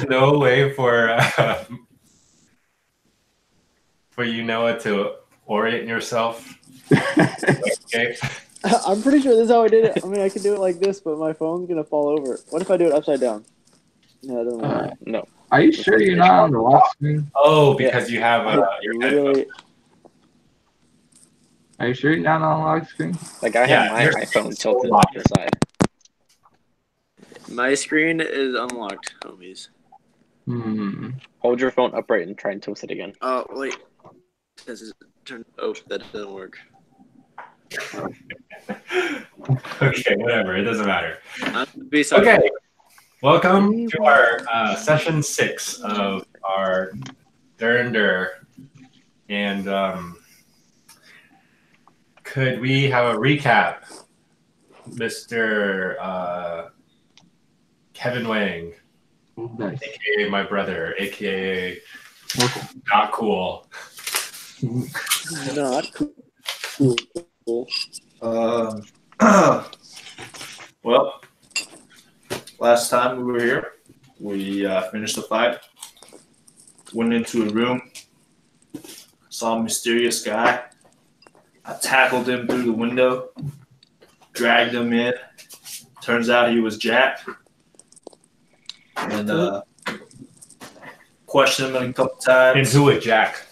no way for you, Noah, to orient yourself. Okay. I'm pretty sure this is how I did it. I mean, I can do it like this, but my phone's gonna fall over. What if I do it upside down? No, it doesn't work. No. Are you sure you're not on the lock screen? Oh, because you have I your literally. Are you sure you're not on the lock screen? Like I Yeah, have my you're iPhone so tilted locked. to the side. My screen is unlocked, homies. Hold your phone upright and try and tilt it again. Oh wait, this is turn. Oh, that doesn't work. Okay, whatever. It doesn't matter. Beside Okay, welcome to our session 6 of our N Dur. And could we have a recap, Mr. Kevin Wang, Nice. aka my brother, aka not cool. Not cool. Well, last time we were here, we finished the fight, went into a room, saw a mysterious guy. I tackled him through the window, dragged him in. Turns out he was Jack. And questioned him a couple times. And who is Jack?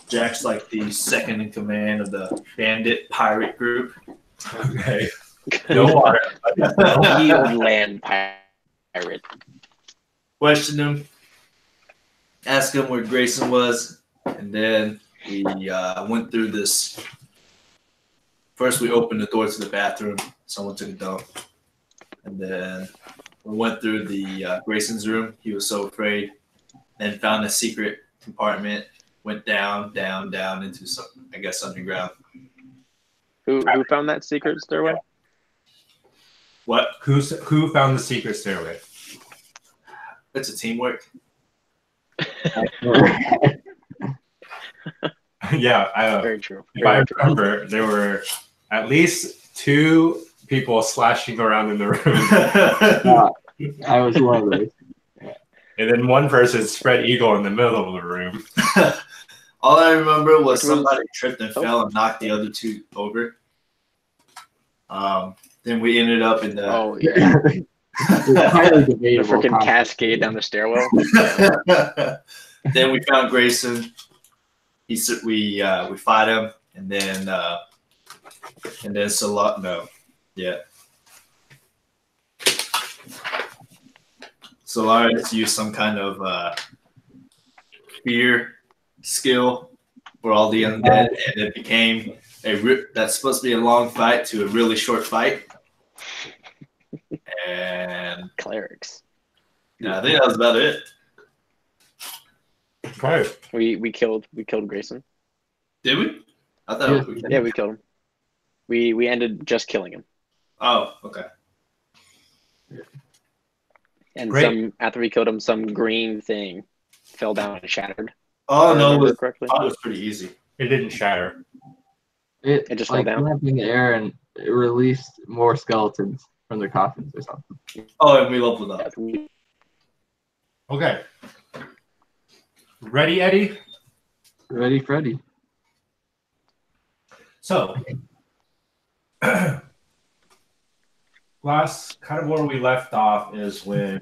Jack's like the second in command of the bandit pirate group. Okay. No water. Yield land pirate. Questioned him, asked him where Greyson was, and then we went through this. First, we opened the door to the bathroom. Someone took a dump. And then we went through the Greyson's room. He was so afraid. Then found a secret compartment. Went down into some, I guess, underground. Who found that secret stairway? What? Who found the secret stairway? It's a teamwork. Yeah, Very true. if I remember, there were at least 2 people slashing around in the room. I was one of those. And then one person spread eagle in the middle of the room. All I remember was somebody tripped and fell and knocked the other 2 over. Then we ended up in the. Oh yeah. It's highly The debatable. freaking cascade down the stairwell. Then we found Greyson. We fought him, and then Salat. No, yeah. Solaris used some kind of fear skill for all the undead, and it became that's supposed to be a long fight to a really short fight. And Clerics. yeah, I think that was about it. Okay. We killed Greyson. Did we? I thought we Yeah, we killed him. We ended just killing him. Oh, okay. And Great. after we killed him, some green thing fell down and shattered. Oh If I no, remember it correctly. was pretty easy. It didn't shatter. It just fell like down. went up in the air and it released more skeletons from the coffins or something. Oh, and we leveled up. Okay. Ready, Eddie? Ready, Freddy? So, last kind of where we left off is when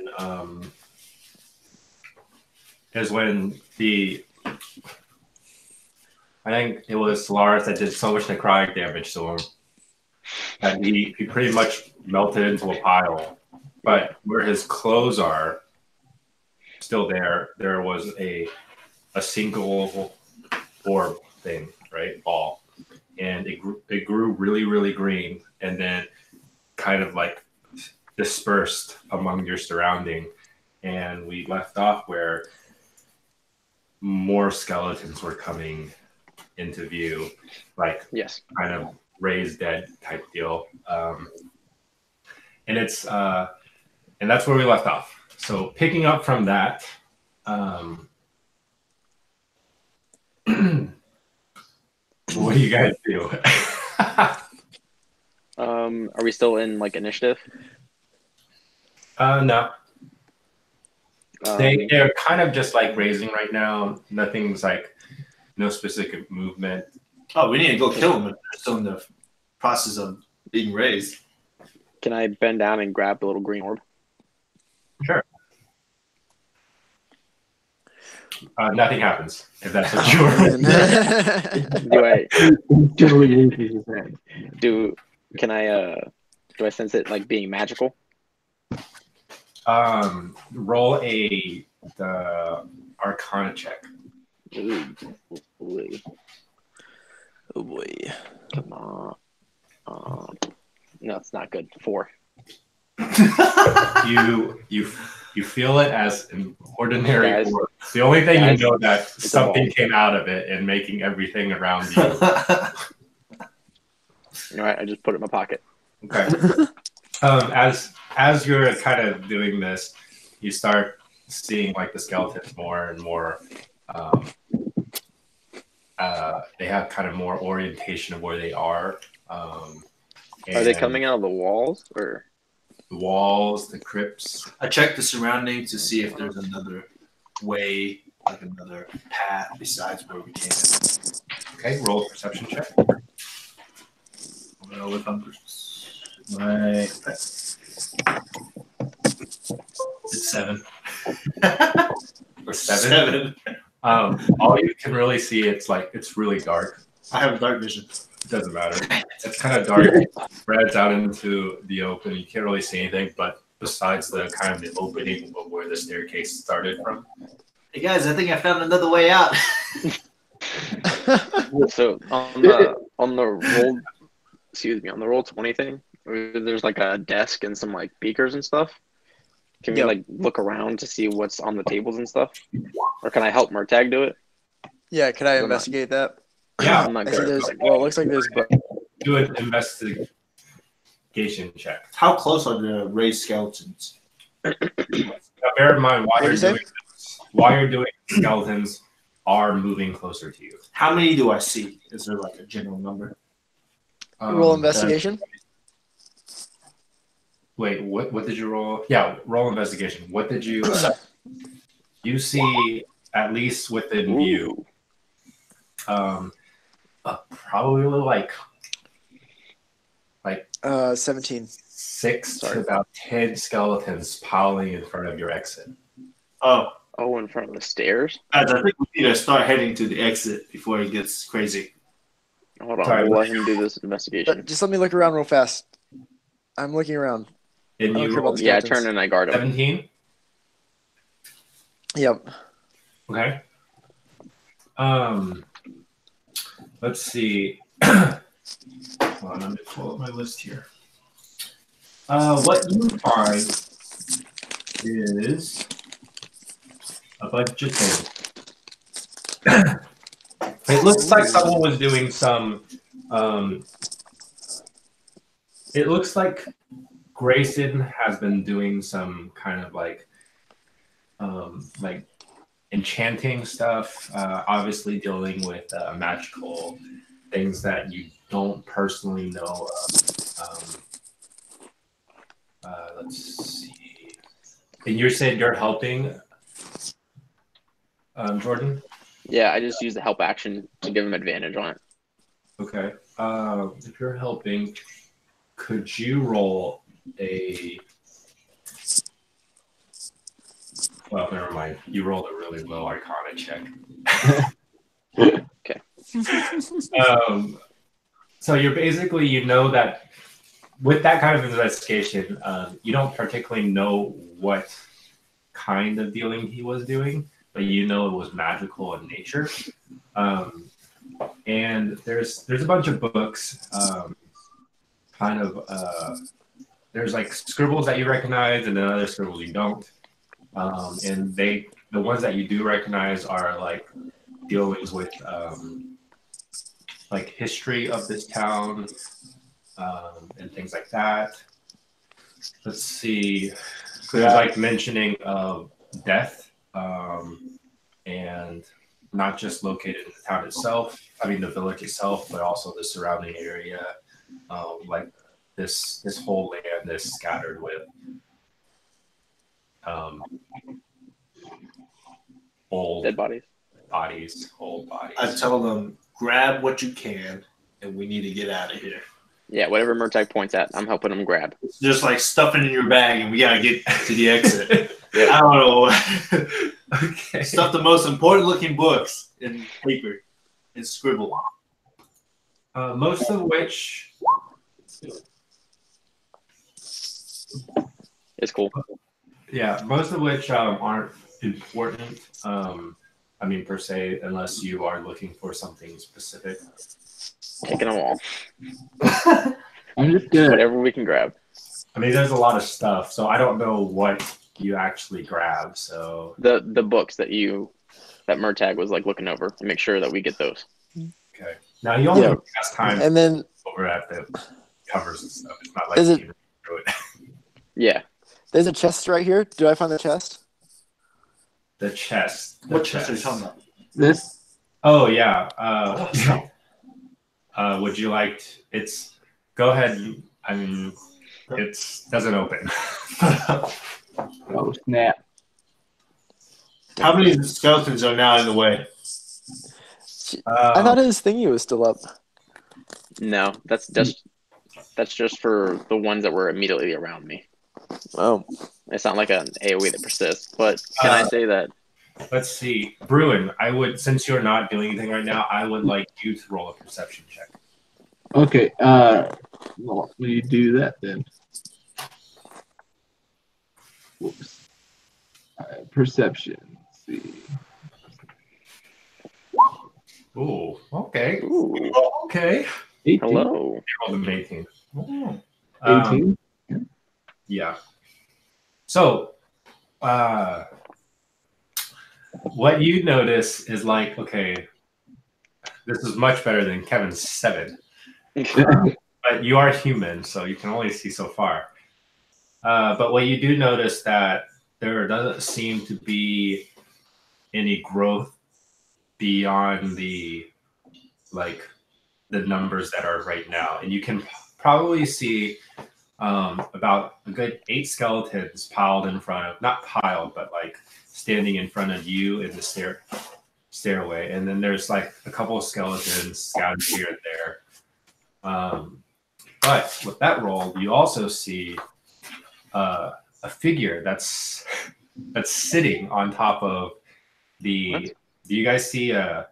the I think it was Solaris that did so much necrotic damage to him that he pretty much melted into a pile. But where his clothes are still there was a single orb thing, right? Ball. And it grew really, really green and then kind of like dispersed among your surrounding. And we left off where more skeletons were coming into view, like Yes. kind of raised dead type deal. And it's and that's where we left off. So picking up from that, what do you guys do? Are we still in like initiative? No. They're kind of just like raising right now. Nothing's like no specific movement. Oh, we need to go kill them if they're still in the process of being raised. Can I bend down and grab the little green orb? Sure. Nothing happens if that's what you were. Can I do I sense it like being magical? Roll the Arcana check. Ooh, boy. Oh boy. Come on. No, it's not good. 4. You feel it as an ordinary Guys, orb. The only thing guys, you know that it's something evolved. came out of it and making everything around you. All right, I just put it in my pocket. Okay. As you're kind of doing this, you start seeing like the skeletons more and more. They have kind of more orientation of where they are. Are they coming out of the walls or the walls, the crypts? I checked the surroundings to see if there's another way, like another path besides where we came. Okay, roll a perception check. Well, with my it's 7. Or 7. All you can really see, it's really dark. I have dark vision. It doesn't matter. It's kind of dark. It spreads out into the open. You can't really see anything, but besides the kind of the opening of where the staircase started from. Hey guys, I think I found another way out. so on the roll? Excuse me, on the roll 20 thing, there's like a desk and some like beakers and stuff. Can we like look around to see what's on the tables and stuff, or can I help Murtag do it? Yeah, could I investigate that? Yeah. I'm not I see good. there's, well, it looks like there's. Do an investigation check. How close are the raised skeletons? Now, bear in mind, What'd you say? while you're doing it, skeletons are moving closer to you. How many do I see? Is there like a general number? Roll investigation. Wait, what did you roll? Yeah, roll investigation. What did you you see at least within view? Probably like 17. 6 to about 10 skeletons piling in front of your exit. Oh, in front of the stairs. guys, I think we need to start heading to the exit before it gets crazy. Hold on, Sorry. we'll let him do this investigation. Just let me look around real fast. I'm looking around. And I don't you care about rolled the Yeah, I skeletons. turn and I guard him. 17? Yep. Okay. Let's see. Hold on, let me pull up my list here. What you find is a bunch of things. It looks like someone was doing some. It looks like Greyson has been doing some kind of like enchanting stuff. Obviously, dealing with magical things that you don't personally know of. Let's see. And you said you're helping, Jordan? Yeah, I just use the help action to give him advantage on it. Okay. If you're helping, could you roll a... Well, never mind. You rolled a really low Arcana check. Okay. So you're basically, you know that with that kind of investigation, you don't particularly know what kind of dealing he was doing, but you know it was magical in nature. And there's a bunch of books, there's like scribbles that you recognize and then other scribbles you don't. And the ones that you do recognize are like dealings with like history of this town and things like that. Let's see. There's like mentioning of death and not just located in the town itself, the village itself, but also the surrounding area. Like this whole land is scattered with old Dead bodies. old bodies. I tell them, grab what you can, and we need to get out of here. Yeah, whatever Murtag points at, I'm helping him grab. It's just like stuffing in your bag, and we gotta get to the exit. Yeah. I don't know. Okay. Stuff the most important looking books in paper and scribble on. Most of which, It's cool. yeah, most of which aren't important. I mean, per se, unless you are looking for something specific. Taking them all. I'm just good. Whatever we can grab. I mean, there's a lot of stuff, so I don't know what you actually grab. So The books that Murtag was like looking over and make sure that we get those. okay, now you only Yeah. cast time And then over at the covers and stuff. It's not like Is it- you can do it. Yeah. there's a chest right here. Do I find the chest? The chest. The What chest are you talking about? This. Oh yeah. Would you like? It's. Go ahead. I mean, it's doesn't open. Oh snap! How many skeletons are now in the way? I thought his thingy was still up. No, that's just for the ones that were immediately around me. Oh, It's not like an AoE that persists. But can I say that? Let's see, Bruin. I would, since you're not doing anything right now, I would like you to roll a perception check. Okay. Well, will you do that then? Whoops. Perception. Let's see. Ooh. Okay. Ooh, Okay. 18. hello. You rolled an 18. Ooh. 18. Yeah. So, what you notice is like, okay, this is much better than Kevin's 7, but you are human, so you can only see so far. But what you do notice that there doesn't seem to be any growth beyond the numbers that are right now, and you can probably see about a good 8 skeletons piled in front of, not piled, but like standing in front of you in the stairway. And then there's like a couple of skeletons scattered here and there. But with that roll, you also see a figure that's sitting on top of the. What? Do you guys see a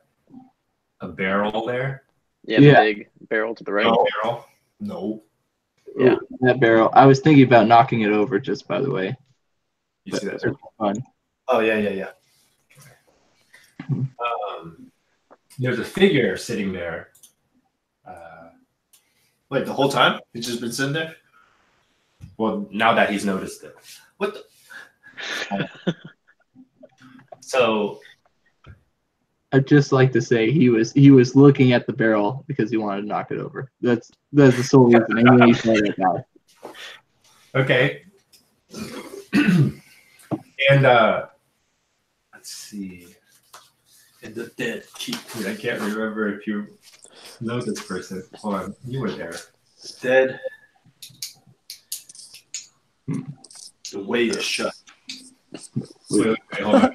barrel there? Yeah, the Yeah. big barrel to the right. No. Barrel. No. Yeah. Ooh, that barrel. I was thinking about knocking it over, just by the way. You see that? It's fun. Oh, yeah. There's a figure sitting there. Wait, the whole time? He's just been sitting there? Well, now that he's noticed it. What the? So, I'd just like to say he was looking at the barrel because he wanted to knock it over. That's the sole reason. And then he saw that guy. okay. And let's see. And the dead keep Dude, I can't remember if you know this person. Hold on, you were there. dead. The way is shut. Wait, hold on.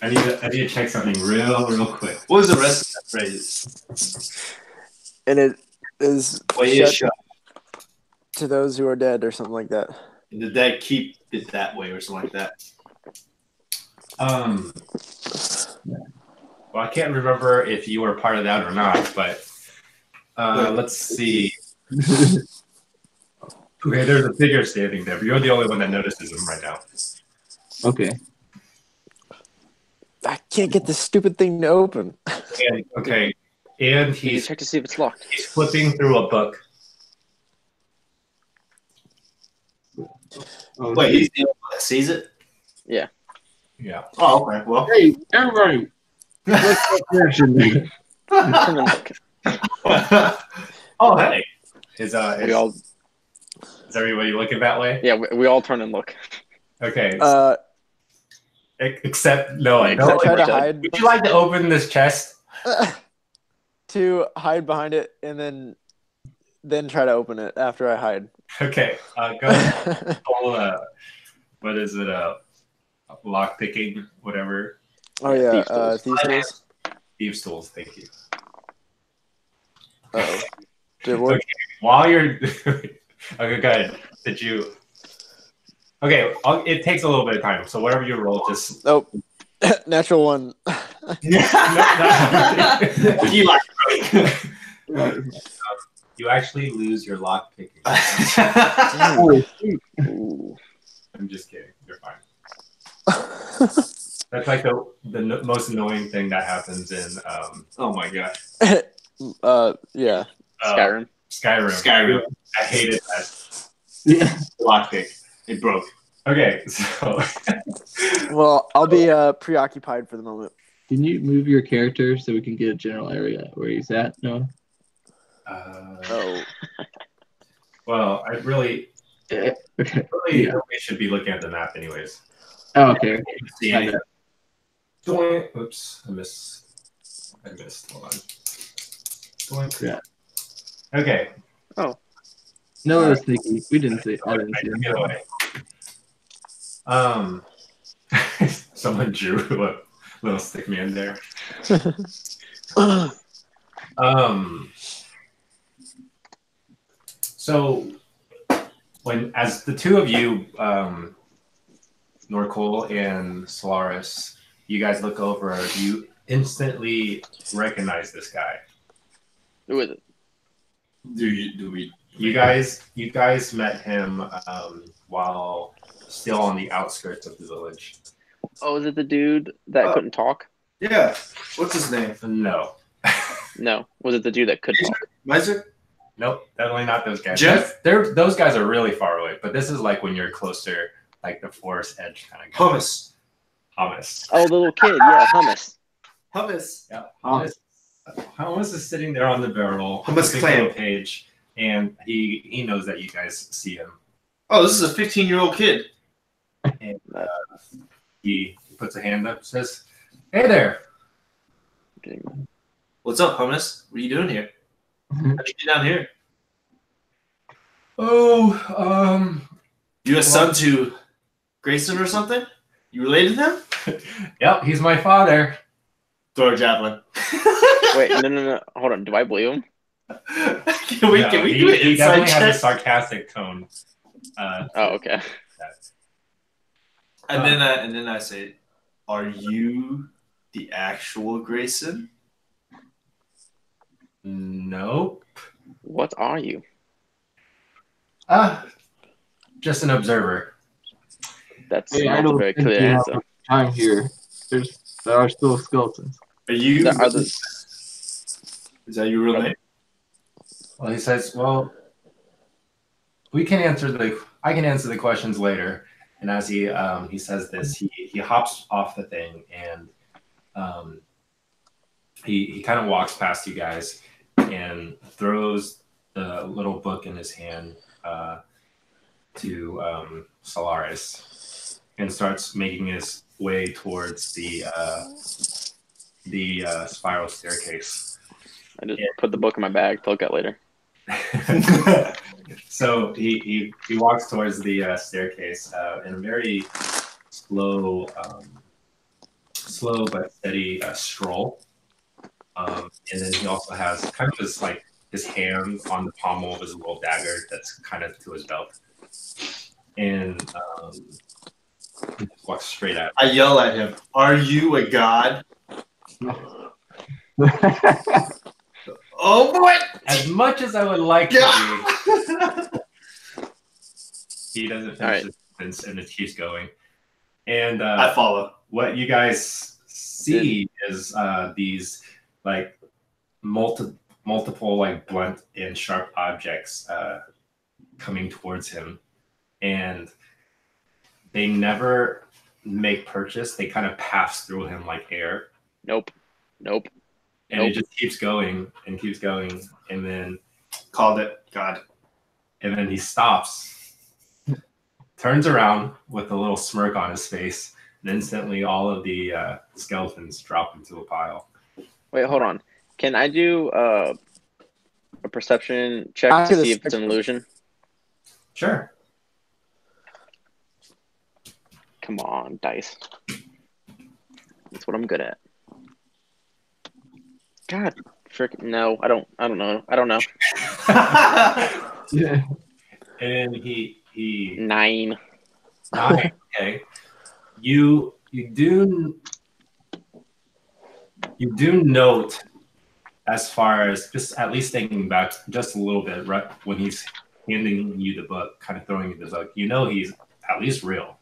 I need to check something real quick. What was the rest of that phrase? and it is Way is shut shut. to those who are dead or something like that. And the dead keep it that way or something like that. Well, I can't remember if you were part of that or not, but let's see. Okay, there's a figure standing there, but you're the only one that notices him right now. Okay. I can't get this stupid thing to open. And and You can he's check to see if it's locked. flipping through a book. Oh, Wait, he's the only one that sees it? Yeah. Oh, okay. Well, Hey, everybody! Let's go direction. Turn and look. Oh, hey. Is everybody looking that way? Yeah, we all turn and look. Okay. Uh, Except Noah. Except I Noah, try to Murtag. hide would you like to open this chest? to hide behind it and then try to open it after I hide. Okay. Go ahead. Roll, what is it? Lock picking, whatever. Oh yeah, Thieves' tools. thieves' tools. Thieves' tools. Thank you. Uh-oh. Did it work? Okay, while you're okay, good. Did you? Okay, it takes a little bit of time. So whatever you roll, just Nope. Natural one. you actually lose your lock picking. Oh, shoot. Ooh. I'm just kidding. You're fine. That's like the most annoying thing that happens in oh my gosh. Yeah. Skyrim. Skyrim. I hated that Yeah. lockpick. It broke. Okay, so Well, I'll be preoccupied for the moment. Can you move your character so we can get a general area where he's at? No. Oh. Well, I really Okay. really Yeah. should be looking at the map anyways. Oh, okay. See I anything. know. Oops, I missed. Hold on. Doink. Yeah. Okay. No, it was sneaky. We didn't see. I didn't see Get him. away. Someone drew a little stick man there. So as the two of you, Norcol and Solaris, you guys look over, you instantly recognize this guy. Who is it? Do we? You guys met him while still on the outskirts of the village. Oh, is it the dude that couldn't talk? Yeah. What's his name? No. No. Was it the dude that could talk? Miser? Nope, definitely not those guys. Jeff? Those guys are really far away, but this is like when you're closer, like the forest edge kind of guy. Hummus. Hummus. Oh, the little kid. Yeah, Hummus. Hummus. Yeah, Homus is sitting there on the barrel. Homus looking clam. for a page, and he knows that you guys see him. Oh, this is a 15-year-old kid. And he puts a hand up and says, "Hey there." What's up, Hummus? What are you doing here? How'd you get down here? Oh, You a son to Greyson or something? You related to him? Yep, he's my father. Throw a javelin. Wait, no. Hold on. Do I believe him? Can we do an he inside definitely has a check? sarcastic tone. Oh, okay. And then I say, "Are you the actual Greyson?" Nope. What are you? Just an observer. That's Hey, I not a don't very think clear you have answer. much time here. There are still skeletons. Are you? There are the- Is that your real name? Well, he says, "Well, I can answer the questions later." And as he says this, he hops off the thing and he kind of walks past you guys and throws the little book in his hand to Solaris and starts making his way towards the spiral staircase. I just put the book in my bag to look at later. So he walks towards the staircase in a very slow but steady stroll. And then he also has kind of his hand on the pommel of his little dagger that's kind of to his belt. And he just walks straight at him. I yell at him, "Are you a god?" Oh boy! As much as I would like to be, he doesn't finish his sentence and it keeps going. And I follow. what you guys see is these like multiple like blunt and sharp objects coming towards him, and they never make purchase. They kind of pass through him like air. Nope. And it just keeps going and keeps going, and then Called it. God. and then he stops, turns around with a little smirk on his face, and instantly all of the skeletons drop into a pile. Wait, hold on. Can I do a perception check to see if it's an illusion? Sure. Come on, dice. That's what I'm good at. God, freaking no! I don't know. I don't know. Yeah. And he 9. okay. You do note, as far as just at least thinking back just a little bit, right when he's handing you the book, kind of throwing you the book, you know he's at least real.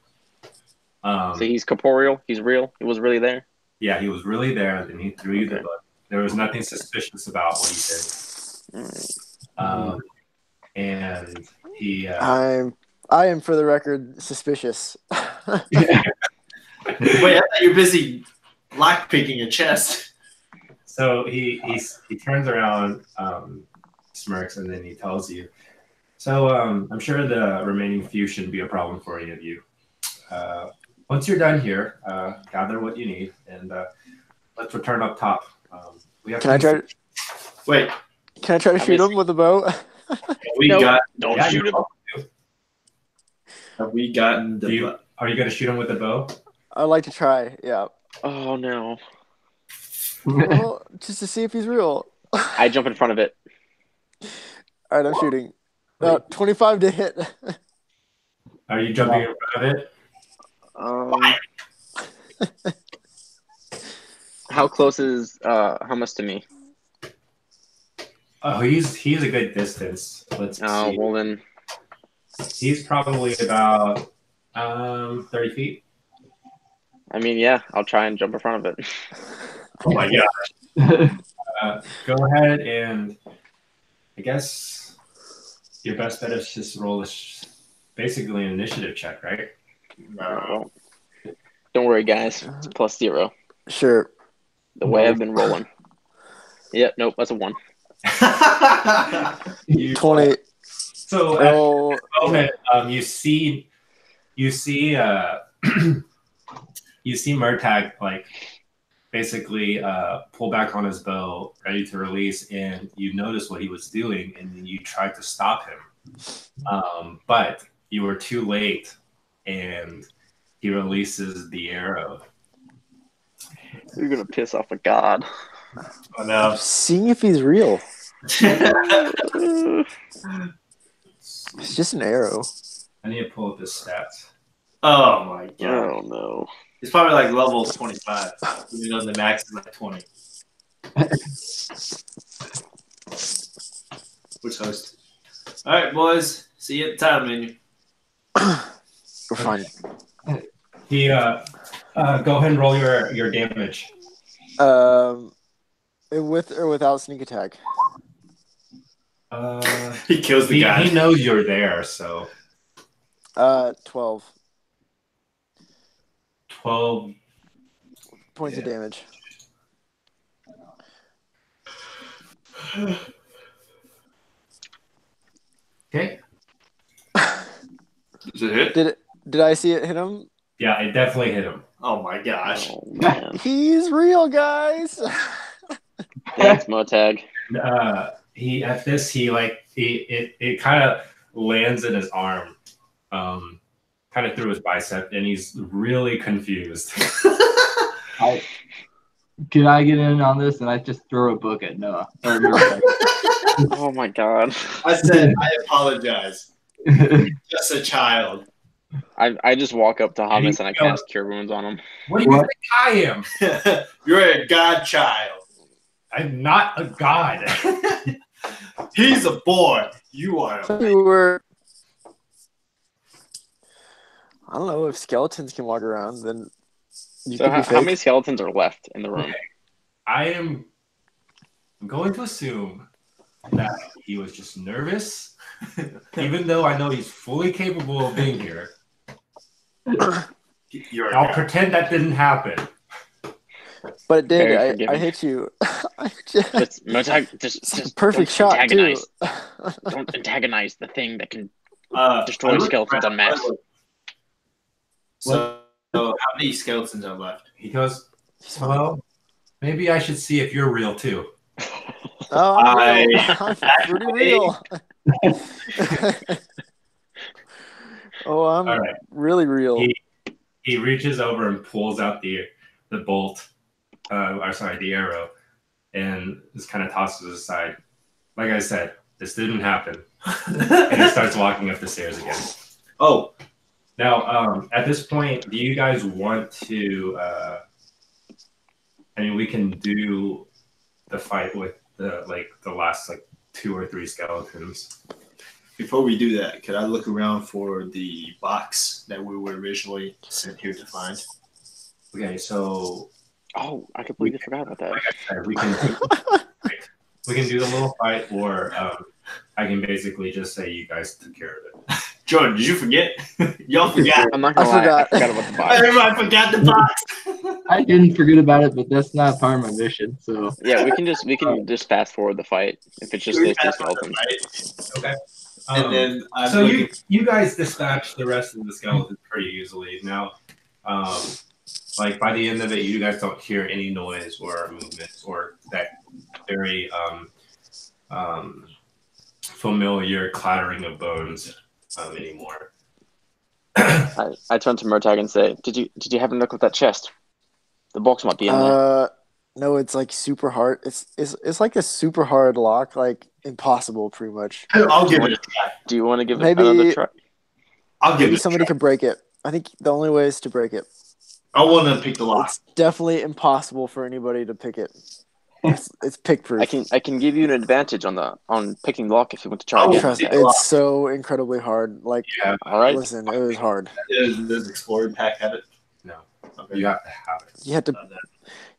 So he's corporeal. He's real. He was really there. Yeah, he was really there, and he threw you the book. There was nothing suspicious about what he did. All right. And he. I am, for the record, suspicious. Wait, I thought you were busy lockpicking your chest. So he turns around, smirks, and then he tells you. So I'm sure the remaining few shouldn't be a problem for any of you. Once you're done here, gather what you need, and let's return up top. We have. Can I try to? Wait, Can I try to shoot him with a bow? Don't shoot him. Have we gotten the? Are you going to shoot him with a bow? I'd like to try. Yeah. Oh no! Well, just to see if he's real. I jump in front of it. All right, I'm shooting. 25 to hit. Are you jumping in front of it? How close is Homus to me? Oh, he's a good distance. Let's see. Well then. He's probably about 30 feet. I mean, yeah, I'll try and jump in front of it. Oh my gosh. Go ahead and I guess your best bet is just roll basically an initiative check, right? Well, don't worry, guys. It's +0. Sure. The way I've been rolling. Yep, nope, that's a 1. 20. So at the moment, you see Murtag like basically pull back on his bow, ready to release, and you notice what he was doing, and then you tried to stop him, but you were too late, and he releases the arrow. You're gonna piss off a god. Oh no! Seeing if he's real. It's just an arrow. I need to pull up his stats. Oh my god! Oh no! It's probably like level 25. Even though the max is like 20. Which host? All right, boys. See you at the title menu. We're fine. He go ahead and roll your damage. With or without sneak attack? He kills the guy. He knows you're there, so 12 points of damage. Okay. Does it hit? Did I see it hit him? Yeah, it definitely hit him. Oh my gosh! Oh man! He's real, guys. Thanks, Motag. It kind of lands in his arm, kind of through his bicep, and he's really confused. Can I get in on this? And I just throw a book at Noah. Oh my god! I said I apologize. Just a child. I just walk up to Homus and I cast Cure Wounds on him. What do you think I am? You're a godchild. I'm not a god. He's a boy. You are. You were. I don't know if skeletons can walk around. Then you So could be how many skeletons are left in the room? I'm going to assume that he was just nervous, even though I know he's fully capable of being here. I'll pretend that didn't happen. But it did. Very I forgiving. hit you. Just Perfect don't shot too. antagonize. Don't antagonize the thing that can destroy skeletons en masse. So how many skeletons are left? He goes, well, maybe I should see if you're real too. Oh, I'm pretty real. Oh, I'm All right. really real. He reaches over and pulls out the the bolt, the arrow, and just kind of tosses it aside. Like I said, this didn't happen, and he starts walking up the stairs again. Oh, now at this point, do you guys want to? I mean, we can do the fight with the last 2 or 3 skeletons. before we do that, could I look around for the box that we were originally sent here to find? Okay, so Oh, I completely forgot about that. like I said, we can do the little fight, or I can basically just say you guys took care of it. Jordan, did you forget? Y'all forgot. I'm not gonna lie, I forgot about the box. Everybody forgot the box. I didn't forget about it, but that's not part of my mission. So Yeah, we can just fast forward the fight if it's just those 2 skeletons. Okay. And then So you guys dispatch the rest of the skeletons pretty easily. Now, by the end of it, you guys don't hear any noise or movements or that very familiar clattering of bones anymore. I turn to Murtag and say, "Did you have a look at that chest? The box might be in there." No, it's super hard. It's like a super hard lock, impossible, pretty much. I'll give it a try. Do you want to give it Maybe- another try? I'll give Maybe it a somebody try. could break it. I think the only way is to break it. I want to pick the lock. It's definitely impossible for anybody to pick it. It's pick proof. I can give you an advantage on picking lock if you want to try Oh, again. Trust me, pick the lock. it's so incredibly hard. Yeah, All right. Listen, it was hard. Does Explorer Pack have it? no, Okay. you have to have it. You had to.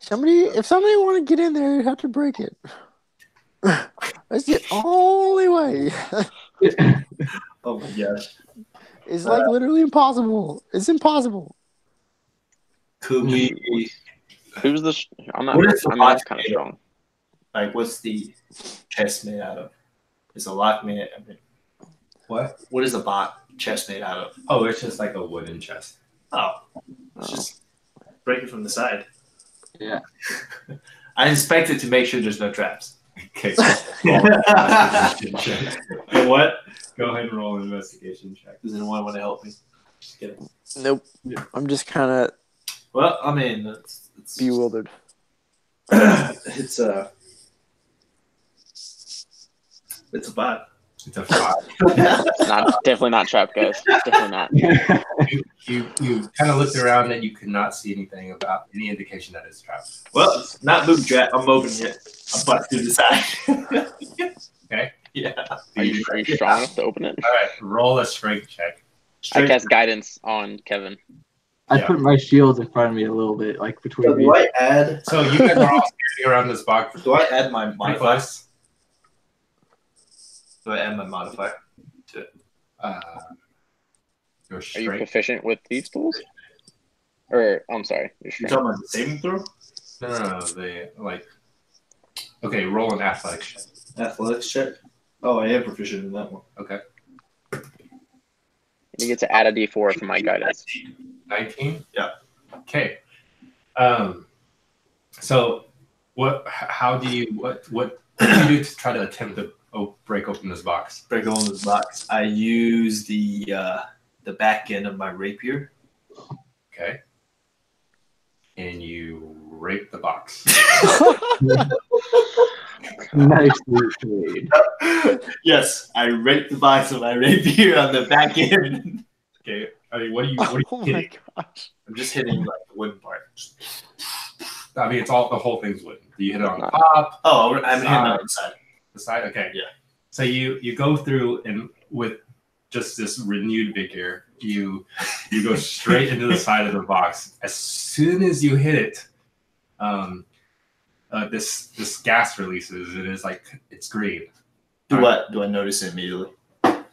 If somebody want to get in there, you have to break it. That's the only way. Oh my gosh. It's literally impossible. It's impossible. Could we? Who's the? I'm not. What is the I'm box kind of made of? strong. What's the chest made out of? Is a lock made? What? What is the chest made out of? Oh, it's just like a wooden chest. Oh, it's just break it from the side. yeah, I inspect it to make sure there's no traps. Okay. What? Go ahead and roll an investigation check. Does anyone want to help me? Just kidding. Nope. I'm just kind of Well, I mean, it's bewildered. it's a bot. It's a 5. Definitely not trapped, guys. Definitely not. You kind of looked around and you could not see anything about any indication that it's trapped. Well, it's not boot trap. I'm opening it. I'm bust through the side. Okay. Yeah. Are you strong enough to open it? All right, roll a strength check. I cast guidance on Kevin. I Yeah. put my shields in front of me a little bit, between me. Do I add? So you guys are all standing around this box. Do I add my Pretty modifier? close. Do I add my modifier? Your Are you strength. proficient with thieves' tools? Or I'm sorry, your You strength. talking about the saving throw? No. Okay, roll an athletics check. Athletics check. Oh, I am proficient in that one. Okay. You get to add a d4 for my guidance. 19? Yeah. Okay. So what do you do to try to attempt to break open this box? Break on this box. I use the back end of my rapier. Okay. And you rape the box. Nicely played. Yes, I rape the box with my rapier on the back end. Okay. I mean, what are you Oh my hitting? gosh. I'm just hitting the wooden part. I mean, the whole thing's wooden. Do you hit it on the top, Oh, I'm hitting on the side. the side? Okay. Yeah. So you go through and with just this renewed vigor, you go straight into the side of the box. As soon as you hit it, this gas releases. It's green. Do I notice it immediately?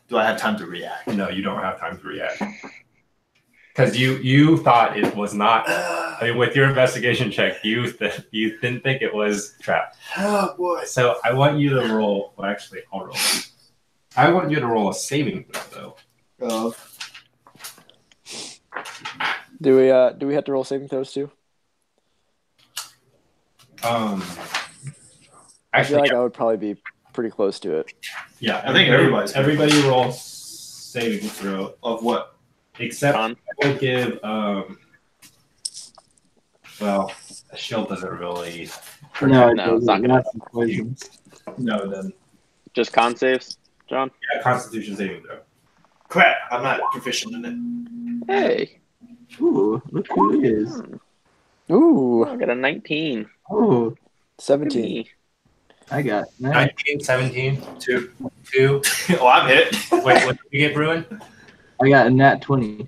Do I have time to react? No, you don't have time to react because you thought it was not. I mean, with your investigation check, you didn't think it was trapped. Oh boy. So I want you to roll. Well, actually, I'll roll. I want you to roll a saving throw, though. Do we have to roll saving throws too? I Actually, feel like I would probably be pretty close to it. yeah. I think everybody rolls saving throw Of what? except Con. I will give Well, a shield doesn't really. No, No, it's not gonna- That's the poison. No, then Just con saves, John. yeah, Constitution saving throw. Crap, I'm not proficient in it. Hey, Ooh, look who it is. Ooh, I got a 19. Oh, Look at 17. me. I got 9. 19, 17, 2. Oh, I'm hit. Wait, what did you get, Bruin? I got a nat 20.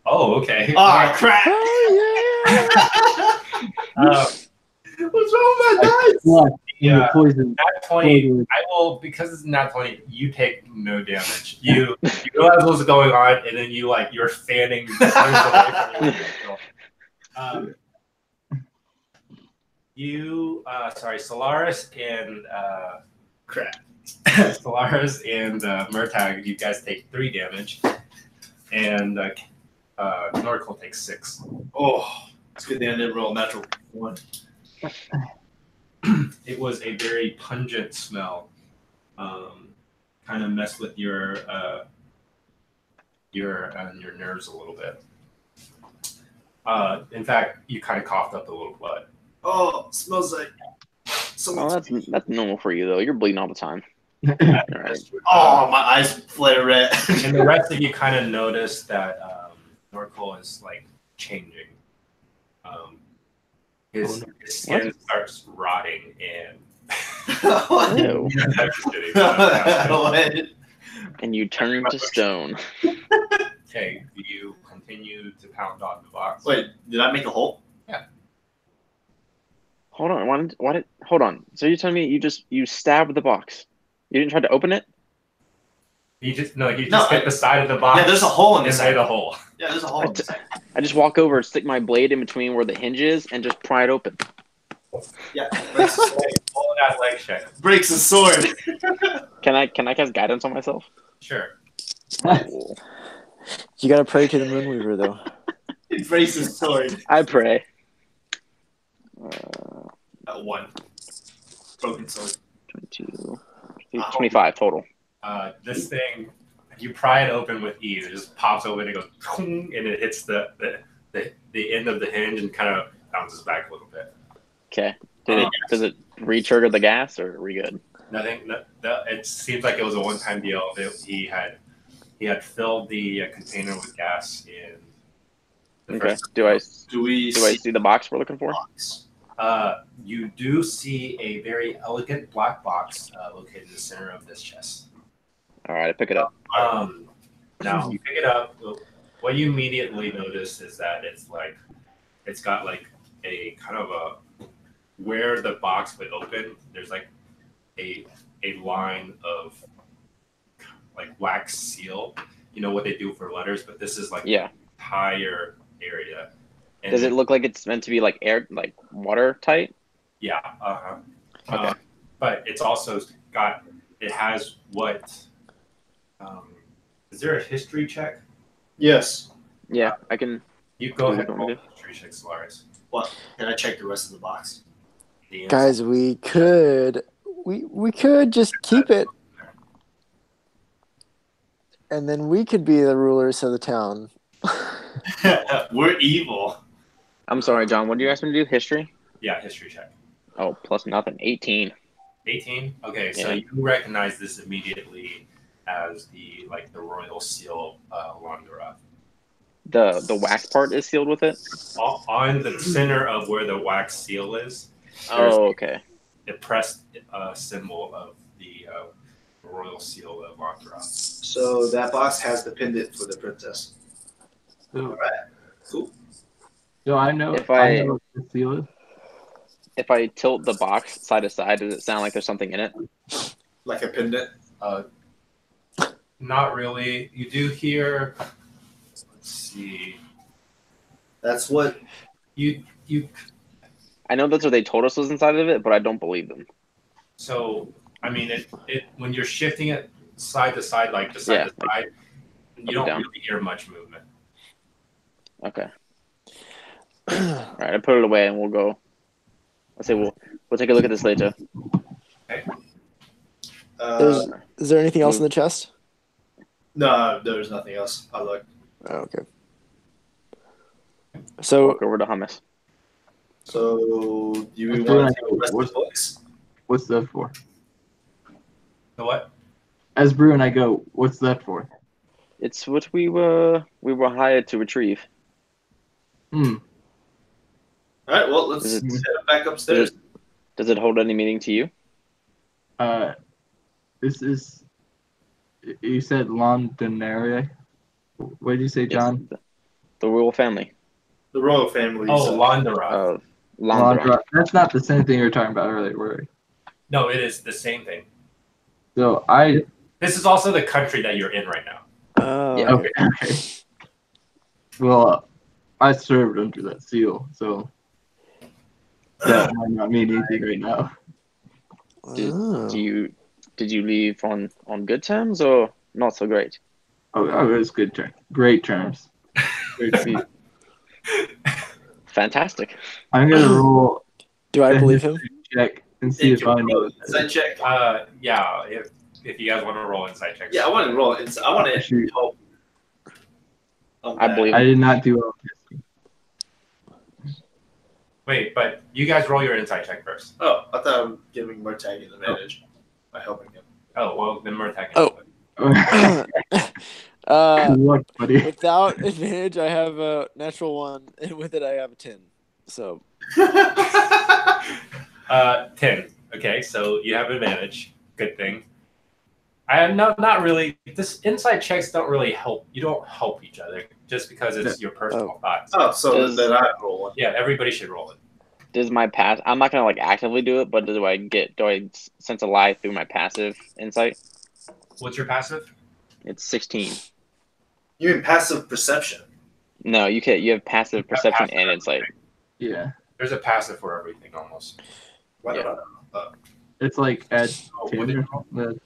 Oh, okay. Oh, crap. Oh, Uh, What's wrong with my dice? What? Yeah. The poison. Nat 20. Poison. I will, because it's nat 20. You take no damage. You realize what's going on, and then you're fanning flames away from you. Solaris and Crap. Solaris and Murtag, you guys take 3 damage, and Norcal takes 6. Oh, it's good thing I didn't roll a natural 1. It was a very pungent smell. Kind of messed with your nerves a little bit. In fact, you kind of coughed up a little blood. Oh, smells like Oh, someone's. that's normal for you though. You're bleeding all the time. All right. Oh, my eyes flare red. And the rest of you kind of notice that Norcal is like changing. His skin starts rotting and Ew. I'm just kidding. What? And you turn to stone. Okay, do you continue to pound on the box? Wait, did I make a hole? Hold on. Hold on. So you're telling me you stabbed the box? You didn't try to open it? You just hit I- the side of the box. Yeah, there's a hole in and this made side. a hole. Yeah, there's a hole in this side. I just walk over, stick my blade in between where the hinge is, and just pry it open. Yeah, breaks the sword. Roll that leg check. Breaks the sword. Can I cast guidance on myself? Sure. Cool. you gotta pray to the Moonweaver, though. It breaks the sword. I pray. 1. Broken sword. 22, 25 total. This thing, you pry it open with ease. It just pops open and goes, and it hits the end of the hinge and kind of bounces back a little bit. Okay. Does it re-trigger the gas, or are we good? Nothing. It seems like it was a one-time deal. He had filled the container with gas in. The Okay. first- Do I Do see the box we're looking for? box? You do see a very elegant black box located in the center of this chest. All right, I pick it up. Now you pick it up. What you immediately notice is that it's got like a kind of a where the box would open. There's like a line of like wax seal. You know what they do for letters, but this is like Yeah. entire area. And Does it look like it's meant to be like watertight? Yeah. Okay. But it's also it has what? Is there a history check? Yes. Yeah, I can. You go ahead and What roll do a history check, Solaris. What? Can I check the rest of the box? The Guys, we could just keep it, and then we could be the rulers of the town. We're evil. I'm sorry, John. What do you ask me to do? History? Yeah, history check. Oh, plus nothing. 18. 18. Okay, so Yeah. you recognize this immediately as the royal seal Londra. The wax part is sealed with it. On the center of where the wax seal is, Oh, okay. the pressed symbol of the royal seal of Londra. So that box has the pendant for the princess. So, All right. Cool. so I know If I I- know what the seal is. If I tilt the box side to side, does it sound like there's something in it? Like a pendant. Not really. You do hear. Let's see. That's what. You I know that's what they told us was inside of it, but I don't believe them. So I mean, it when you're shifting it side to side, like to side Yeah, to side, you don't down. really hear much movement. Okay. All right, I put it away and we'll go. I say we'll take a look at this later. Is there anything else in the chest? No, there's nothing else. I looked. Oh, okay. So Walk over to Homus. So, do you Let's want do to take the rest of it. the books? What's that for? The what? As Brew and I go, what's that for? It's what we were hired to retrieve. Hmm. All right. Well, let's Is head it- back upstairs. Does it hold any meaning to you? This is. You said Londonere. What did you say, Yes, John? the royal family The royal family. Oh, Londra. of Londra. Londra. That's not the same thing you were talking about earlier, were we? No, it is the same thing. So I. This is also the country that you're in right now. Yeah. Okay. Okay. Well, I served under that seal, so that might not mean anything right now. Did you leave on good terms or not so great? Oh, it was good terms. Great terms. Great feet. Fantastic. I'm gonna roll Do I a believe him? check and see if I know. Inside check. Yeah. If you guys want to roll inside checks. Yeah, I want to roll it. I want to Shoot. help. I believe I did not do well. Wait, but you guys roll your inside check first. Oh, I thought I'm giving Murtag an advantage by helping him. Oh, well, then Murtag. Oh. Good luck, buddy. Without advantage, I have a natural 1, and with it, I have a 10. So 10. Okay, so you have advantage. Good thing. No, not really. This inside checks don't really help. You don't help each other just because it's your personal thoughts. Oh, so then I roll one. Yeah, everybody should roll it. Does my pass? I'm not gonna like actively do it, but do I sense a lie through my passive insight? What's your passive? It's 16. You mean passive perception? No, you can. You have passive perception passive and insight. Yeah, There's a passive for everything almost. Why Yeah. don't I know? it's like at Oh, what did you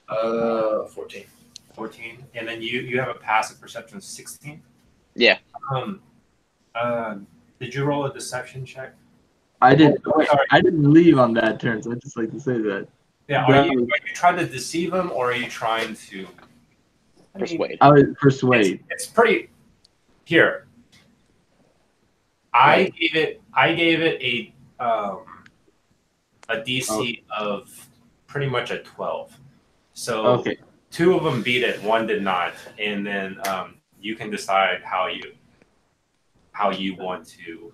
roll? 14. 14, and then you have a passive perception of 16. Yeah. Did you roll a deception check? I did. Oh, sorry. I didn't leave on bad terms. I just like to say that. Yeah. Are you trying to deceive him, or are you trying to Persuade. I would persuade. It's pretty. Here. I gave it a DC of pretty much a 12. So Okay. 2 of them beat it, 1 did not, and then you can decide how you want to.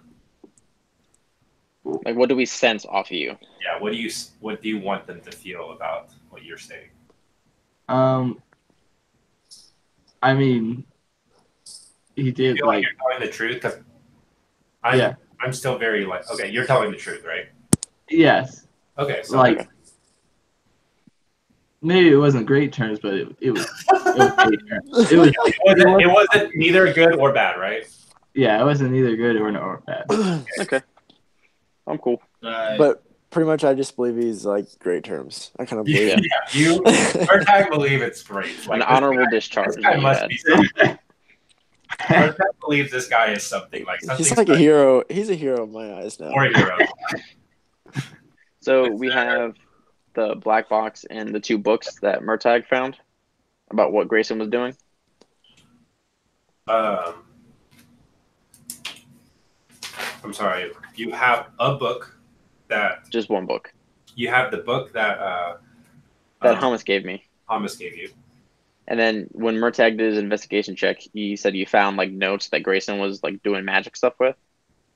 Like, what do we sense off of you? Yeah, what do you want them to feel about what you're saying? I mean, he did Feel like like you're telling the truth because I'm still very like okay, you're telling the truth, right? yes, Okay, so like maybe it wasn't great terms, but it was okay terms. it wasn't neither good or bad, right? Yeah, it wasn't either good or bad. Okay. I'm cool. But pretty much, I just believe he's like great terms. I kind of believe Yeah, it. you Murtag believe it's great. Like, An honorable discharge. This guy you must had. be something. Murtag believes this guy is something like something. He's like a hero. He's a hero in my eyes now. Or a hero. So we have the black box and the 2 books that Murtag found about what Greyson was doing. I'm sorry. You have a book that Just 1 book you have the book that that Homus gave me. Homus gave you. And then when Murtag did his investigation check, he said you found like notes that Greyson was like doing magic stuff with.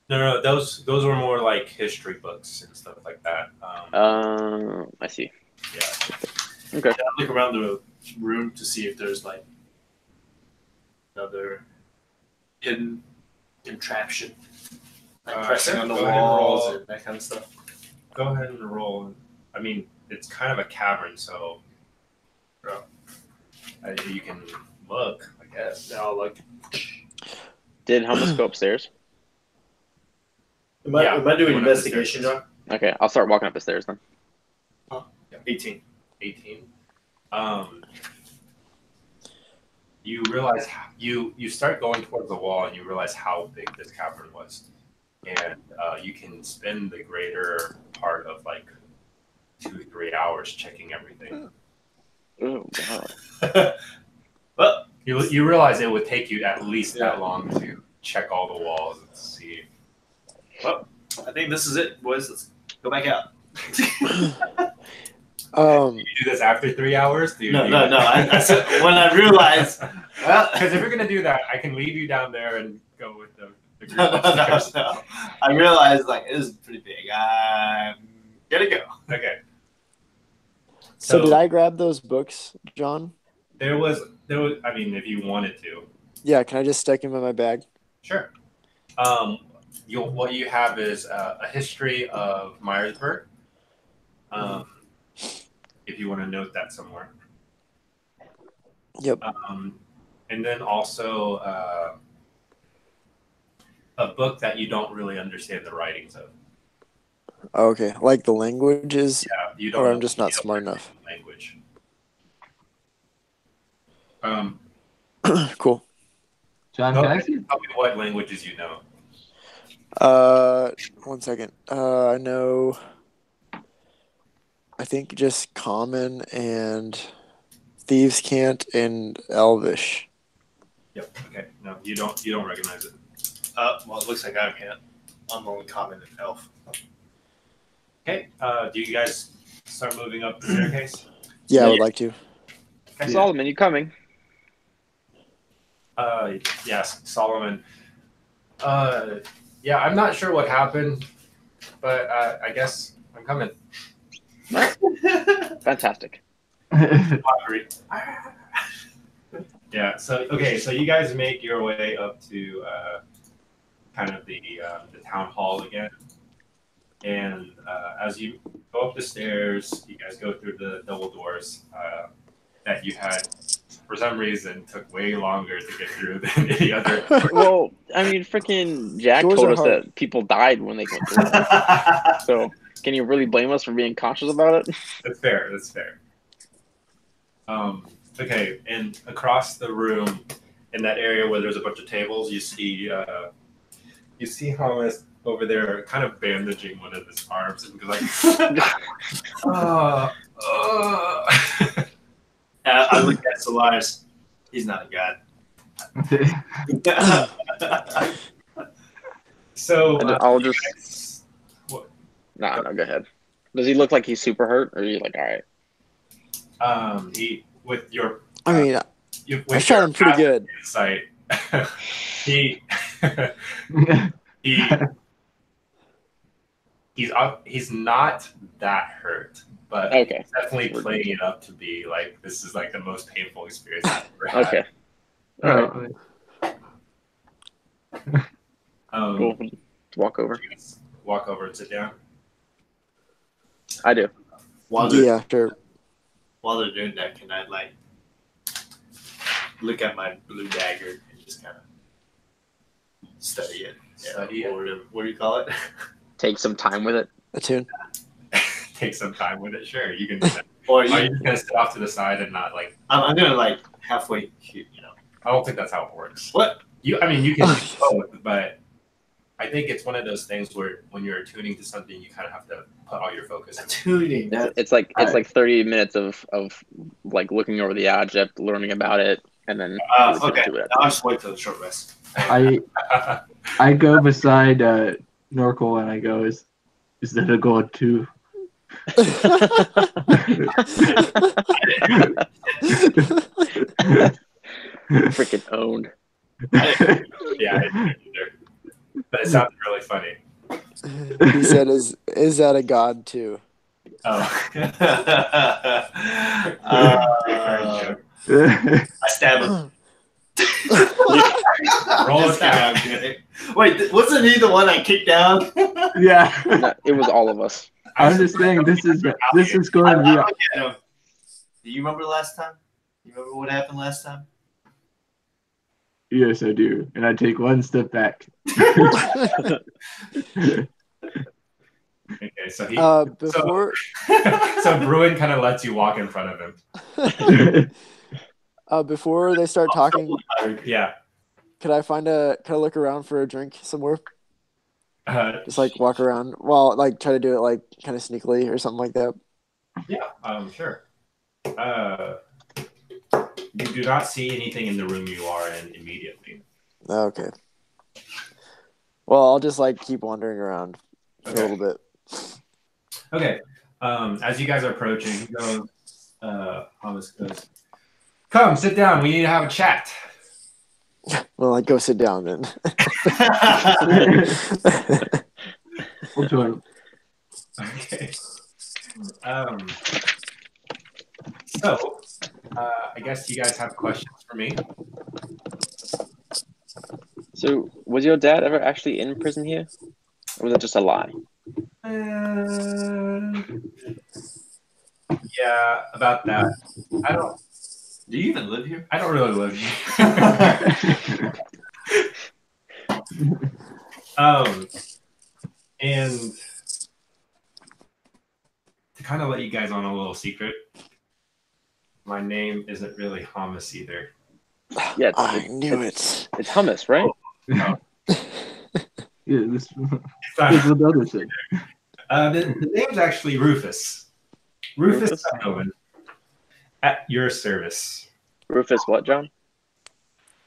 No, those were more like history books and stuff like that. I see. Yeah. Okay. Yeah, look around the room to see if there's like another hidden contraption, like pressing on the go ahead and walls roll. and that kind of stuff. Go ahead and roll. I mean, it's kind of a cavern, so you can look, I guess. Yeah, I'll look. Did Homus go upstairs? Am I doing went up the investigation, stairs. John? Okay, I'll start walking up the stairs then. 18. 18. You realize you start going towards the wall, and you realize how big this cavern was, and you can spend the greater part of like 2-3 hours checking everything. Oh god. But you realize it would take you at least that long to check all the walls and see. Well, I think this is it, boys. Let's go back out. You do this after 3 hours? No. I said when I realized. Well, because if you're gonna do that, I can leave you down there and go with the group no. upstairs. I realized like it is pretty big. Gotta go. Okay. So did I grab those books, John? There was. I mean, if you wanted to. Yeah, can I just stick them in my bag? Sure. What you have is a history of Myersburg. If you want to note that somewhere. Yep. And then also a book that you don't really understand the writings of. Okay, like the languages, Yeah, you don't. or I'm just not smart enough. Language. Cool. John, can I see? Tell me what languages you know. 1 second. I know. I think just Common and Thieves' Cant and Elvish. Yep. Okay. No, you don't recognize it. Well, it looks like I can't. I'm only common and elf. Okay. Do you guys start moving up the staircase? Yeah, I would like to. Okay. Solomon, you coming? Yes, Solomon. Yeah, I'm not sure what happened, but I guess I'm coming. Fantastic. Yeah. So you guys make your way up to kind of the town hall again, and as you go up the stairs, you guys go through the double doors that you had. For some reason, took way longer to get through than any other. Well, I mean, freaking Jack Doors told are us hard. that people died when they went through it. So, can you really blame us for being cautious about it? That's fair. That's fair. Okay, and across the room, in that area where there's a bunch of tables, you see Homus over there, kind of bandaging one of his arms, and goes like, I look at Solaris. He's not a god. So I'll just. No, go ahead. Does he look like he's super hurt, or are you like, all right? He with your. I mean, with I shot him pretty good. Insight. he he's not that hurt, but Okay. he's definitely playing it up to be like this is like the most painful experience I've ever had. Okay. All All right. Cool. Walk over. Walk over and sit down. I do. While they're, Yeah, sure. while they're doing that, can I like look at my blue dagger and just kind of study it? Study it. What do you call it? Take some time with it. Attune. Take some time with it. Sure, you can do that. Or Are you just gonna sit off to the side and not like? I'm gonna like halfway, I don't think that's how it works. What? You can do both, but I think it's one of those things where when you're attuning to something, you kind of have to put all your focus in. Tuning. It's like 30 minutes of like looking over the object, learning about it, and then really Okay. do it. I'll just wait till the short rest. I go beside Norkel and I go, is that a god too? Freaking owned. Yeah, I didn't either. But it sounds really funny. He said, "Is that a god too?" Oh. I stab him. Roll it down. Wait, wasn't he the one I kicked down? Yeah. No, it was all of us. I was just saying this is going to be. Look at him. Do you remember last time? You remember what happened last time? Yes, I do, and I take one step back. Okay, so he Before so Bruin kind of lets you walk in front of him. before they start talking, Yeah. could I look around for a drink somewhere? Just like walk around, like try to do it like kind of sneakily or something like that. Yeah. Sure. You do not see anything in the room you are in immediately. Okay. Well, I'll just like keep wandering around. a little bit. Okay. As you guys are approaching, he goes, Homus goes, "Come, sit down. We need to have a chat." Well, I go sit down then. We'll join. Okay. So, I guess you guys have questions for me. So, was your dad ever actually in prison here? Or was it just a lie? Yeah, about that. I don't. Do you even live here? I don't really live here. And to kind of let you guys on a little secret, my name isn't really Homus either. Yeah, I knew it. It's Hummus, right? No. Yeah, this is It's what the other said. the name's actually Rufus. Rufus Sunderland. At your service. Rufus what, John?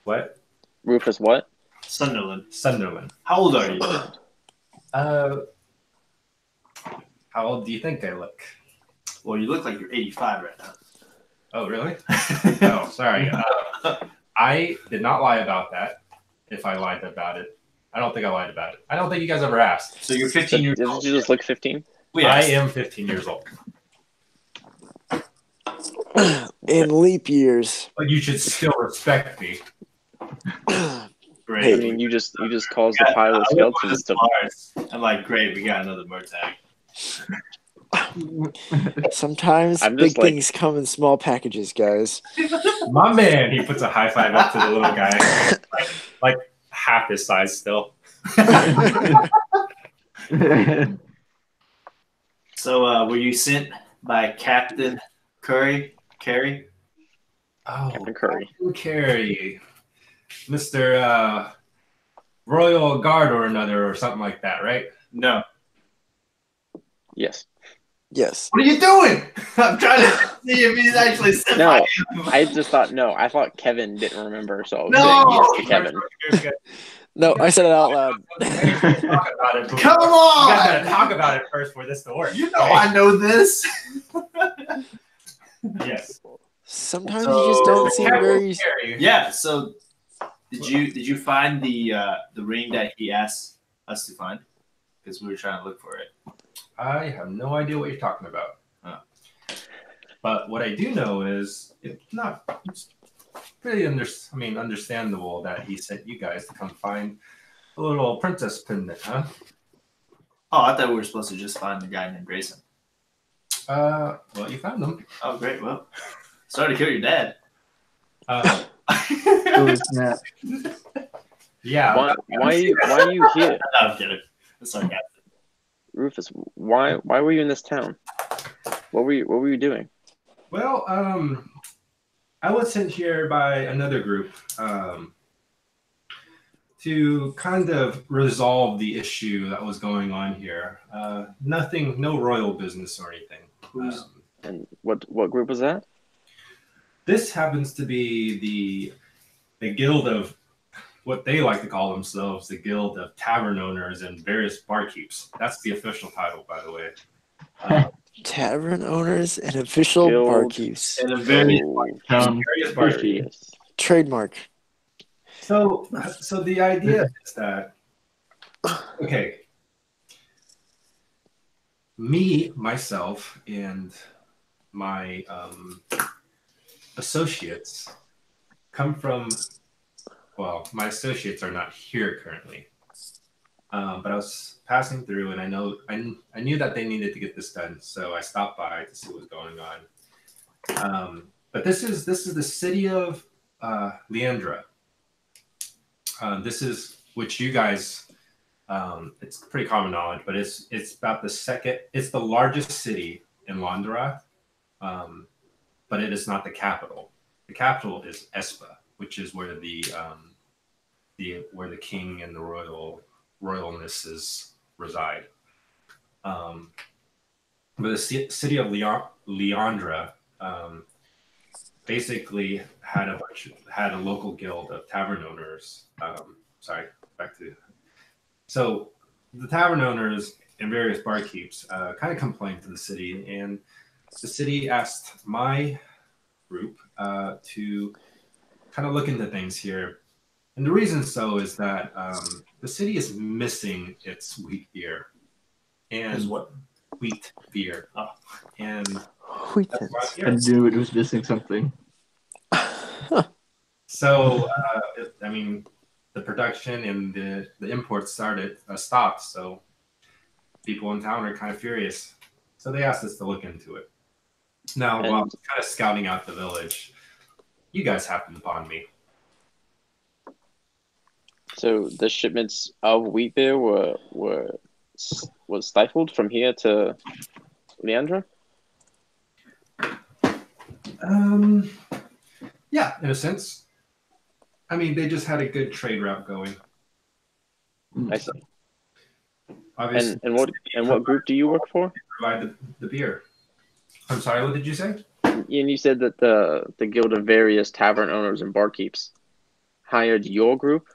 What? Rufus what? Sunderland. Sunderland. How old are you? How old do you think I look? Well, you look like you're 85 right now. Oh, really? Oh, sorry. I did not lie about that. If I lied about it, I don't think I lied about it. I don't think you guys ever asked. So you're 15 years Didn't old. you just look 15? I am 15 years old. In leap years. But you should still respect me. Great. I mean, you just caused the pile of skeletons to. I'm like, great, we got another Murtag. Sometimes I'm big just like- things come in small packages, guys. My man, he puts a high five up to the little guy, like half his size still. So, were you sent by Captain Carey? Oh, Captain Curry. Carey, Mr. Royal Guard or another, or something like that, right? No. Yes. Yes. What are you doing? I'm trying to see if he's actually sent No, by him. I just thought no. I thought Kevin didn't remember, so I was No! saying yes to Kevin. No, I said it out loud. Talk about it. Come You on! guys gotta talk about it first for this to work. You know I know this. Yes. Sometimes you just don't seem very. Yeah. So, did you find the ring that he asked us to find? Because we were trying to look for it. I have no idea what you're talking about. But what I do know is it's pretty understandable that he sent you guys to come find a little princess pendant, huh? Oh, I thought we were supposed to just find the guy named Greyson. Well, you found them. Oh, great. Well, sorry to kill your dad. Oh, snap. Yeah. Why are you here, No, I'm kidding. That's sarcastic. Rufus? Why were you in this town? What were you doing? Well, I was sent here by another group to kind of resolve the issue that was going on here. Nothing, no royal business or anything. And what group was that? This happens to be the guild of what they like to call themselves, the guild of tavern owners and various barkeeps. That's the official title, by the way. Tavern owners and official Guild. barkeeps. And a very Various barkeeps. Curious. Trademark. So the idea is that, okay, myself, and my associates come from, well, my associates are not here currently, but I was passing through and I knew that they needed to get this done, so I stopped by to see what was going on. But this is the city of Leandra. This is which you guys, it's pretty common knowledge, but it's about it's the largest city in Londra, but it is not the capital. The capital is Espa, which is where the king and the royalnesses reside. But the city of Leandra basically had a local guild of tavern owners. So the tavern owners and various barkeeps kind of complained to the city, and the city asked my group to kind of look into things here. And the reason so is that the city is missing its wheat beer. And what? Wheat beer. Oh, and Wheatens. I knew it was missing something. So, I mean, the production and the imports stopped. So people in town are kind of furious. So they asked us to look into it. Now, while I was kind of scouting out the village, you guys happened upon me. So the shipments of wheat beer was stifled from here to Leandra? Yeah, in a sense. I mean, they just had a good trade route going. I see. Obviously, And what group do you work for? provide the beer. I'm sorry, what did you say? And you said that the Guild of Various Tavern Owners and Barkeeps hired your group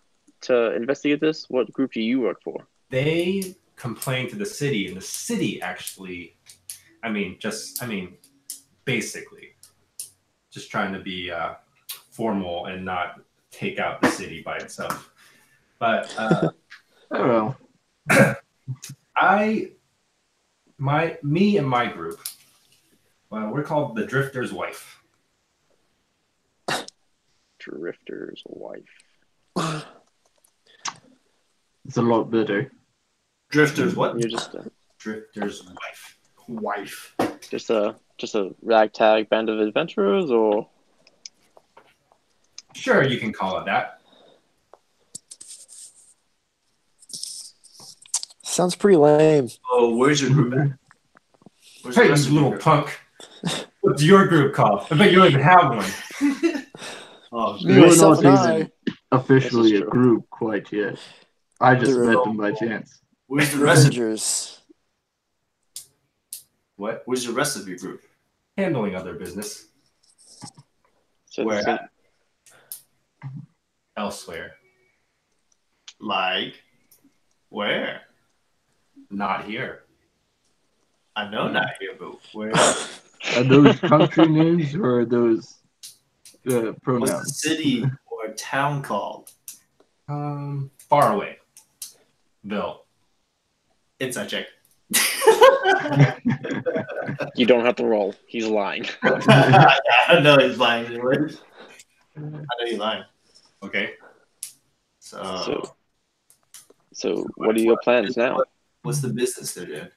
to investigate this. What group do you work for? They complained to the city, and the city actually, basically, just trying to be formal and not take out the city by itself. But Oh well. Me and my group, we're called the Drifter's Wife. Drifter's Wife. It's a lot better. Drifters, what? You're just Drifter's Wife. just a ragtag band of adventurers, or Sure, you can call it that. Sounds pretty lame. Oh, where's your group at? Where's the Hey, rest you of your little group? punk. What's your group called? I bet you don't even have one. Oh, Me, We're myself, not and even officially This is a true. group quite yet. I just The met them by chance. where's the rest? Rangers. What? Where's the rest of your group? Handling other business. so, Where so at? Elsewhere. Like, where? Not here. I know not here, but where? Are those country names or are those What's the pronouns? city or town called? Far away. Bill. Inside check. you don't have to roll. He's lying. I know he's lying. Anyway. I know you're lying. Okay. So So what are your plans now? what's the business they're doing?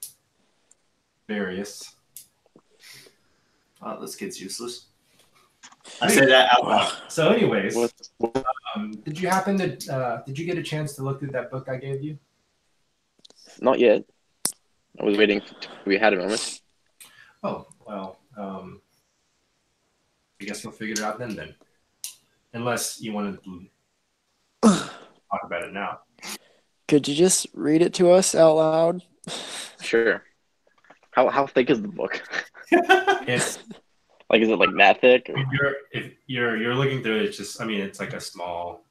Various. Oh, this kid's useless. I say that out loud. So, anyways, What? did you happen to did you get a chance to look through that book I gave you? Not yet. I was waiting. We had a moment. Oh well, I guess we'll figure it out then. Unless you wanted to talk about it now. Could you just read it to us out loud? Sure. How thick is the book? It's Like, is it like that thick? Or? if you're looking through it, it's just it's like a small.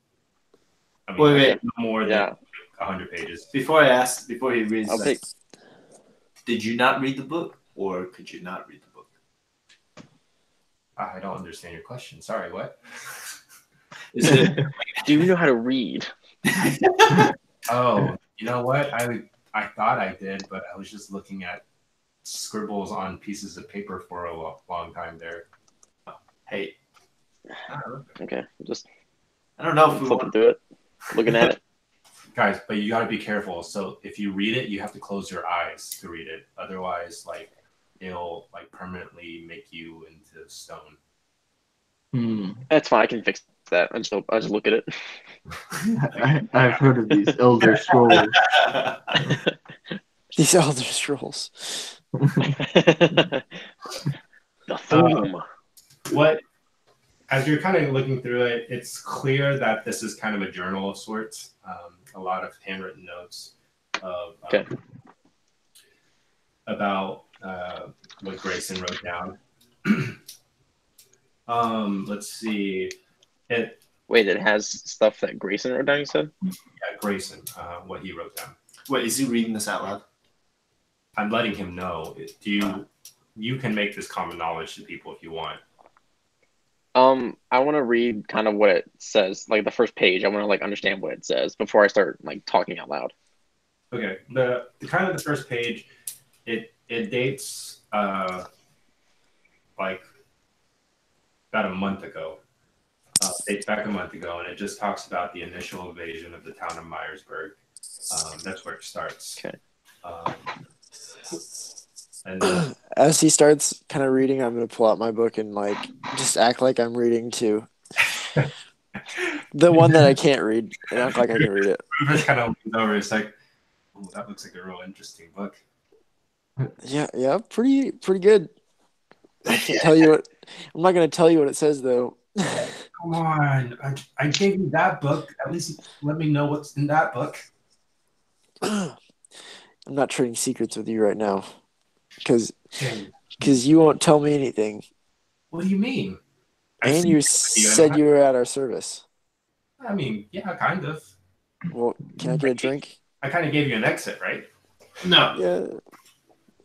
Wait. No more than Yeah. 100 pages. Before he reads I'll that, take. did you not read the book or could you not read the book? I don't understand your question. Sorry, what? Is it Do you know how to read? Oh, you know what? I thought I did, but I was just looking at scribbles on pieces of paper for a long time there. hey, Okay, just I don't know if we flipping want through it, looking at it. Guys, but you got to be careful. So if you read it, you have to close your eyes to read it. Otherwise, it'll permanently make you into stone. That's fine. I can fix that. I just look at it. I've heard of these Elder Scrolls. These Elder Scrolls. The theme. What? As you're kind of looking through it, it's clear that this is kind of a journal of sorts. A lot of handwritten notes of about what Greyson wrote down. Let's see. Wait, it has stuff that Greyson wrote down. You said? Yeah, Greyson, what he wrote down. Wait, is he reading this out loud? I'm letting him know. You can make this common knowledge to people if you want. I want to read kind of what it says, like the first page. I want to like understand what it says before I start like talking out loud. Okay. The kind of the first page, it dates like about a month ago. Dates back a month ago, and it just talks about the initial invasion of the town of Myersburg. That's where it starts. Okay. And then, As he starts kind of reading, I'm gonna pull out my book and like just act like I'm reading too. The one that I can't read, and act like I can read it. Rufus kind of leans over. It's like, oh, that looks like a real interesting book. Yeah, pretty good. I can't tell you what. I'm not gonna tell you what it says though. Come on, I gave you that book. At least let me know what's in that book. I'm not trading secrets with you right now, because Okay. you won't tell me anything. What do you mean? And you said you were at our service. I mean, yeah, kind of. Well, can I get a drink? I kind of gave you an exit, right? No.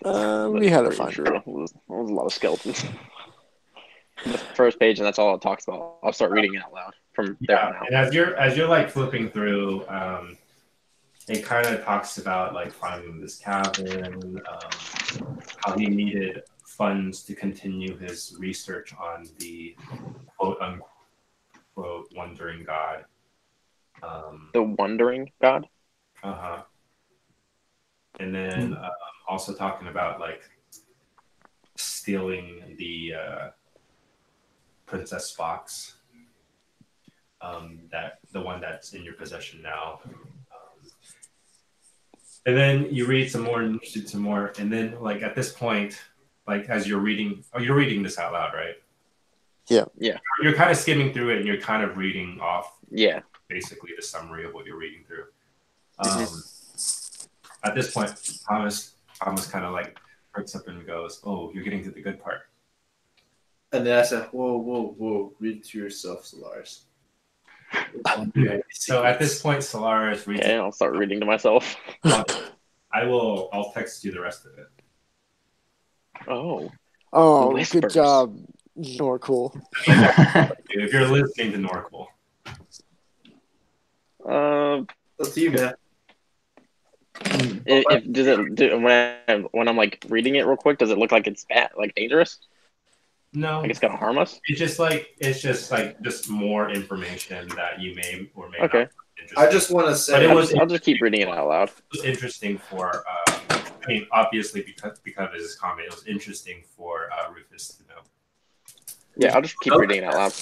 Yeah. We had it fine. True. It was a lot of skeletons. The first page, and that's all it talks about. I'll start reading it out loud from there on out. And as you're like flipping through, it kind of talks about like finding this cabin, how he needed funds to continue his research on the quote unquote wandering god. The Wandering God? Uh-huh. And then also talking about like stealing the princess box, that the one that's in your possession now. And then you read some more and some more, and then like at this point, like as you're reading, you're reading this out loud, right? Yeah. You're kind of skimming through it, and you're kind of reading off. Yeah. Basically, the summary of what you're reading through. At this point, Thomas kind of like perks up and goes, "Oh, you're getting to the good part." And then I said, whoa, read to yourself, Solaris. So at this point, Solaris reads. Okay, I'll start reading to myself. I'll text you the rest of it. Oh. Oh, Whispers. good job, Norcool. If you're listening to Norcool. Let's see, man. When I'm like reading it real quick, does it look like it's bad, like dangerous? No, Like it's gonna harm us? it's just more information that you may or may Okay. not. I just want to say, I'll just keep reading it out loud. It was interesting for. I mean, obviously because of his comment, it was interesting for Rufus to know. Yeah, I'll just keep reading it out loud.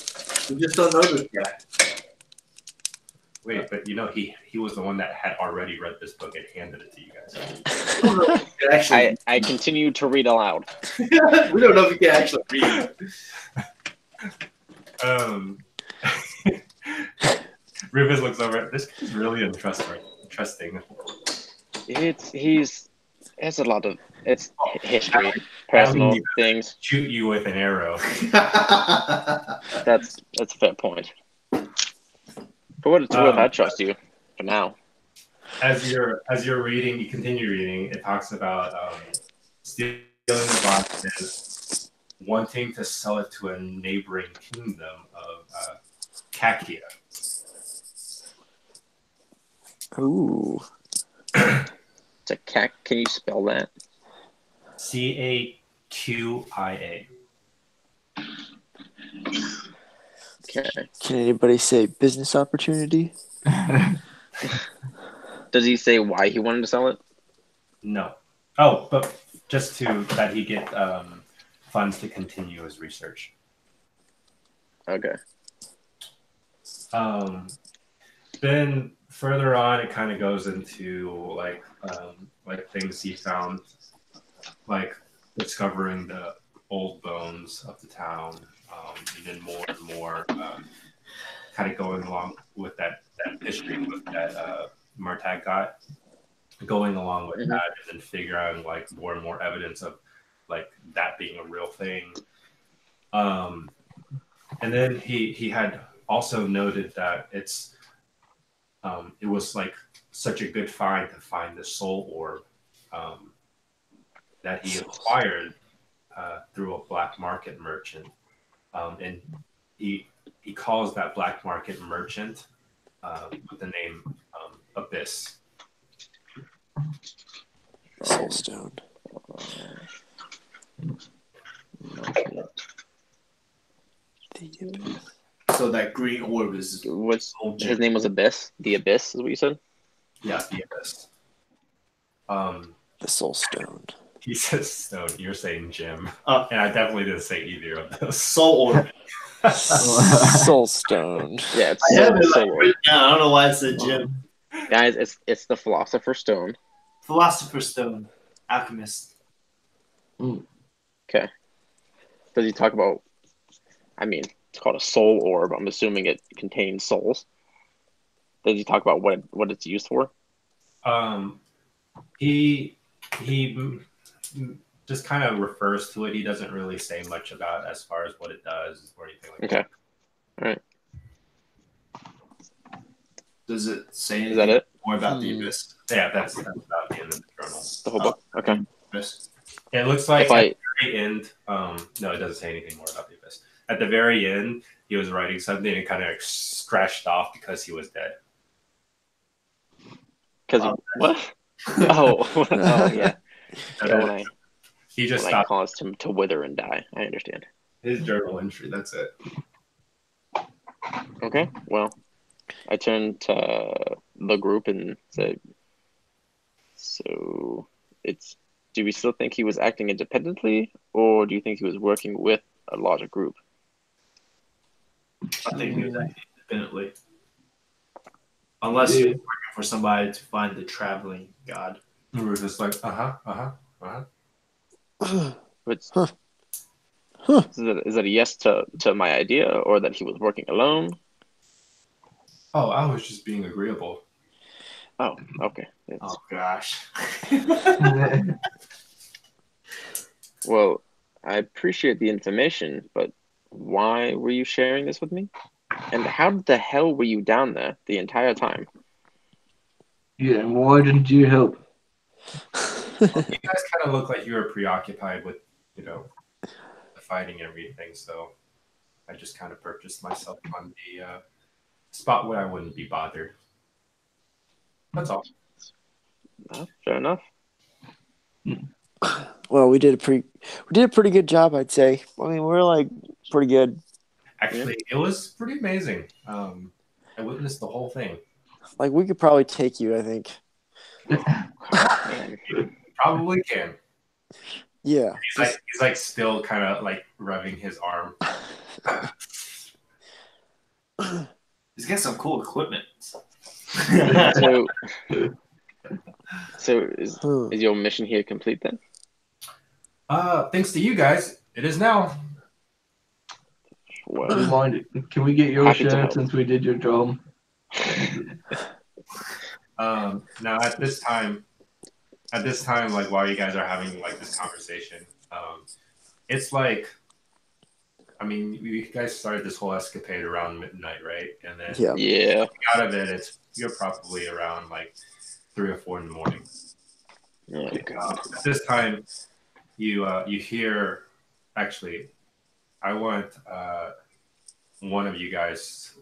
we just don't know this yet. Wait, but he was the one that had already read this book and handed it to you guys. Actually, I continue to read aloud. we don't know if you can actually read. Rufus looks over. This is really interesting. It's a lot of history, personal things. Shoot you with an arrow. That's a fair point. For what it's worth, I trust you for now. As you're reading, you continue reading. It talks about stealing the box and wanting to sell it to a neighboring kingdom of Kakia. Ooh. It's a cat. Can you spell that? Caquia. Okay. Can anybody say business opportunity? Does he say why he wanted to sell it? No. Oh, but just that he get funds to continue his research. Okay. Then further on, it kind of goes into like things he found, like discovering the old bones of the town, and then more and more kind of going along with that history book that Martag got, going along with that, and then figuring like more and more evidence of like that being a real thing. And then he had also noted that it was like such a good find to find the soul orb that he acquired through a black market merchant, and he calls that black market merchant with the name Abyss. Soulstone. So that green orb is What's his name was Abyss? The Abyss is what you said? Yeah, the Abyss. The Soulstone. He says stone. You're saying gem. Oh. And I definitely didn't say either of those. soul orb. Soulstone. Yeah, it's I have it Soul like Orb. written down. I don't know why it said gem. Guys, it's the Philosopher's Stone. Philosopher's Stone. Alchemist. Okay. Does he talk about? I mean, it's called a soul orb. I'm assuming it contains souls. Does he talk about what it's used for? He just kind of refers to it. He doesn't really say much about as far as what it does or anything like Okay. All right. Does it say Is that it? more about the Abyss? that. Yeah, that's about the end of the journal. The whole book. Okay. Abyss. It looks like If I- at the very end, no, it doesn't say anything more about the Abyss. At the very end, he was writing something and kind of scratched off because he was dead. Because what? Oh, oh yeah. So When I he just when I stopped caused him to wither and die. I understand. his journal entry. That's it. Okay. Well, I turned to the group and said, "So it's. Do we still think he was acting independently, or do you think he was working with a larger group?" I think he was acting independently. Unless he was working for somebody to find the traveling god. We were just like, But Huh. is that a yes to my idea, or that he was working alone? Oh, I was just being agreeable. Oh, okay. Oh gosh. Well, I appreciate the information, but why were you sharing this with me? And how the hell were you down there the entire time? Yeah, and why didn't you help? You guys kind of look like you were preoccupied with, the fighting and everything. So I just kind of purchased myself on the spot where I wouldn't be bothered. That's all. Fair enough. Well, we did a pretty good job, I'd say. I mean, we're like pretty good. Actually, it was pretty amazing. I witnessed the whole thing. Like we could probably take you, I think. Man. Probably can. Yeah. He's like still kind of like rubbing his arm. He's got some cool equipment. So is your mission here complete then? Thanks to you guys, it is now. Well, Never mind. Can we get your Happy to share help. since we did your job? Now at this time, like while you guys are having like this conversation, it's like, I mean, you guys started this whole escapade around midnight, right? And then yeah. out of it, you're probably around like 3 or 4 in the morning. Oh, God. At this time, you hear. Actually, I want one of you guys.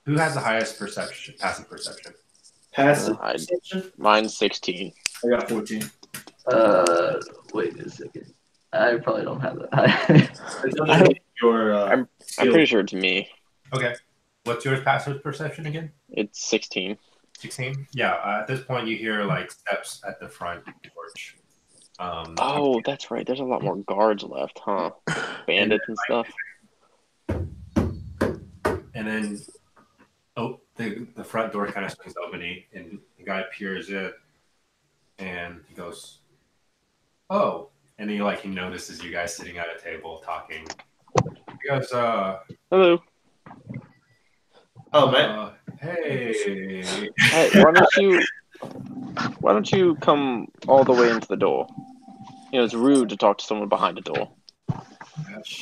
Who has the highest passive perception? Passive I- perception? Mine's 16. I got 14. Wait a second. I probably don't have that. It's underneath your I'm skill. pretty sure it's me. Okay. What's your passive perception again? It's 16. 16? Yeah. At this point, you hear like steps at the front porch. Oh, that's right. There's a lot more guards left, huh? Bandits and stuff. And then, the front door kind of swings open, and the guy peers in, and he goes, "Oh!" And then he notices you guys sitting at a table talking. He goes, Hello. Oh, man. Hey. Hey, why don't you come all the way into the door? It's rude to talk to someone behind a door.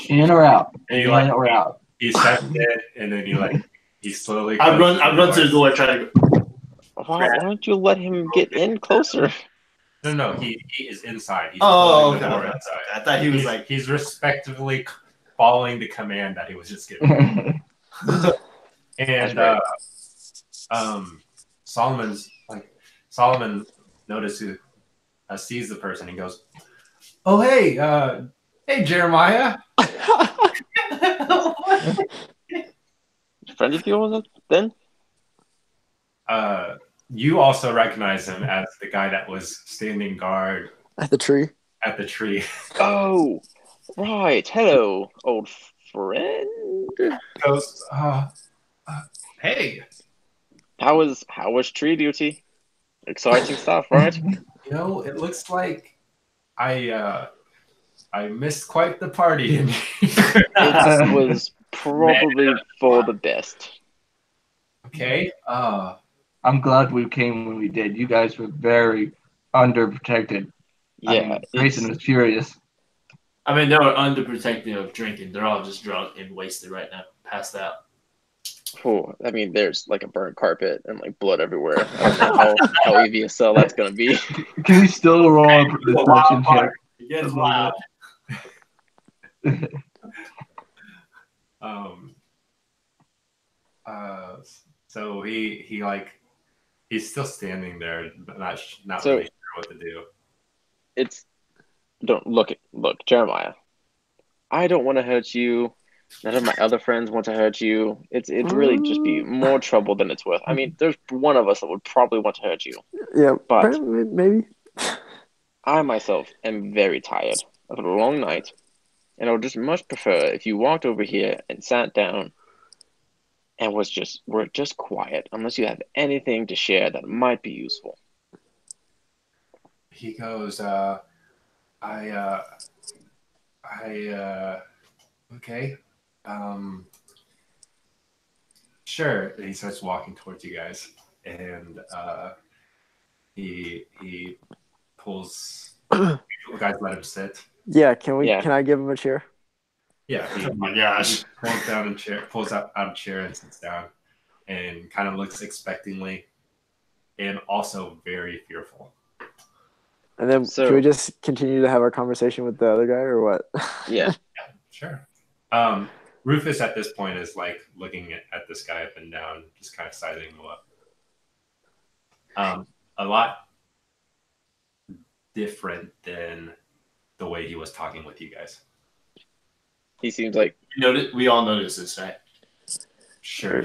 In or out? And In or out? He steps in, and then he slowly. I run to the door, try to go. Why don't you let him get in closer? No, he is inside. He's Oh, closing the door okay. inside. I thought he was like, he's respectively following the command that he was just given. And right. Solomon notices sees the person and goes, "Oh hey, hey Jeremiah." Friend of yours then? You also recognize him as the guy that was standing guard At the tree. at the tree. Oh, right. Hello, old friend. Goes, hey, How was tree duty? Exciting stuff, right? it looks like I missed quite the party. It was probably for the best. Okay. I'm glad we came when we did. You guys were very underprotected. Yeah, Greyson was furious. I mean, they were underprotected of drinking. They're all just drunk and wasted right now, passed out. I mean, there's like a burnt carpet and like blood everywhere. I don't know how EVSL that's gonna be. Can we still roll a perception check? It gets wild. So he's still standing there, but not So- really sure what to do. Don't look, Jeremiah. I don't want to hurt you. None of my other friends want to hurt you. It'd really just be more trouble than it's worth. I mean, there's one of us that would probably want to hurt you. Yeah, But- maybe. I myself am very tired. I've had a long night, and I would just much prefer if you walked over here and sat down and were just quiet, unless you have anything to share that might be useful. He goes, okay. Sure. And he starts walking towards you guys, and he pulls. You guys let him sit. Yeah, can we? Yeah. Can I give him a chair? Yeah. Oh my gosh. He pulls out a chair and sits down, and kind of looks expectingly, and also very fearful. And then So- should we just continue to have our conversation with the other guy, or what? Yeah. Sure. Rufus at this point is like looking at this guy up and down, just kind of sizing him up. A lot different than the way he was talking with you guys. He seems like We all noticed this, right? Sure.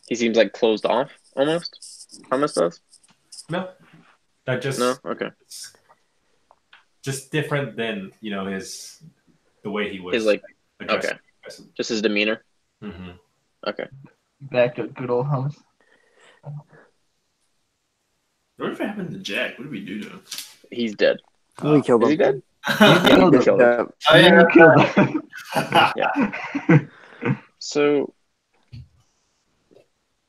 he seems like closed off almost. Homus does? No. That just No? Okay. just different than the way he was His like addressing okay. you guys. Just his demeanor. Mm-hmm. Okay. Back to good old Homus. Whatever happened to Jack? What did we do to him? He's dead. We killed Is he him. dead? Killed we him. killed him. Yeah. Oh, yeah. You killed him. So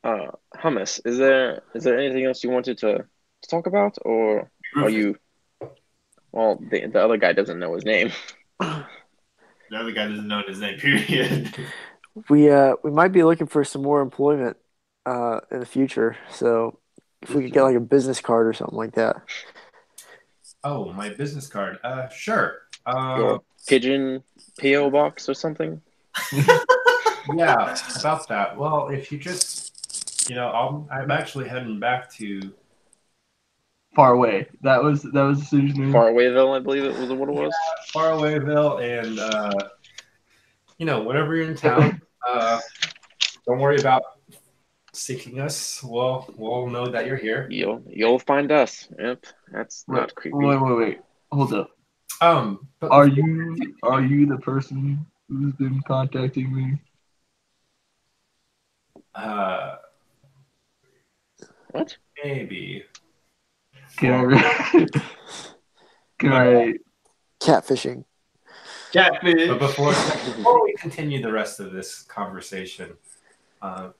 Homus, is there anything else you wanted to talk about, or are you well the other guy doesn't know his name. The other guy doesn't know his name, period. We might be looking for some more employment in the future. So if we could get like a business card or something like that. Oh, my business card. Sure. Your pigeon PO box or something. Yeah, about that. Well, if you just, I'm actually heading back to Far away. That was the city's name. Farawayville, I believe it was what it was. Farawayville, and whenever you're in town, don't worry about seeking us. We'll know that you're here. You'll find us. Yep, that's not creepy. Wait. Hold up. But Are you the person who's been contacting me? What? Maybe. Can I? Catfishing. Catfish. But before we continue the rest of this conversation, I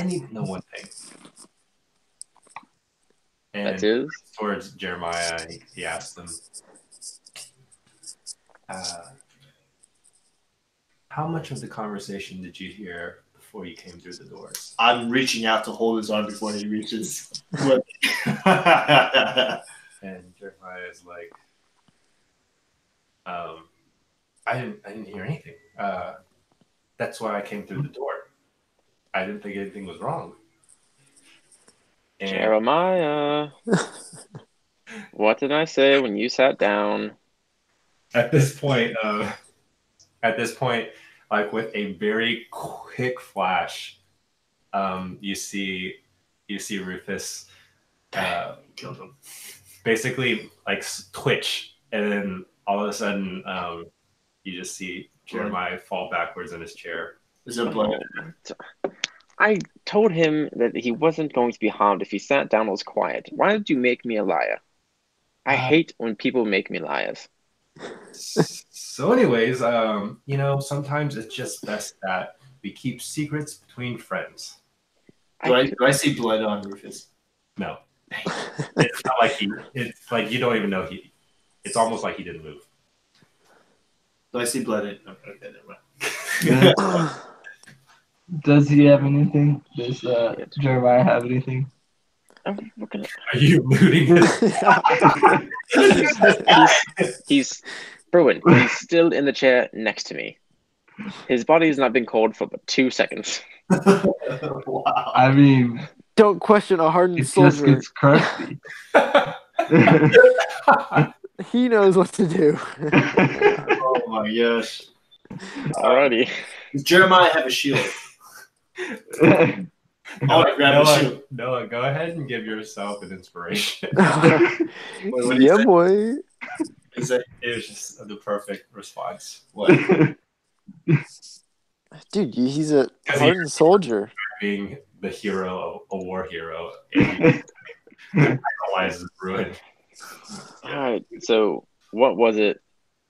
need to know one thing. And That is? towards Jeremiah, he asked them, how much of the conversation did you hear before you came through the doors? I'm reaching out to hold his arm before he reaches. And Jeremiah is like, I didn't hear anything. That's why I came through the door. I didn't think anything was wrong. And Jeremiah, what did I say when you sat down? at this point, like with a very quick flash, you see Rufus Killed him. basically like twitch, and then all of a sudden, you just see Jeremiah fall backwards in his chair. Is there blood? I told him that he wasn't going to be harmed if he sat down and was quiet. Why did you make me a liar? I hate when people make me liars. So, anyways, sometimes it's just best that we keep secrets between friends. Do I see blood on Rufus? No, it's not like it's like you don't even know he. It's almost like he didn't move. Do I see blood in? Okay, never mind. Does he have anything? Does Jeremiah have anything? Are you looting it? He's Bruin. He's still in the chair next to me. His body has not been cold for but 2 seconds. Wow. I mean, Don't question a hardened it just soldier. gets crusty. He knows what to do. Oh my gosh. Alrighty. Does Jeremiah have a shield? Grab a shield. Noah, go ahead and give yourself an inspiration. What do you Yeah, say? boy. Is it? It was just the perfect response. What? Dude, he's a hardened soldier. Being the hero, a war hero, and idolizes Bruin. Alright, so what was it,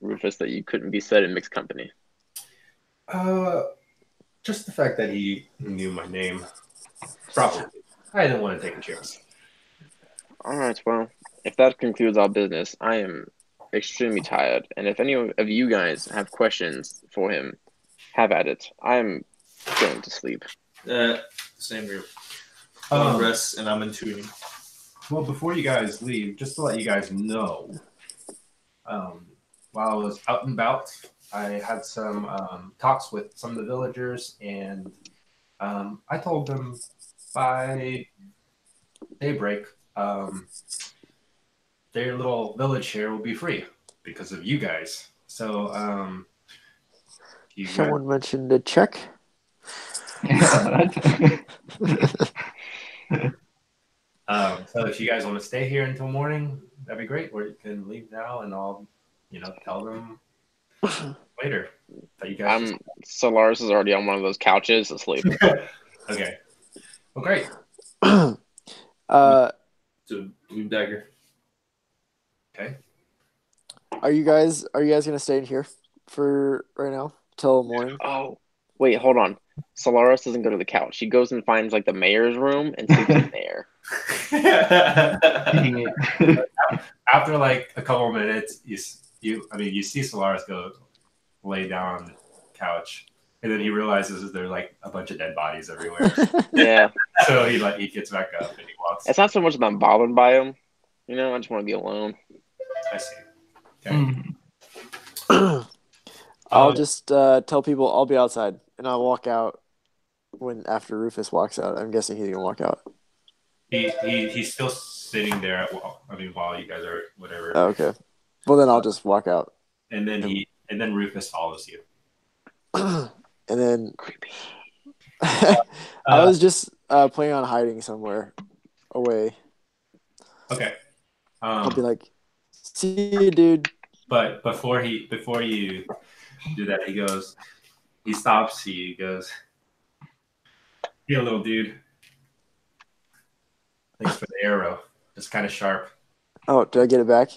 Rufus, that you couldn't be said in mixed company? Just the fact that he knew my name. Probably. I didn't want to take a chance. Alright, well, if that concludes our business, I am extremely tired, and if any of you guys have questions for him, have at it. I'm going to sleep. Same here. Long rest, and I'm in tuning. Well, before you guys leave, just to let you guys know, while I was out and about, I had some talks with some of the villagers, and I told them by daybreak, their little village here will be free because of you guys. So, Someone mentioned a check. So if you guys want to stay here until morning, that'd be great. Or you can leave now, and I'll, tell them later that you guys. Solaris is already on one of those couches asleep. Okay. Well, great. So blue dagger. Okay. Are you guys gonna stay in here for right now till morning? Oh, wait, hold on. Solaris doesn't go to the couch. He goes and finds like the mayor's room and sleeps in there. After like a couple of minutes, you see Solaris go lay down on the couch, and then he realizes there's like a bunch of dead bodies everywhere. Yeah. So he gets back up and he walks. It's not so much that I'm bothered by him. I just want to be alone. I see. Okay. I'll just tell people I'll be outside, and I'll walk out after Rufus walks out. I'm guessing he's gonna walk out. He's still sitting there while you guys are whatever. Oh, okay. Well, then I'll just walk out. And then Rufus follows you. And then creepy. I was just planning on hiding somewhere away. Okay. I'll be like, "See you, dude." But before you do that, he stops. He goes, "Hey, little dude. Thanks for the arrow. It's kind of sharp." Oh, did I get it back?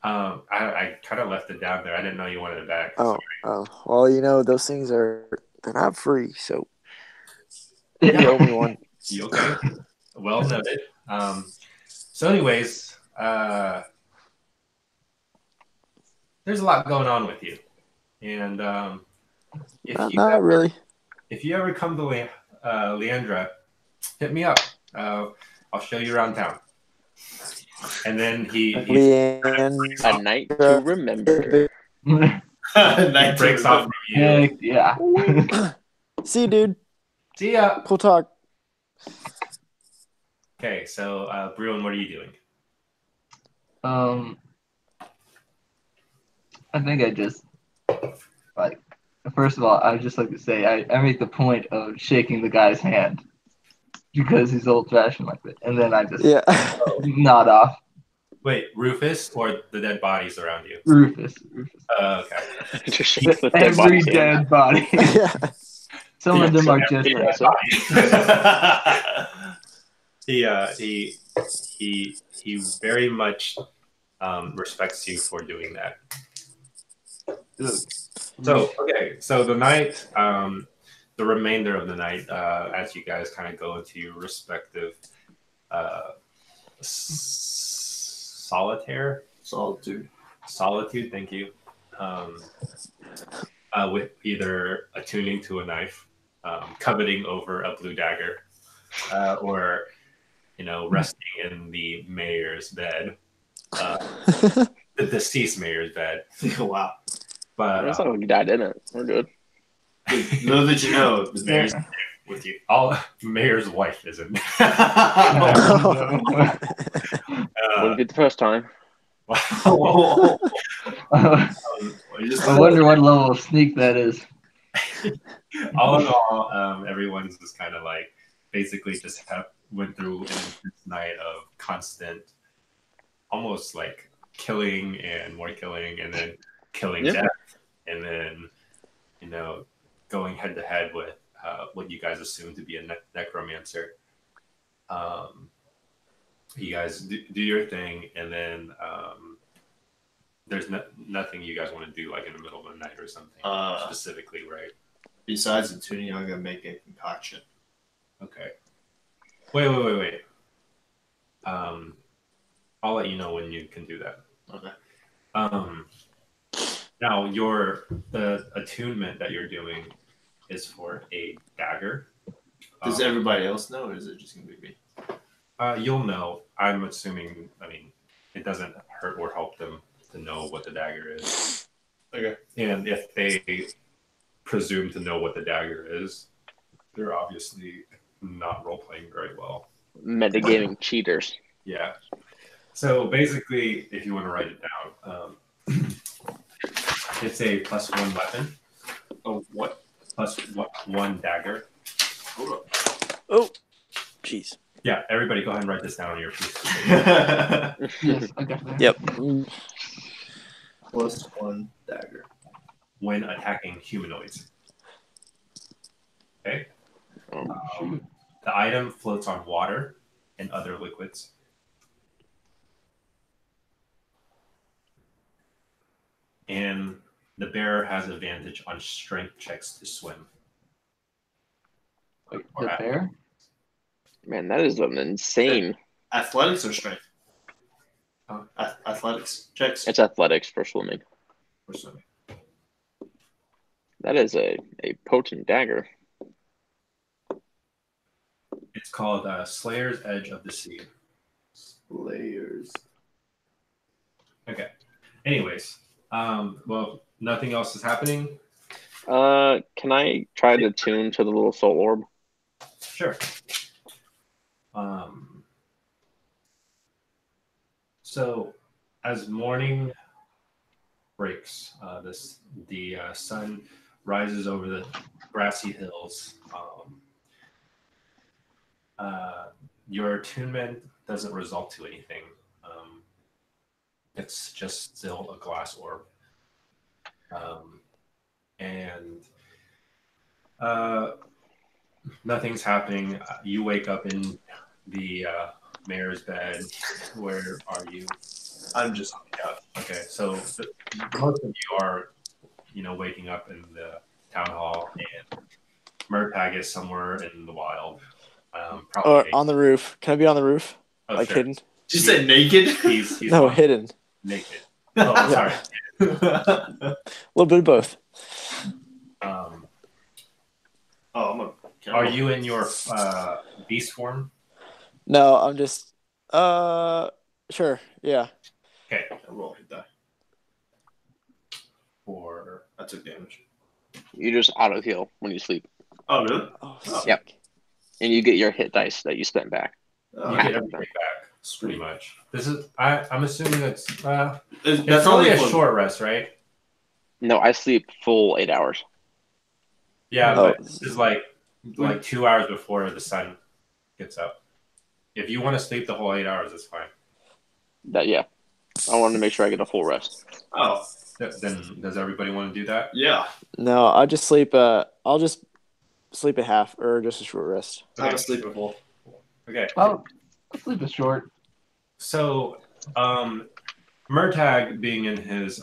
I kind of left it down there. I didn't know you wanted it back. Oh, well, those things they're not free, so you owe me one. You okay? Well noted. So, anyways, there's a lot going on with you, and Not really. If you ever come to Leandra, hit me up. I'll show you around town. And then he Leanne. A night to remember. Night breaks off from you. Heck yeah. See you, dude. See ya. Cool talk. Okay, so Bruin, what are you doing? I think I just like. First of all, I'd just like to say I make the point of shaking the guy's hand because he's old fashioned like that, and then I just nod off. Wait, Rufus or the dead bodies around you? Rufus. Okay. Just shake the dead Every body's hand. dead body. Yeah. Some of them are just Yeah, like, so- he very much respects you for doing that. So the night, the remainder of the night, as you guys kind of go into your respective solitude. Thank you. With either attuning to a knife, coveting over a blue dagger, or resting in the mayor's bed, the deceased mayor's bed. Wow. But It's not like he died in it. We're good. Little did you know, the mayor's Yeah. with you, all mayor's wife isn't. Wouldn't be the first time. I wonder what level of sneak that is. All in all, everyone's just kind of like basically just went through an intense night of constant, almost like killing and more killing, and then killing death, and then going head to head with what you guys assume to be a necromancer. You guys do your thing, and then there's nothing you guys want to do like in the middle of the night or something specifically, right? Besides the tuning, I'm gonna make a concoction. Okay. Wait. I'll let you know when you can do that. Okay. Now the attunement that you're doing is for a dagger. Does everybody else know, or is it just gonna be me? You'll know. I'm assuming. I mean, it doesn't hurt or help them to know what the dagger is. Okay. And if they presume to know what the dagger is, they're obviously not role playing very well. Metagaming cheaters. Yeah. So basically, if you want to write it down, it's a +1 weapon. Oh, what? +1 dagger. Hold up. Oh, jeez. Yeah, everybody go ahead and write this down on your piece. Yes, I got that. Yep. +1 dagger. When attacking humanoids. Okay? The item floats on water and other liquids. And the bearer has advantage on strength checks to swim. Wait, the bear? Man, that is an insane. Athletics or strength? Athletics checks. It's athletics for swimming. For swimming. That is a potent dagger. It's called Slayer's Edge of the Sea. Layers. Okay. Anyways, well, nothing else is happening. Can I try to tune to the little soul orb? Sure. So, as morning breaks, the sun rises over the grassy hills. Your attunement doesn't result to anything. It's just still a glass orb. And nothing's happening. You wake up in the mayor's bed. Where are you? I'm just Okay, so most of you are, waking up in the town hall, and Murtag is somewhere in the wild. Probably Or on the roof. Can I be on the roof? sure. Hidden? Did you say naked? He's No, hidden. naked. Oh, sorry. A little bit of both. Are you in your beast form? No, I'm just Sure. Yeah. Okay. Roll hit die. Or I took damage. You just auto heal when you sleep. Oh, really? Oh, Oh. sick. Yep. And you get your hit dice that you spent back. Oh, you half get of everything them. back, pretty Sweet. much. This is I'm assuming it's That's only a for- short rest, right? No, I sleep full 8 hours. Yeah, Oh. but this is like 2 hours before the sun gets up. If you want to sleep the whole 8 hours, that's fine. Yeah. I wanted to make sure I get a full rest. Oh, Then does everybody want to do that? yeah. No, I'll just sleep. I'll just sleep a half or just a short rest. I'm a sleeper full. Okay. I'll sleep is short. So, Murtag being in his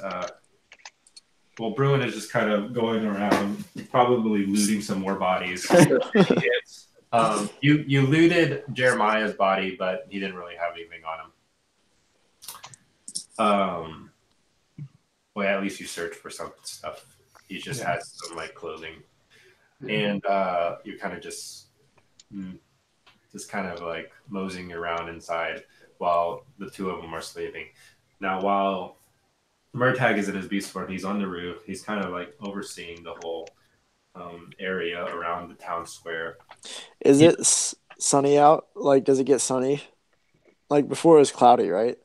Bruin is just kind of going around, probably looting some more bodies. You looted Jeremiah's body, but he didn't really have anything on him. Well, at least you searched for some stuff. He just had some like clothing, and you kind of just kind of like moseying around inside while the two of them are sleeping. Now, while Murtag is in his beast form, he's on the roof. He's kind of like overseeing the whole area around the town square. Is it sunny out? Like, does it get sunny? Like before, it was cloudy, right?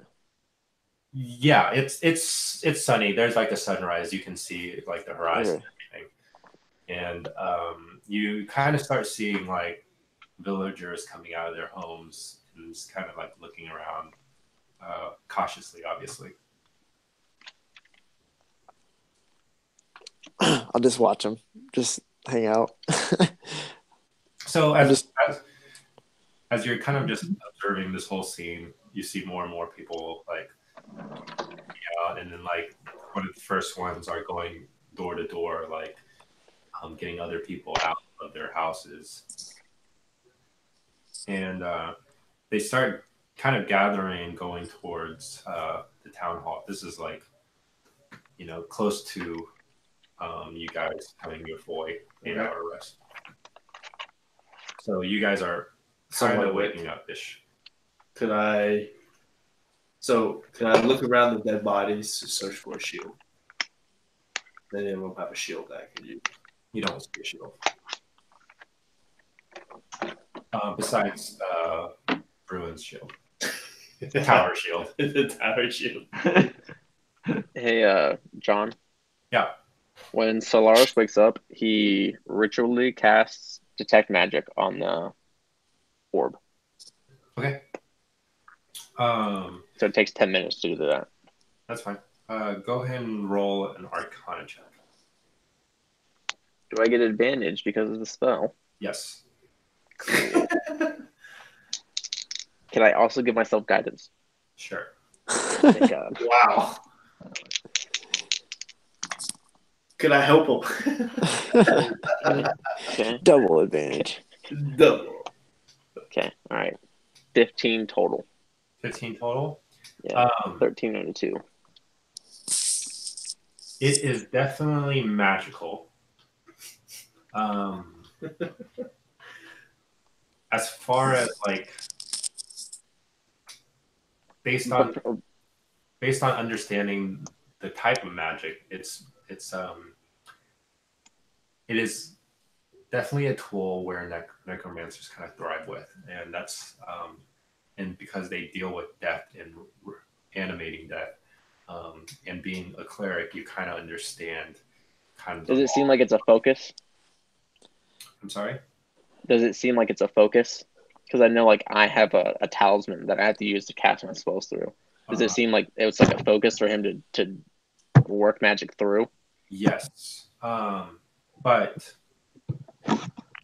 Yeah, it's sunny. There's like a sunrise. You can see like the horizon and everything, and you kind of start seeing like villagers coming out of their homes and just kind of like looking around cautiously, obviously. I'll just watch them. Just hang out. So as you're kind of just observing this whole scene, you see more and more people like out, and then like one of the first ones are going door to door, like getting other people out of their houses, and they start kind of gathering, going towards the town hall. This is like close to you guys having your full 8-hour rest. So you guys are kind of waking up ish. Can I look around the dead bodies to search for a shield? Then it won't have a shield that can use. You don't see a shield. Besides Bruin's shield. The tower shield. The tower shield. Hey, John. Yeah. When Solaris wakes up, he ritually casts Detect Magic on the orb. Okay. So it takes 10 minutes to do that. That's fine. Go ahead and roll an Arcana check. Do I get advantage because of the spell? Yes. Cool. Can I also give myself guidance? Sure. Thank God. Wow. Could I help him? Okay. Double advantage. Double. Okay. All right. 15 total. 15 total? Yeah. 13 out of 2. It is definitely magical. As far as like based on understanding the type of magic, it is definitely a tool where necromancers kind of thrive with, and that's and because they deal with death and animating death, and being a cleric, you kind of understand kind of. Does it seem like it's a focus? I'm sorry? Does it seem like it's a focus? Because I know like I have a talisman that I have to use to cast my spells through. Does it seem like it was like a focus for him to work magic through? Yes. But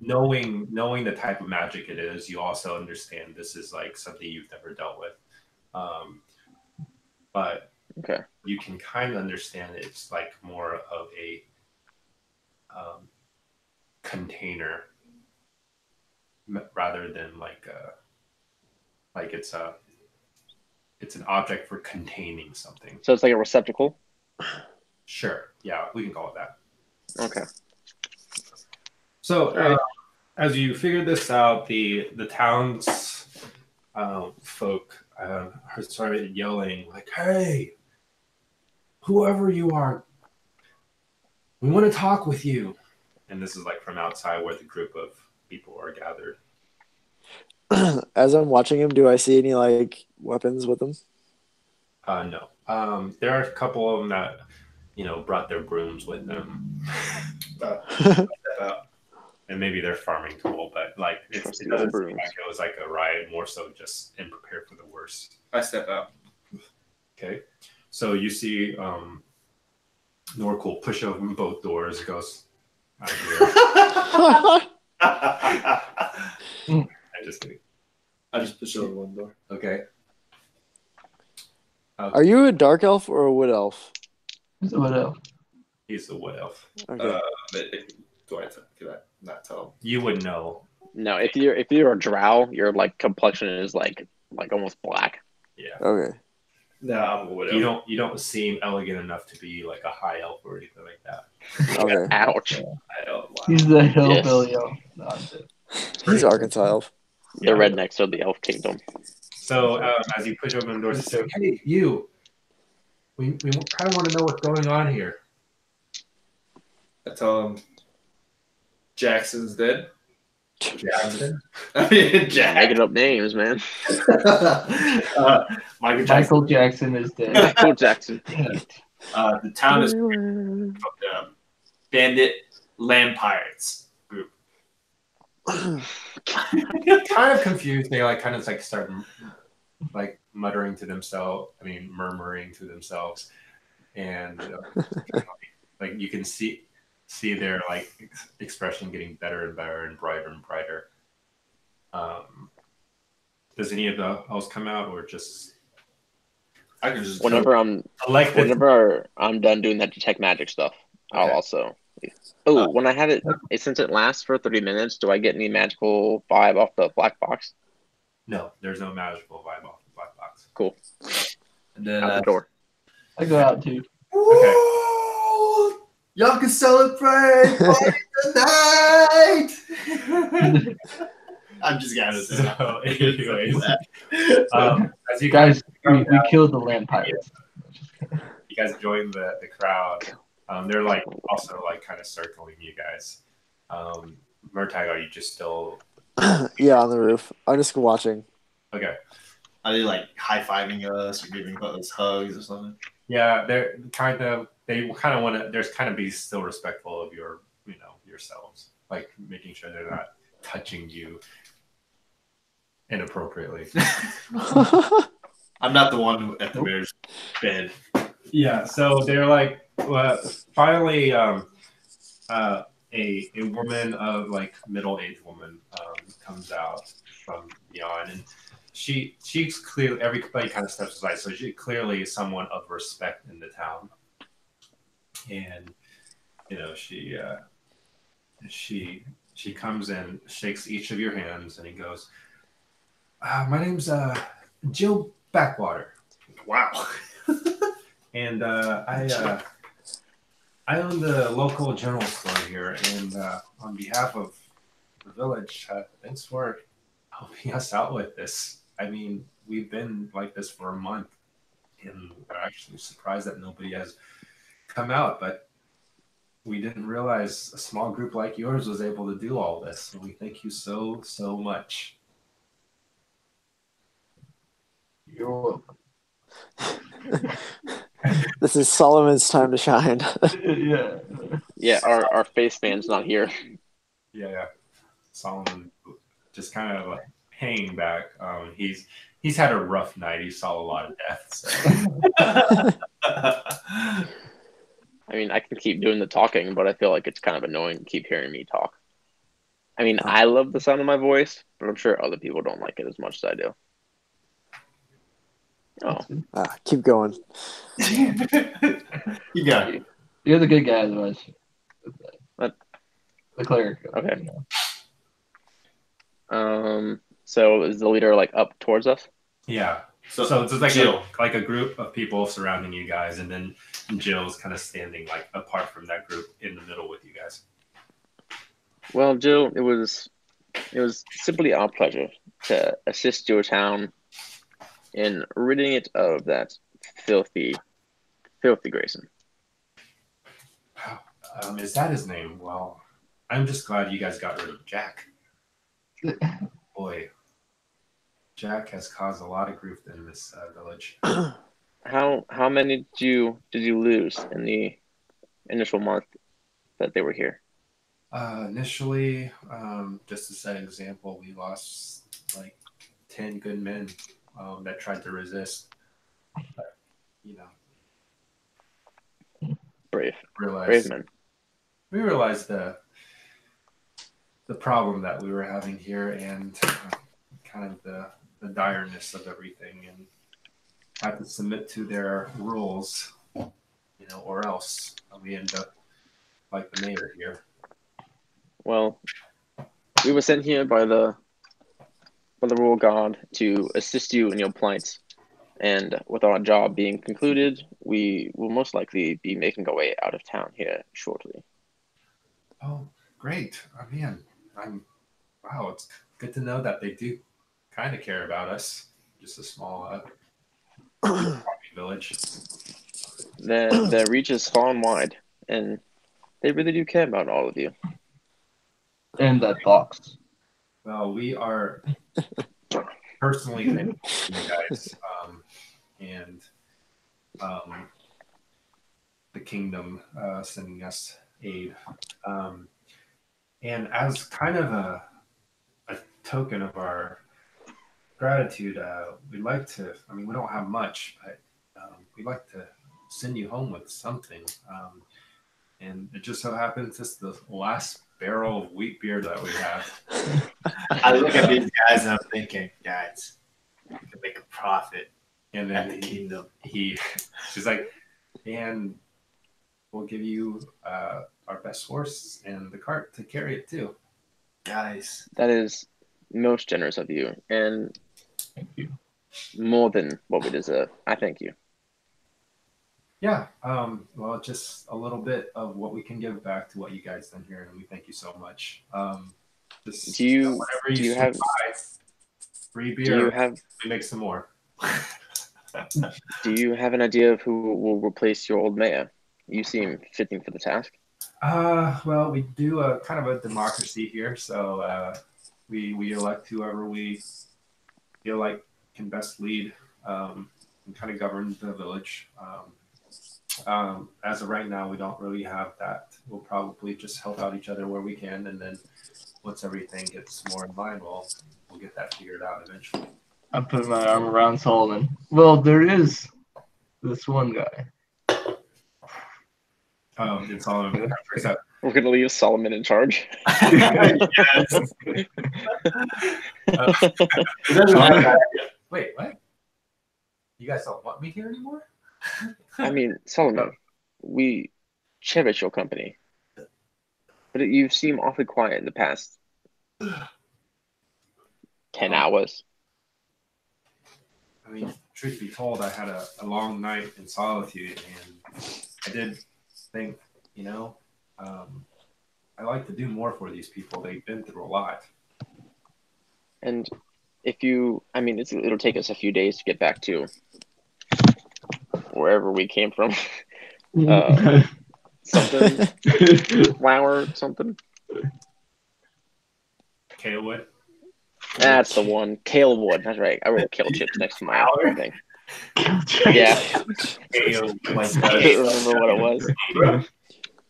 knowing the type of magic it is, you also understand this is like something you've never dealt with. But okay, you can kind of understand it's like more of a container rather than like it's an object for containing something. So it's like a receptacle? Sure. Yeah, we can call it that. Okay. So as you figure this out, the town's folk started yelling like, "Hey, whoever you are, we want to talk with you." And this is like from outside where the group of people are gathered. As I'm watching him, do I see any like weapons with him? No. There are a couple of them that, brought their brooms with them. And maybe they're farming tool, but like it doesn't seem like it was like a riot, more so just in prepare for the worst. I step out. Okay. So you see Norcool push open both doors, goes out here. I'm just kidding. I just push over one door. Okay. Are you a dark elf or a wood elf? He's a wood elf. He's a wood elf. Okay. Could I not tell? You would know. No, if you're a drow, your like complexion is like almost black. Yeah. Okay. No, I'm a wood elf. You don't seem elegant enough to be like a high elf or anything like that. Okay. Ouch. Wow. He's the hillbilly elf. No, He's Arkansas elf. The rednecks are the elf kingdom. So as you push open the doors, you say, "Hey, you. We kind of want to know what's going on here." I tell him Jackson's dead. Jackson. I mean, Jack. Making up names, man. Michael Jackson is dead. Michael Jackson. The town is bandit land pirates group. Kind of confused. They kind of start muttering to themselves. I mean, murmuring to themselves, and you can see their expression getting better and better and brighter. Does any of the else come out, or just? I can just whenever I'm done doing that detect magic stuff, I'll also. Oh, when I have it, since it lasts for 30 minutes, do I get any magical vibe off the black box? No, there's no magical vibe off the black box. Cool. And then out the door. I go out too. Okay. Y'all can celebrate tonight. I'm just kidding. So, anyways, as you guys, we killed the land pirates. You guys join the crowd. They're also kind of circling you guys. Murtag, are you just still? Yeah, on the roof. I'm just watching. Okay. Are they high-fiving us or giving us hugs or something? Yeah, they kind of want to. There's kind of be still respectful of your, yourselves, making sure they're not touching you inappropriately. I'm not the one at the mayor's bed. Yeah, so they're finally, a woman of middle-aged woman comes out from beyond, and she's clearly, everybody kind of steps aside, so she clearly is someone of respect in the town, and she comes in, shakes each of your hands, and he goes, "My name's Jill Backwater." Wow. And I own the local general store here, and on behalf of the village, thanks for helping us out with this. I mean, we've been like this for a month, and we're actually surprised that nobody has come out, but we didn't realize a small group like yours was able to do all this. So we thank you so, so much. You're welcome. This is Solomon's time to shine. Yeah. Yeah, our face man's not here. Yeah. Solomon just kind of hanging back. He's had a rough night. He saw a lot of death. So. I mean, I can keep doing the talking, but I feel like it's kind of annoying to keep hearing me talk. I mean, I love the sound of my voice, but I'm sure other people don't like it as much as I do. Oh, keep going. You got it. You're the good guy, otherwise. What? The cleric. Okay. So is the leader up towards us? Yeah. So it's like a group of people surrounding you guys, and then Jill's kind of standing apart from that group in the middle with you guys. Well, Jill, it was simply our pleasure to assist your town in ridding it of that filthy Greyson. Is that his name? Well, I'm just glad you guys got rid of Jack. Boy, Jack has caused a lot of grief in this village. How many did you lose in the initial month that they were here? Initially, just to set an example, we lost like 10 good men that tried to resist. But, Brave men. We realized the problem that we were having here and kind of the direness of everything, and had to submit to their rules, or else we end up like the mayor here. Well, we were sent here by the royal guard to assist you in your plight, and with our job being concluded, we will most likely be making our way out of town here shortly. Oh, great! Man, wow. It's good to know that they do kind of care about us. Just a small village. Their reach is far and wide, and they really do care about all of you. And that box. Well, we are personally thankful to you guys, and the kingdom sending us aid. And as kind of a token of our gratitude, we'd like to, we don't have much, but we'd like to send you home with something. And it just so happens it's the last barrel of wheat beer that we have. I look at these guys and I'm thinking, guys, we can make a profit. And then the kingdom. She's like, and we'll give you our best horse and the cart to carry it too. Guys. That is most generous of you, and Thank you. More than what we deserve. I thank you. Yeah, well, just a little bit of what we can give back to what you guys done here, and we thank you so much. Just, do you have free beer? We make some more. Do you have an idea of who will replace your old mayor? You seem fitting for the task. Well, we do a kind of a democracy here, so we elect whoever we feel like can best lead and kind of govern the village. As of right now, we don't really have that. We'll probably just help out each other where we can, and then once everything gets more in line, we'll get that figured out eventually. I put my arm around Solomon. Well, there is this one guy. Did Solomon that? We're gonna leave Solomon in charge. Wait, what? You guys don't want me here anymore? Solomon, we cherish your company, but you seem awfully quiet in the past 10 hours. Truth be told, I had a long night in solitude, and I did think, I like to do more for these people. They've been through a lot. And if you, it'll take us a few days to get back to wherever we came from. Something, flour, something. Kalewood. That's the one. Kalewood. That's right. I wrote kale chips next to my thing. Yeah. I can't remember what it was.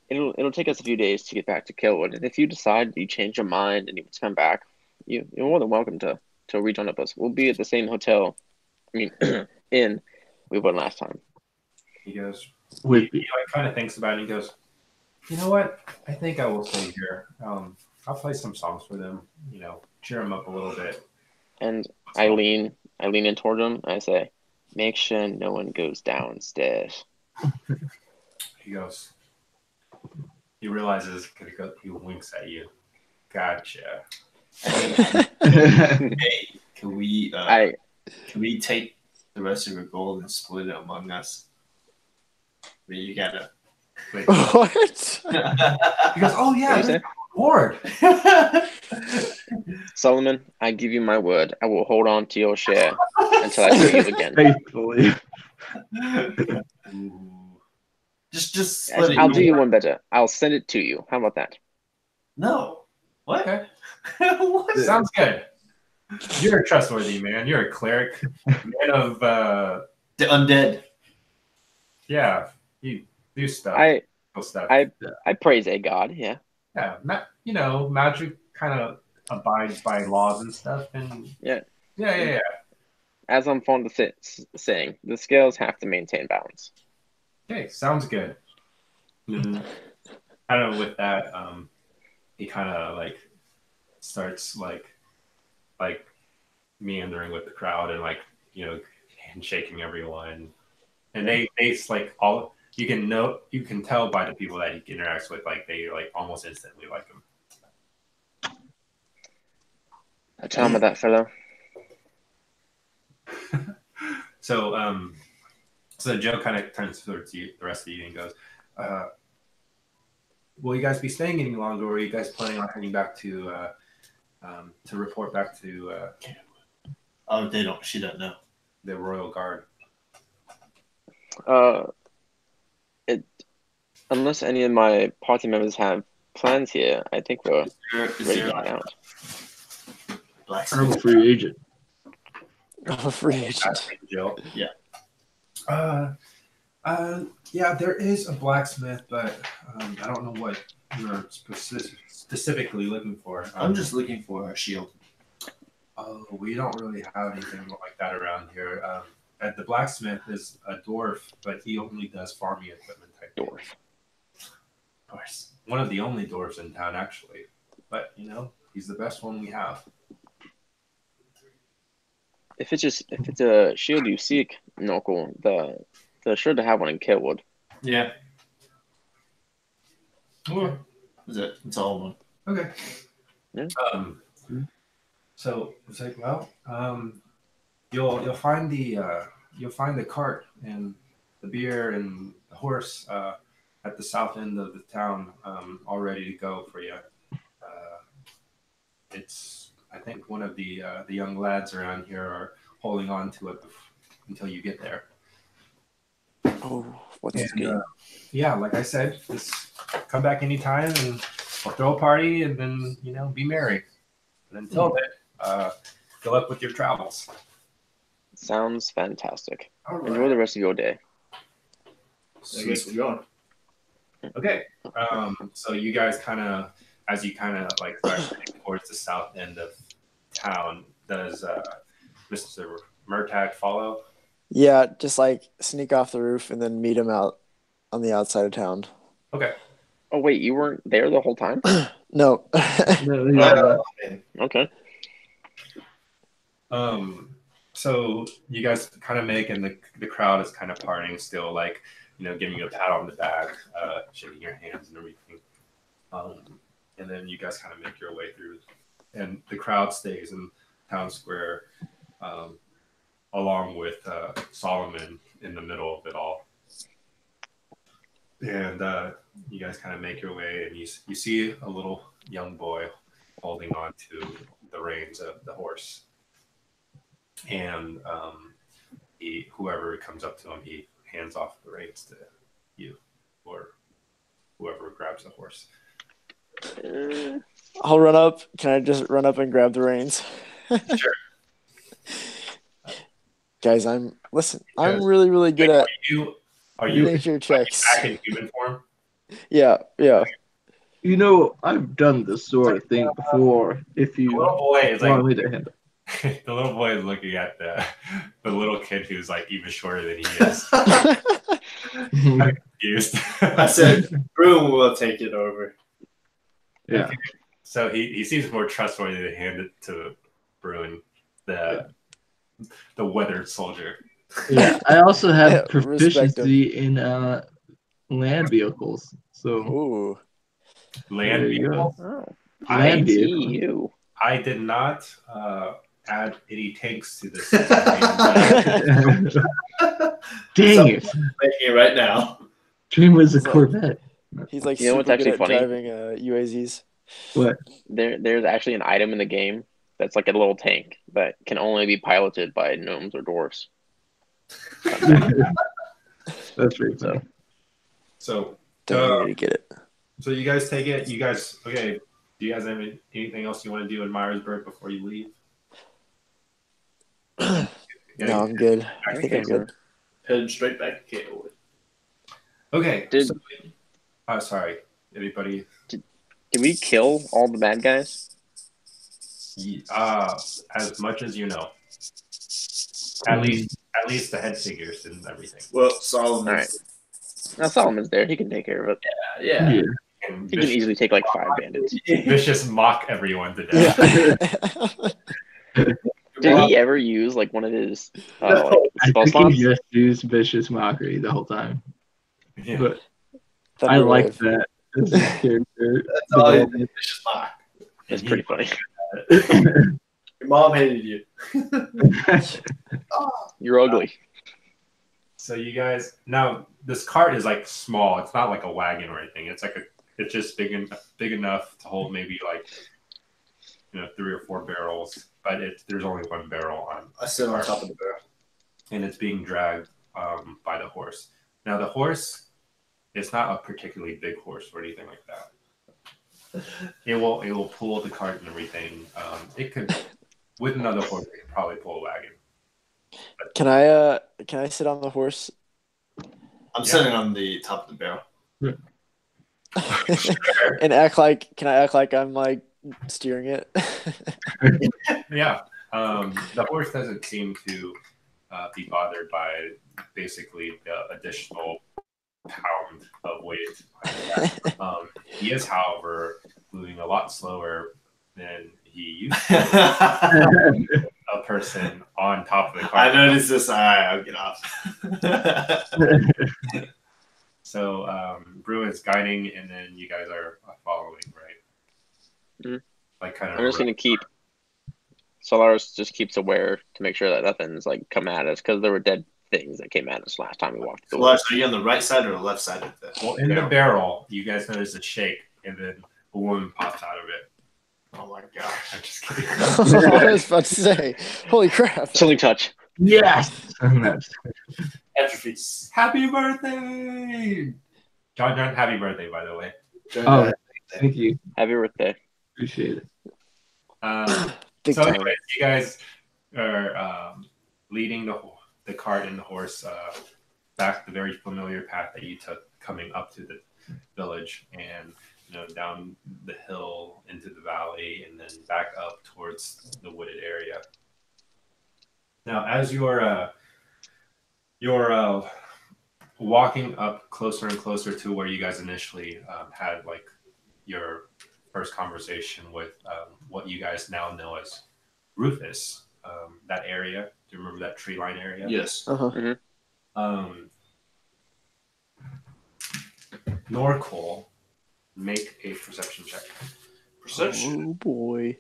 It'll take us a few days to get back to Kalewood. And if you decide you change your mind and you want to come back, you're more than welcome to rejoin up us. We'll be at the same hotel. Inn we were last time. He goes. He kind of thinks about it. And he goes, you know what? I think I will stay here. I'll play some songs for them. Cheer them up a little bit. And I lean in toward him. I say, make sure no one goes downstairs. He goes. He realizes he winks at you. Gotcha. Hey, can we take the rest of your gold and split it among us? You gotta. Wait. What? He goes, oh yeah, Bored. Solomon, I give you my word. I will hold on to your share until I see you again. Faithfully. Just split it. I'll do you one better. I'll send it to you. How about that? No. What? Okay. What? Sounds good. You're a trustworthy man. You're a cleric, man of The undead. yeah. You do stuff. Cool stuff. I praise a god. Yeah. Yeah, magic kind of abides by laws and stuff, and Yeah. As I'm fond of saying, the scales have to maintain balance. Okay, sounds good. Kind of with that, he kind of like starts like meandering with the crowd and handshaking everyone, and they like all you can tell by the people that he interacts with, like they like almost instantly like him. A charm of that fellow. So Joe kind of turns towards the rest of you and goes, will you guys be staying any longer, or are you guys planning on heading back to report back to They don't. She doesn't know. the Royal Guard? Unless any of my party members have plans here, I think we're ready to head out. I'm a free agent. I'm a free agent. Jill. Yeah. Yeah, there is a blacksmith, but I don't know what you're specifically looking for. I'm just looking for a shield. Oh, we don't really have anything like that around here. The blacksmith is a dwarf, but he only does farming equipment type Dwarf. Of course. One of the only dwarves in town, actually. But, he's the best one we have. If it's a shield you seek, Knuckle, they're sure to have one in Kilwood. Yeah. Or is it? It's all one. Okay. Yeah. So it's like, well, you'll find the cart and the beer and the horse at the south end of the town, all ready to go for you. I think one of the young lads around here are holding on to it until you get there. Oh, what's this game? Yeah, like I said, just come back anytime and we'll throw a party and then, be merry. But until then, good luck with your travels. Sounds fantastic. All right. Enjoy the rest of your day. I guess we're going. Okay. So you guys as you like start towards the south end of town, does Mr. Murtagh follow? Yeah, just like sneak off the roof and then meet him out on the outside of town. Okay. Oh wait, you weren't there the whole time? No. Okay. So you guys kind of make, and the crowd is kind of partying still, like, giving you a pat on the back, shaking your hands and everything. And then you guys kind of make your way through, and the crowd stays in town square, along with Solomon in the middle of it all. And you guys kind of make your way, and you see a little young boy holding on to the reins of the horse. And whoever comes up to him, he hands off the reins to you, or whoever grabs the horse. I'll run up. Can I just run up and grab the reins? Sure. Guys, I'm really, really good at Are you nature checks. Back in human form? Yeah. I've done this sort of thing before. If you The little boy is want me to handle. the little boy is looking at the little kid who's like even shorter than he is. I'm confused. I said, Broom will take it over. Yeah. Okay. So he seems more trustworthy to hand it to Bruin, the weathered soldier. Yeah, I also have Respect proficiency in land vehicles. So Ooh. Land There you vehicle. Oh. land See vehicles. you. I did not add any tanks to this. Dang it! Making it right now. Dream was a It's like- Corvette. He's like You know what's super actually good at funny? driving UAZs. What? There's actually an item in the game that's like a little tank that can only be piloted by gnomes or dwarves. That's pretty tough. So, Definitely need to get it. so you guys take it. You guys, okay. Do you guys have anything else you want to do in Myersburg before you leave? No, I'm good. I think I'm good. Heading straight back to Calewood. Okay. Did Sorry, anybody? did we kill all the bad guys? As much as you know. At least the head figures and everything. Well, Solomon. All right. Now Solomon's there. He can take care of it. Yeah. And He can easily take like 5 bandits. vicious mock everyone to death. Did he ever use like one of his I spell think slots? he just used vicious mockery the whole time. Yeah. But That'd I be like rave. that as a character. That's all he did. Vicious mock. It's pretty funny. Your mom hated you. You're ugly. So you guys, now this cart is like small. It's not like a wagon or anything. It's like it's just big enough to hold maybe like 3 or 4 barrels. But there's only 1 barrel on. I sit on top of the barrel. And it's being dragged by the horse. Now the horse, it's not a particularly big horse or anything like that. It will pull the cart and everything. It could, with another horse, it could probably pull a wagon. Can I sit on the horse? I'm sitting on the top of the barrel. And can I act like I'm like steering it? Yeah. The horse doesn't seem to be bothered by basically the additional pound of weight. He is, however, moving a lot slower than he used to. A person on top of the car. I noticed this. All right, I'll get off. So Bruin's guiding, and then you guys are following, right? Mm-hmm. Like kind of. I'm just gonna keep. Solaris just keeps aware to make sure that nothing's like come at us because there were dead things that came at us last time we walked the Lars, are you on the right side or the left side of the Well, in the barrel, you guys notice a shake, and then a woman pops out of it. Oh my god! I'm just kidding. I was about to say, holy crap! Chilling touch. Yes. Atrophy. Happy birthday, John! Happy birthday, by the way. Oh, thank you. Happy birthday. Appreciate it. Big So, time. anyways, you guys are leading the cart and the horse back the very familiar path that you took coming up to the village, and down the hill into the valley, and then back up towards the wooded area. Now, as you're walking up closer and closer to where you guys initially had like your first conversation with what you guys now know as Rufus, that area. Do you remember that tree line area? Yes. Uh-huh. Norcol, make a perception check. Perception. Oh boy.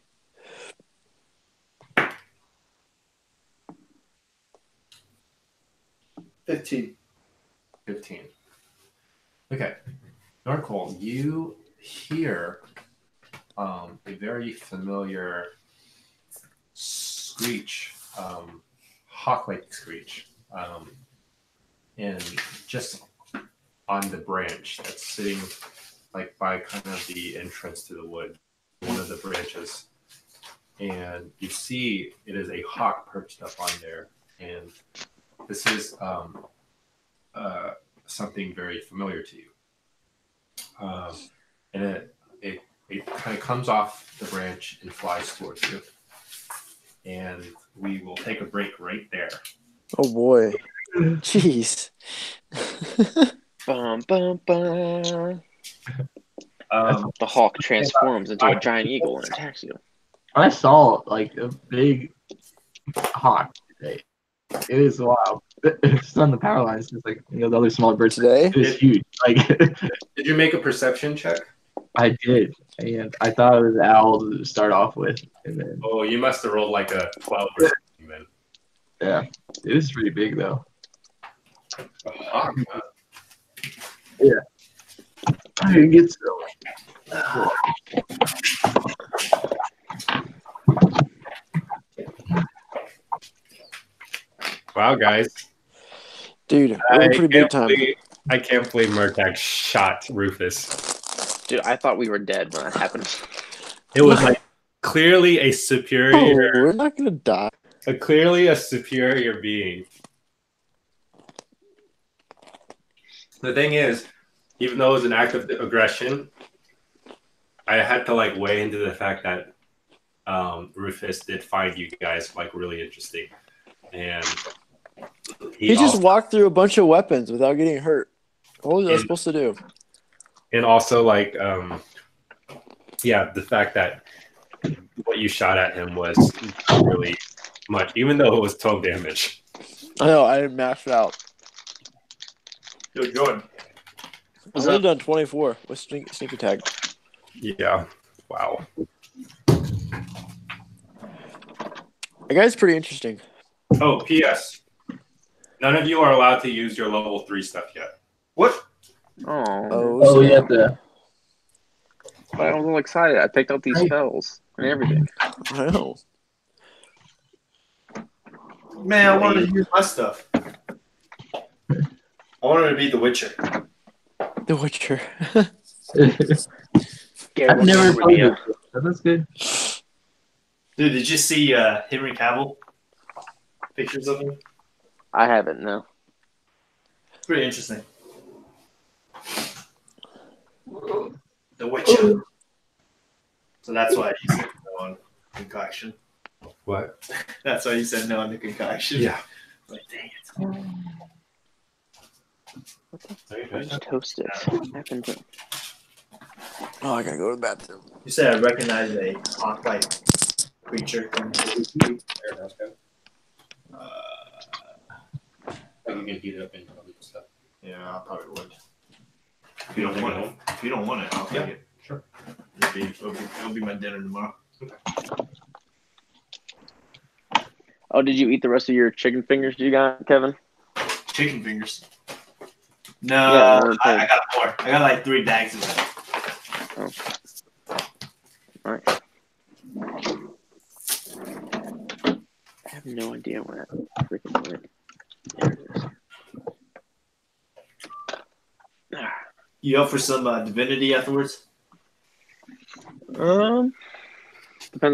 15. 15. Okay. Norcol, you hear a very familiar screech, hawk-like screech, and just on the branch that's sitting like by kind of the entrance to the wood, one of the branches. And you see it is a hawk perched up on there. And this is something very familiar to you. And it kind of comes off the branch and flies towards you. And we will take a break right there. Oh boy. Jeez. Bum, bum, bum. The hawk transforms into a giant eagle and attacks you. I saw like a big hawk today. It is wild. It's on the power lines. It's like the other smaller birds Today? It is huge. Like Did you make a perception check? I did, and I thought it was an owl to start off with, and then Oh, you must have rolled like a 12 or something then. yeah, it is pretty big though. A hawk, huh? I didn't get so. Wow, guys. Dude, we're in pretty big time. I can't believe Murtag shot Rufus. Dude, I thought we were dead when that happened. It was like clearly a superior. Oh, we're not gonna die. Clearly a superior being. The thing is, even though it was an act of aggression, I had to like weigh into the fact that Rufus did find you guys like really interesting, and he just walked through a bunch of weapons without getting hurt. What was I supposed to do? And also, like, yeah, the fact that what you shot at him was really much, even though it was 12 damage. I know, I didn't mash it out. Yo, Jordan. I would have done 24 with sneak attack. Yeah. Wow. That guy's pretty interesting. Oh, P.S. None of you are allowed to use your level 3 stuff yet. What? Oh, yeah. But I was all excited. I picked up these spells and everything. I know. Man, I wanted to use my stuff. I wanted to be the Witcher. The Witcher. I've never played it. That's good. Dude, did you see Henry Cavill? Pictures of him? I haven't, no. It's pretty interesting. The Witcher. So that's why you said no on concoction. What? That's why you said no on the concoction. Yeah. Like, dang it. I just toasted. What happened to... Oh, I gotta go to the bathroom. You said I recognize a hawk-like creature. You can heat it up and other stuff. Yeah, I probably would. If you don't want it, I'll take it. Sure. It'll be my dinner tomorrow. Oh, did you eat the rest of your chicken fingers you got, Kevin? Chicken fingers. Yeah, No, I got more. I got like 3 bags of that. Oh. All right. I have no idea where that freaking went. There it is. You up for some divinity afterwards? Depends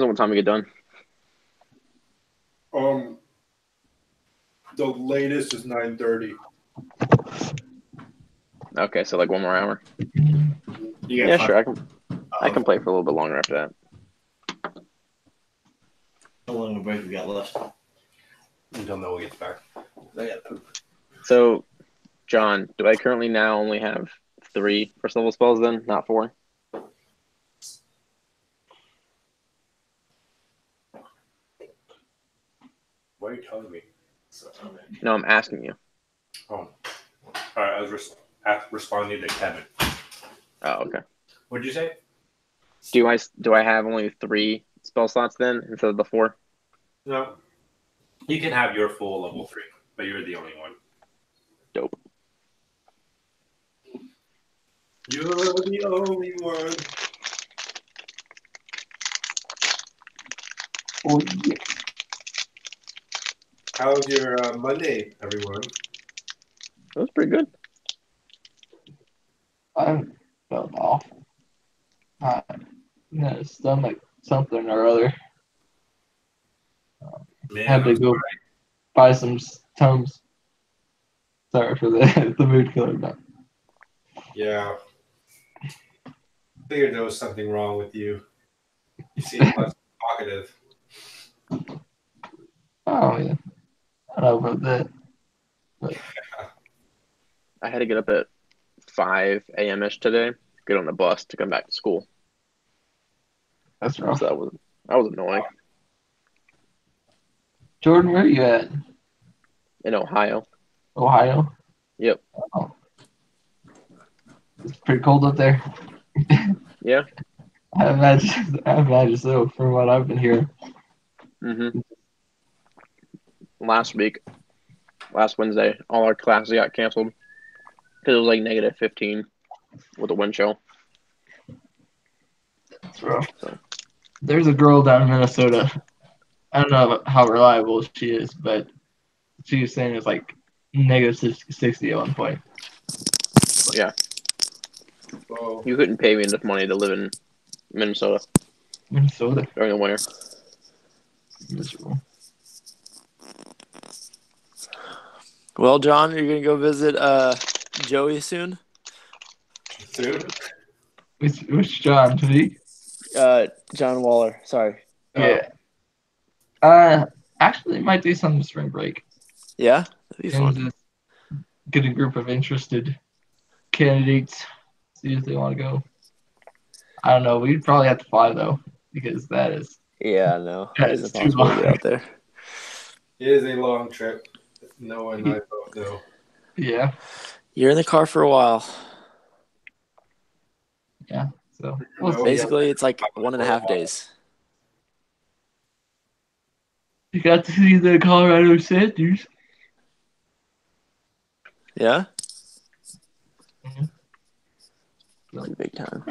on what time we get done. The latest is 9:30. Okay, so like 1 more hour. Yeah, Sure. I can play for a little bit longer after that. How long of a break we got left? Until Noah gets back. I got poop. So, John, do I currently now only have 3 first level spells then, not 4? What are you telling me? No, I'm asking you. Oh. All right, I was responding to Kevin. Oh, okay. What did you say? Do I have only 3 spell slots then instead of the 4? No. You can have your full level 3, but you're the only one. Dope. You're the only one. Oh, yeah. How's your Monday, everyone? That was pretty good. I felt awful. Stomach something or other. Man, Had to go buy some Tums. Sorry for the mood killer. But Yeah. Figured there was something wrong with you. You seem less talkative. oh yeah, I don't know about that. But I had to get up at 5 a.m.-ish today, get on the bus to come back to school. that's rough. So that was annoying. Jordan, where are you at? In Ohio. Ohio? Yep. Oh. It's pretty cold up there. Yeah. I imagine so from what I've been hearing. Mm-hmm. Last Wednesday, all our classes got canceled because it was like -15 with a wind chill. That's rough. There's a girl down in Minnesota. I don't know how reliable she is, but she was saying it's like negative 60 at one point. Yeah. Whoa. You couldn't pay me enough money to live in Minnesota during the winter. Miserable. Well, John, you're gonna go visit Joey soon. Soon? Which John? Today? John Waller. Sorry. Yeah. Actually, might do some spring break. Yeah, that'd be fun. Just get a group of interested candidates, see if they want to go. I don't know. We'd probably have to fly though, because that is. Yeah, no, That it's is too impossible to long. get out there. It is a long trip. No one I both know. Yeah. You're in the car for a while. Yeah. So Basically, it's like 1.5 days. You got to see the Colorado Sanders. Yeah. Mm-hmm. Like big time.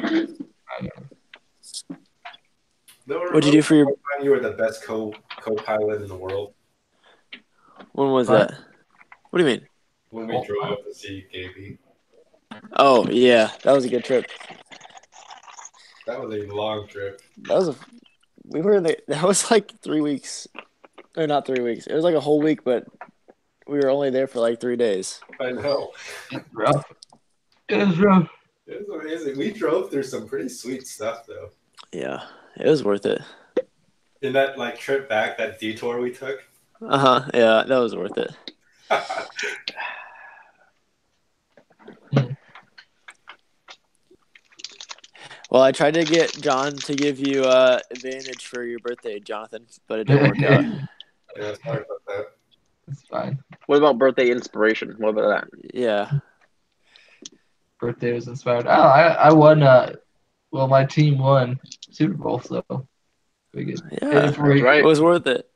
What'd you do for your? You were the best co-pilot in the world. When was that? What do you mean? When we drove to see Gaby. Oh yeah, that was a good trip. That was a long trip. We were there. That was like 3 weeks, or not 3 weeks. It was like a whole week, but we were only there for like 3 days. I know. It's rough. It was rough. It was amazing. We drove through some pretty sweet stuff, though. Yeah, it was worth it. In that like trip back, that detour we took. Yeah, that was worth it. Well, I tried to get John to give you advantage for your birthday, Jonathan, but it didn't work out. Yeah, sorry about that. It's fine. What about birthday inspiration? What about that? Yeah. Birthday was inspired. Oh, I won. Well, my team won Super Bowl, so pretty good. Yeah, right. It was worth it.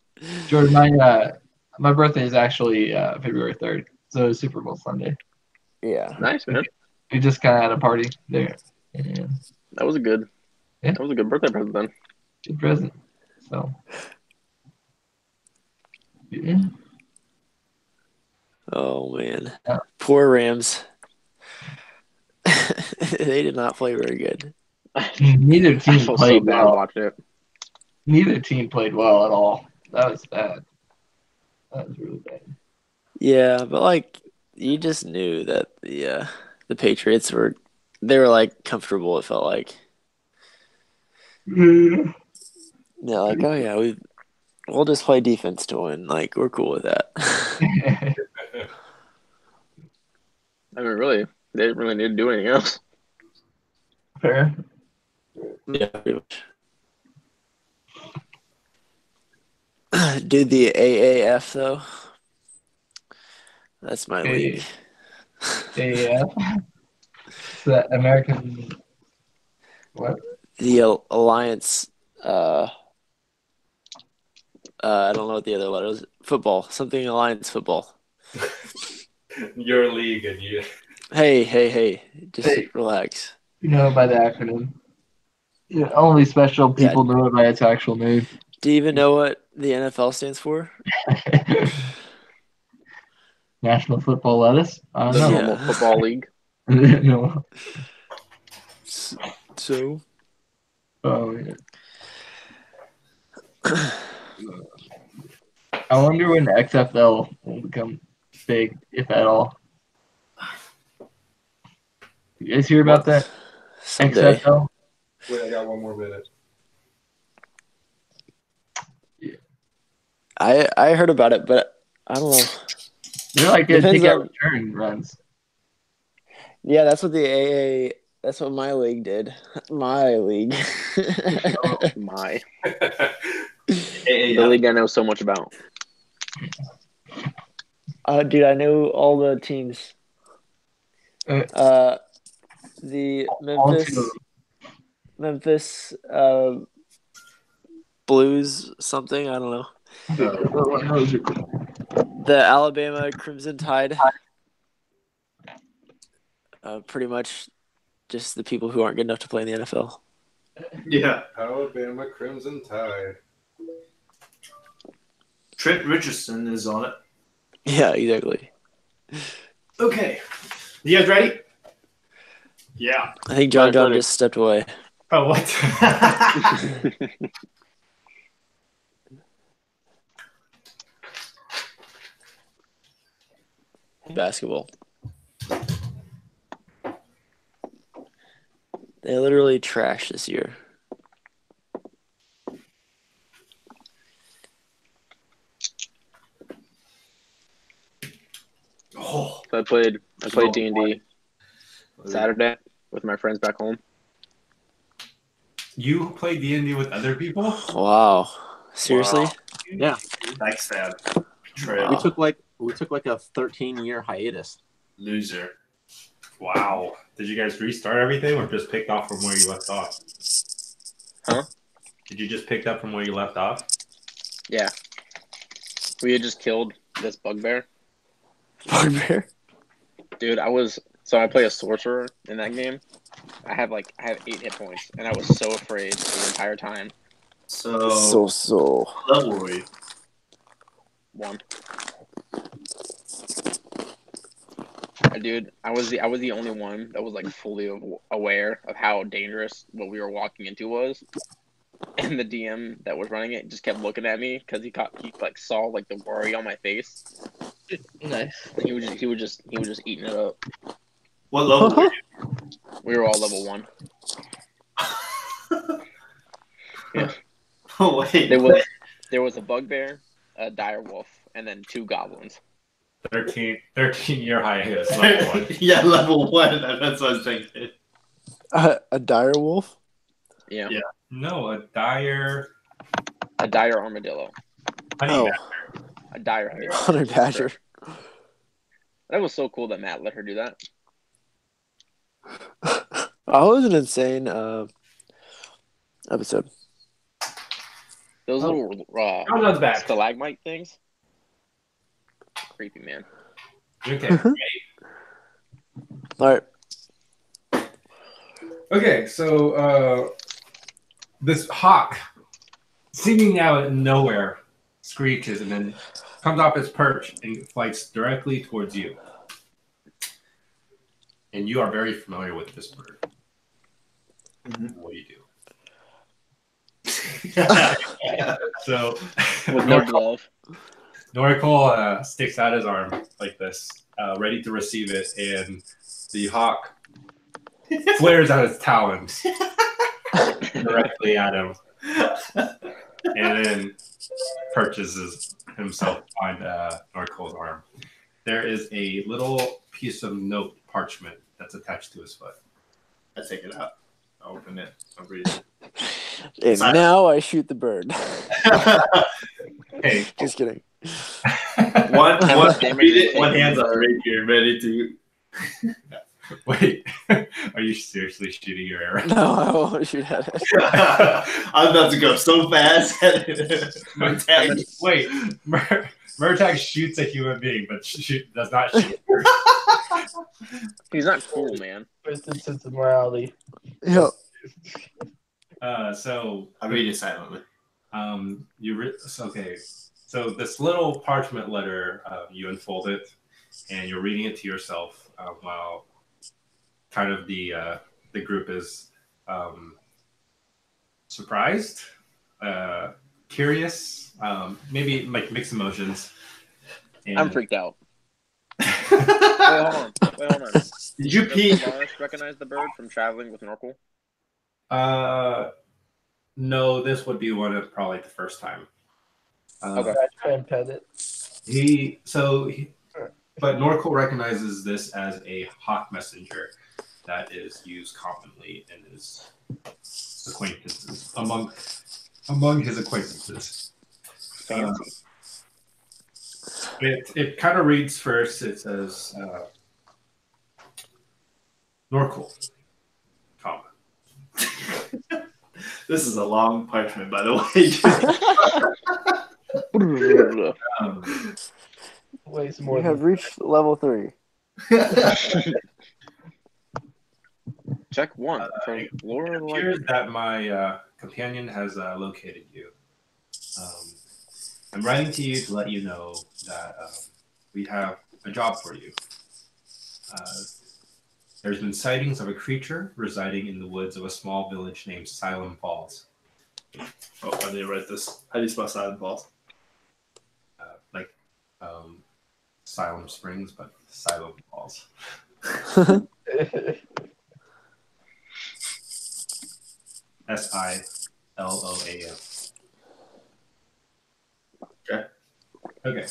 Jordan, my birthday is actually February 3rd, so it's Super Bowl Sunday. Yeah. Nice, man. We just kind of had a party there. And That was a good. Yeah. That was a good birthday present then. good present. So. Yeah. Oh man, Yeah. Poor Rams. They did not play very good. Neither I team felt so played bad well. watching it. Neither team played well at all. That was bad. That was really bad. Yeah, but like you just knew that the Patriots were like comfortable. It felt like Yeah. like oh yeah we'll just play defense to win. Like we're cool with that. I mean, really, they didn't really need to do anything else. Fair. Yeah, pretty much. Dude, the AAF though. That's my league. Yeah. It's the American. What? The Alliance. I don't know what the other letter is. Football. Something Alliance football. Your league and you. Hey. Just relax. You know it by the acronym. Yeah, only special people know it by its actual name. Do you even know what the NFL stands for? National Football Lettuce? The normal football league. No. So? Oh, yeah. I wonder when the XFL will become big, if at all. You guys hear about that? Someday. XFL? Wait, I got one more minute. Yeah. I heard about it, but I don't know. They're like a ticket return runs. Yeah, that's what that's what my league did. My league. My. The league I know so much about. Dude, I know all the teams. The Memphis Blues something, I don't know. The Alabama Crimson Tide. Pretty much just the people who aren't good enough to play in the NFL. Yeah. Alabama Crimson Tide. Trent Richardson is on it. Yeah, exactly. Okay. You guys ready? Yeah. I think John just stepped away. Oh, what? Basketball. They literally trashed this year. So I played D&D Saturday with my friends back home. You play D&D with other people? Wow. Seriously? Wow. Yeah. That's sad. Wow. We took like a 13-year hiatus. Loser. Wow. Did you guys restart everything or just pick off from where you left off? Huh? Did you just pick up from where you left off? Yeah. We had just killed this bugbear. Bugbear? Dude, I play a sorcerer in that game. I have 8 hit points, and I was so afraid the entire time. So level were you? 1. Dude, I was the only one that was like fully aware of how dangerous what we were walking into was, and the DM that was running it just kept looking at me because he saw like the worry on my face. Nice. And he was just eating it up. What level were you? We were all level 1. Yeah. Oh wait. There was a bugbear, a dire wolf, and then 2 goblins. 13-year hiatus. Level 1. Yeah, level 1. That's what I was thinking. A dire wolf? Yeah. No, a dire armadillo. honey badger. A dire Honey badger. That was so cool that Matt let her do that. That was an insane episode. Those little not bad. stalagmite things. Creepy, man. Okay. Ready? All right. Okay, so this hawk, singing out of nowhere, screeches and then comes off its perch and flies directly towards you. And you are very familiar with this bird. Mm-hmm. What do you do? So, With no glove. Noricol sticks out his arm like this, ready to receive it, and the hawk flares out its talons directly at him, and then perches himself behind Noricol's arm. There is a little piece of note parchment that's attached to his foot. I take it out. I open it. I read it. And now I shoot the bird. Hey, just kidding. One read it, one hand's on the rapier, ready to. Wait, are you seriously shooting your arrow? No, I won't shoot at it. I'm about to go so fast. Wait, Murtag shoots a human being, but does not shoot. He's not cool, man. First sense of morality. Yeah. So I'm reading silently. Okay. So this little parchment letter, you unfold it, and you're reading it to yourself while kind of the group is surprised, curious, maybe like mixed emotions. And I'm freaked out. Wait, hold on. Did you pee? Does Lars recognize the bird from traveling with Norkel? No, this would be one of probably the first time. Okay. I try and pet it. But Norkel recognizes this as a hawk messenger that is used commonly in his acquaintances, among his acquaintances. Fancy. It kind of reads first. It says, Norkel, comma. This is a long parchment, by the way. Weighs more. We have reached level 3. Check one. It Laura, appears that my companion has located you. I'm writing to you to let you know that we have a job for you. There's been sightings of a creature residing in the woods of a small village named Silent Falls. Oh, I didn't write this. How do you spell Silent Falls? Like Silent Springs, but Silent Falls. Siloam. Okay. Okay.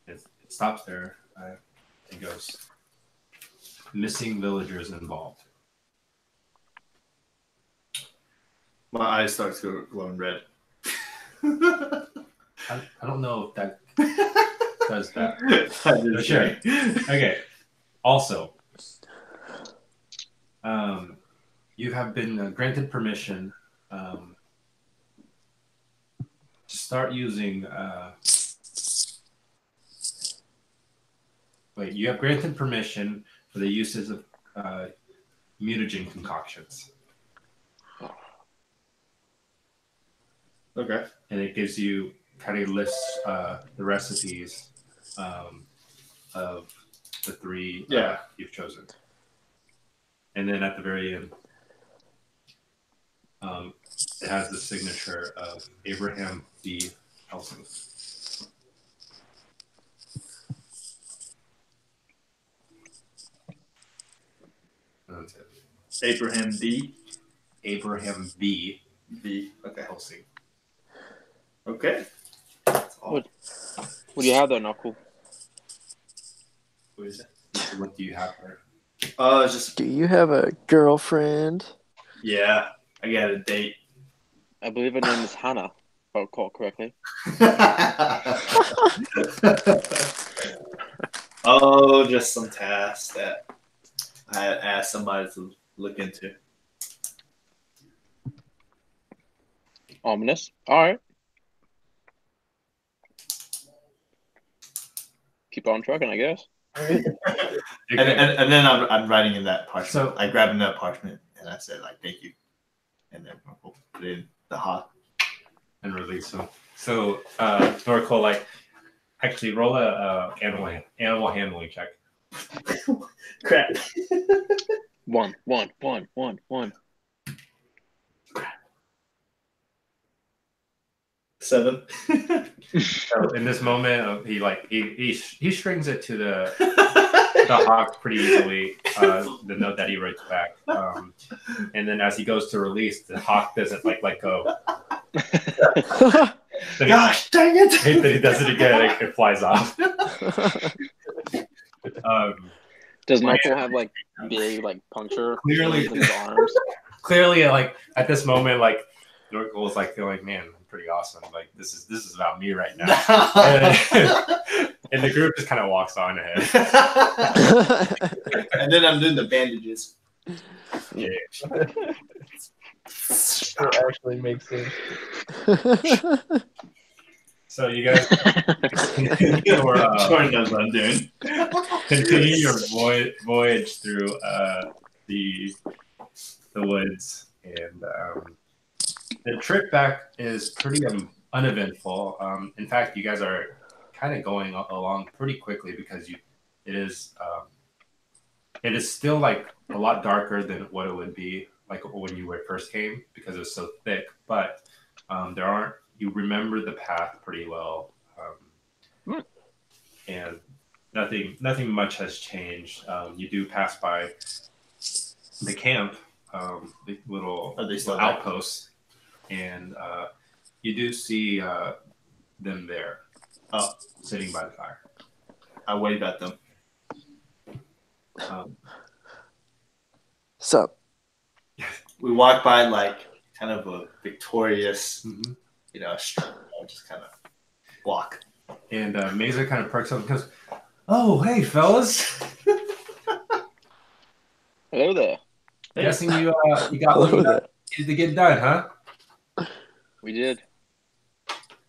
It stops there. It goes. Missing villagers involved. My eyes start to go glowing red. I don't know if that does that. That Sure. Okay. Also, you have been granted permission to start using. You have granted permission for the uses of mutagen concoctions. Okay. And it gives you kind of lists the recipes of the three you've chosen. And then at the very end, it has the signature of Abraham B. Helsing. That's it. Abraham D. Abraham B. B. Okay. Helsing. Okay. That's all. What do you have there, Knuckle? What is it? What do you have there? It's just Do you have a girlfriend? yeah. I got a date. I believe her name is Hannah, if I recall correctly. Oh, just some tasks that I had asked somebody to look into. Ominous. All right. Keep on trucking, I guess. And then I'm writing in that parchment. So I grabbed another parchment and I said like thank you, and then we'll put it in the hot and release them. So Norco, like, actually roll a animal handling check. Crap. One. 7. So in this moment, he strings it to the hawk pretty easily. The note that he writes back, and then as he goes to release, the hawk doesn't let go. Gosh, dang it! Then he does it again. It flies off. Does Knuckle have big puncture Clearly- in his arms? Clearly, at this moment, Norco is feeling, man, I'm pretty awesome. This is about me right now. And the group just kind of walks on ahead. And then I'm doing the bandages. Yeah. It actually makes sense. So you guys continue your voyage through the woods, and the trip back is pretty uneventful. In fact, you guys are kind of going along pretty quickly because it is still a lot darker than what it would be when you first came because it's so thick. But you remember the path pretty well, and nothing much has changed. You do pass by the camp, the little outposts, and you do see them there, sitting by the fire. I wave at them. So We walk by kind of a victorious, Mm-hmm. just kind of walk. And Mesa kind of perks up and goes, "Oh, hey, fellas! Hello there. Guessing you got what you needed to get done, huh? We did.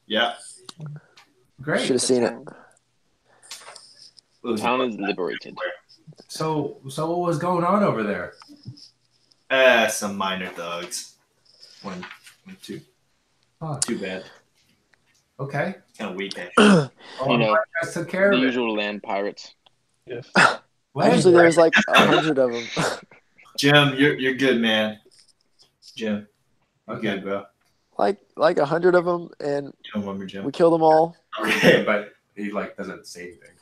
Yeah. Great. should have seen it. The town is liberated. So what was going on over there? Some minor thugs. One, two. Oh, Too bad. okay. Kind of weak, actually. Oh, You I'm know, glad you guys took care The of it. usual land pirates. Yes. Actually, there was like 100 of them. Jim, you're good, man. Jim, you're Okay. good, bro. like 100 of them, and You don't remember Jim? we killed them all. Okay, but he like doesn't say anything.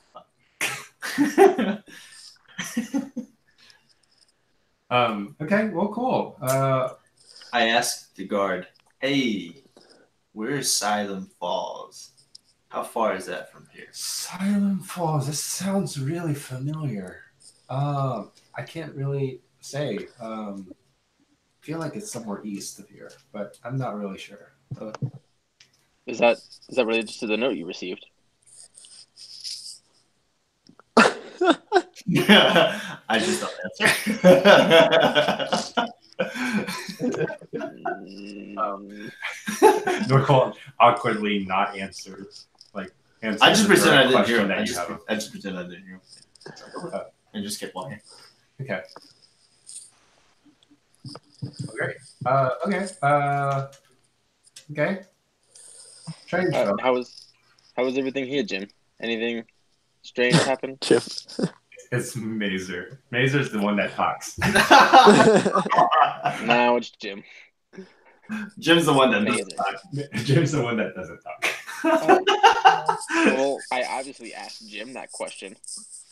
Okay, well, cool. I asked the guard, "Hey, where's Silent Falls? How far is that from here?" Silent Falls. This sounds really familiar. I can't really say. Feel like it's somewhere east of here, but I'm not really sure. Is that related to the note you received? I just don't answer. Norcol awkwardly not answer. Answer I just pretend I didn't question hear him. that I you just have. pretend I didn't hear him. And just kept walking. Okay. Okay. Okay. Strange. How was everything here, Jim? Anything strange happened? Jim. It's Mazer. Mazer's the one that talks. Now it's Jim. Jim's the one that Amazing. doesn't talk. Jim's the one that doesn't talk. Well, I obviously asked Jim that question.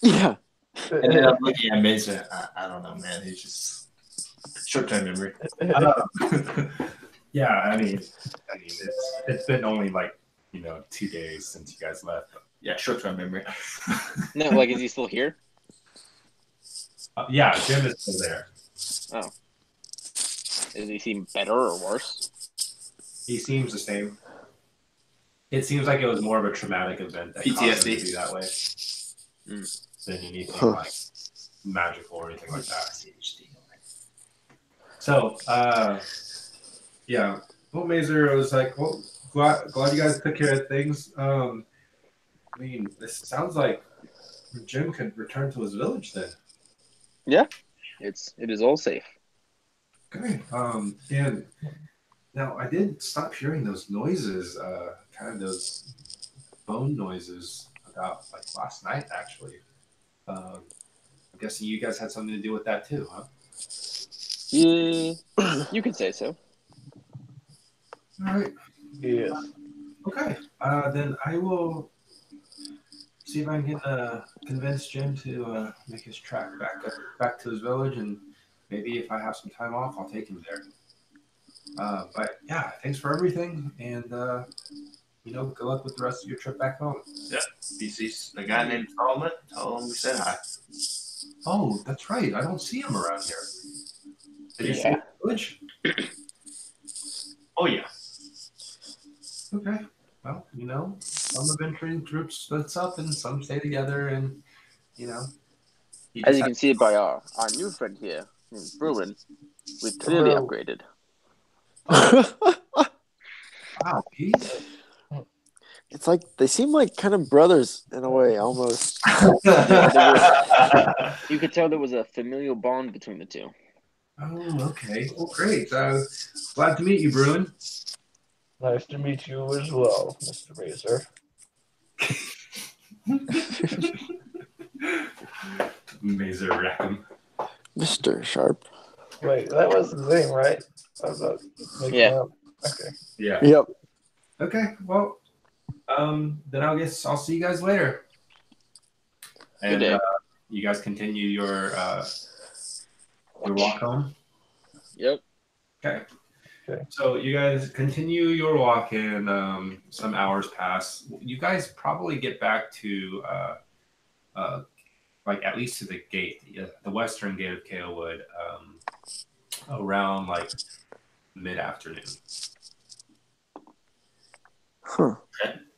Yeah. And then I'm looking at Mason. I don't know, man. He's just short-term memory. Yeah, I mean, it's been only 2 days since you guys left. Yeah, short-term memory. No, like, is he still here? Yeah, Jim is still there. Oh. Does he seem better or worse? He seems the same. It seems like it was more of a traumatic event that caused him to be that way than anything magical or anything like that. So, yeah. Well, Mazer was like, well, glad you guys took care of things. I mean, this sounds like Jim could return to his village then. Yeah. It is all safe. Okay. And now I did stop hearing those noises, kind of those bone noises about last night, actually. I'm guessing you guys had something to do with that too, huh? Yeah, you could say so. All right. Yes. Okay. Then I will see if I can convince Jim to make his track back to his village, and maybe if I have some time off, I'll take him there. But yeah, thanks for everything, and good luck with the rest of your trip back home. Yeah. He sees a guy named Solomon. Tell him we said hi. Oh, that's right. I don't see him around here. Did you see him in the village? Oh, yeah. Okay. Well, some adventuring groups splits up and some stay together, and As you can see by our new friend here, Bruin, we've clearly upgraded. Wow, Pete. It's like they seem like kind of brothers in a way, almost. You could tell there was a familial bond between the two. Oh, okay. Well, great. Glad to meet you, Bruin. Nice to meet you as well, Mr. Razor. Mazer Rackham. Mr. Sharp. Wait, that was the thing, right? I was about Yeah. up. Okay. Yeah. Yep. Okay. Well, then I'll see you guys later. And Good day. you guys continue your walk home. Yep. Okay. Okay. So you guys continue your walk, and some hours pass. You guys probably get back to at least to the gate, the western gate of Kalewood, around mid-afternoon. Huh.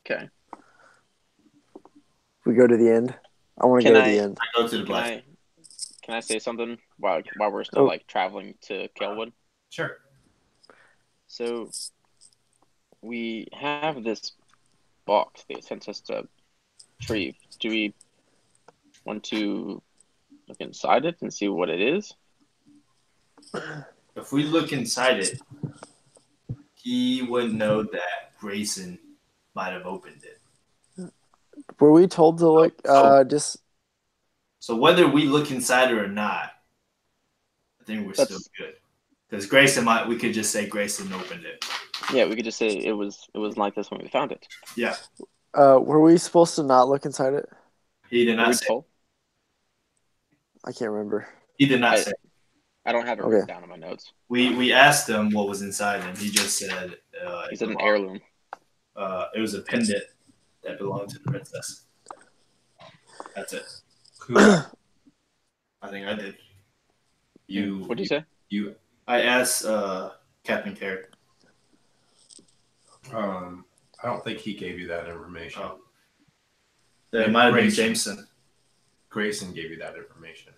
Okay. We go to the end. I want to Can go to I- the end. I go to the black. Can I say something while we're still traveling to Kelwood? Sure. So we have this box they sent us to retrieve. Do we want to Look inside it and see what it is. If we look inside it, he would know that Greyson might have opened it. Were we told to look? Just. So whether we look inside it or not, I think we're still good. Because Greyson we could just say Greyson opened it. Yeah, we could just say it was like this when we found it. Yeah. Were we supposed to not look inside it? He did not say. I can't remember. He did not say. I don't have it written down in my notes. We asked him what was inside, and he just said. He said an heirloom. It was a pendant that belonged to the princess. That's it. I think I did. What did you say? I asked Captain Carey. I don't think he gave you that information. Oh. It might have been Jameson. Greyson gave you that information.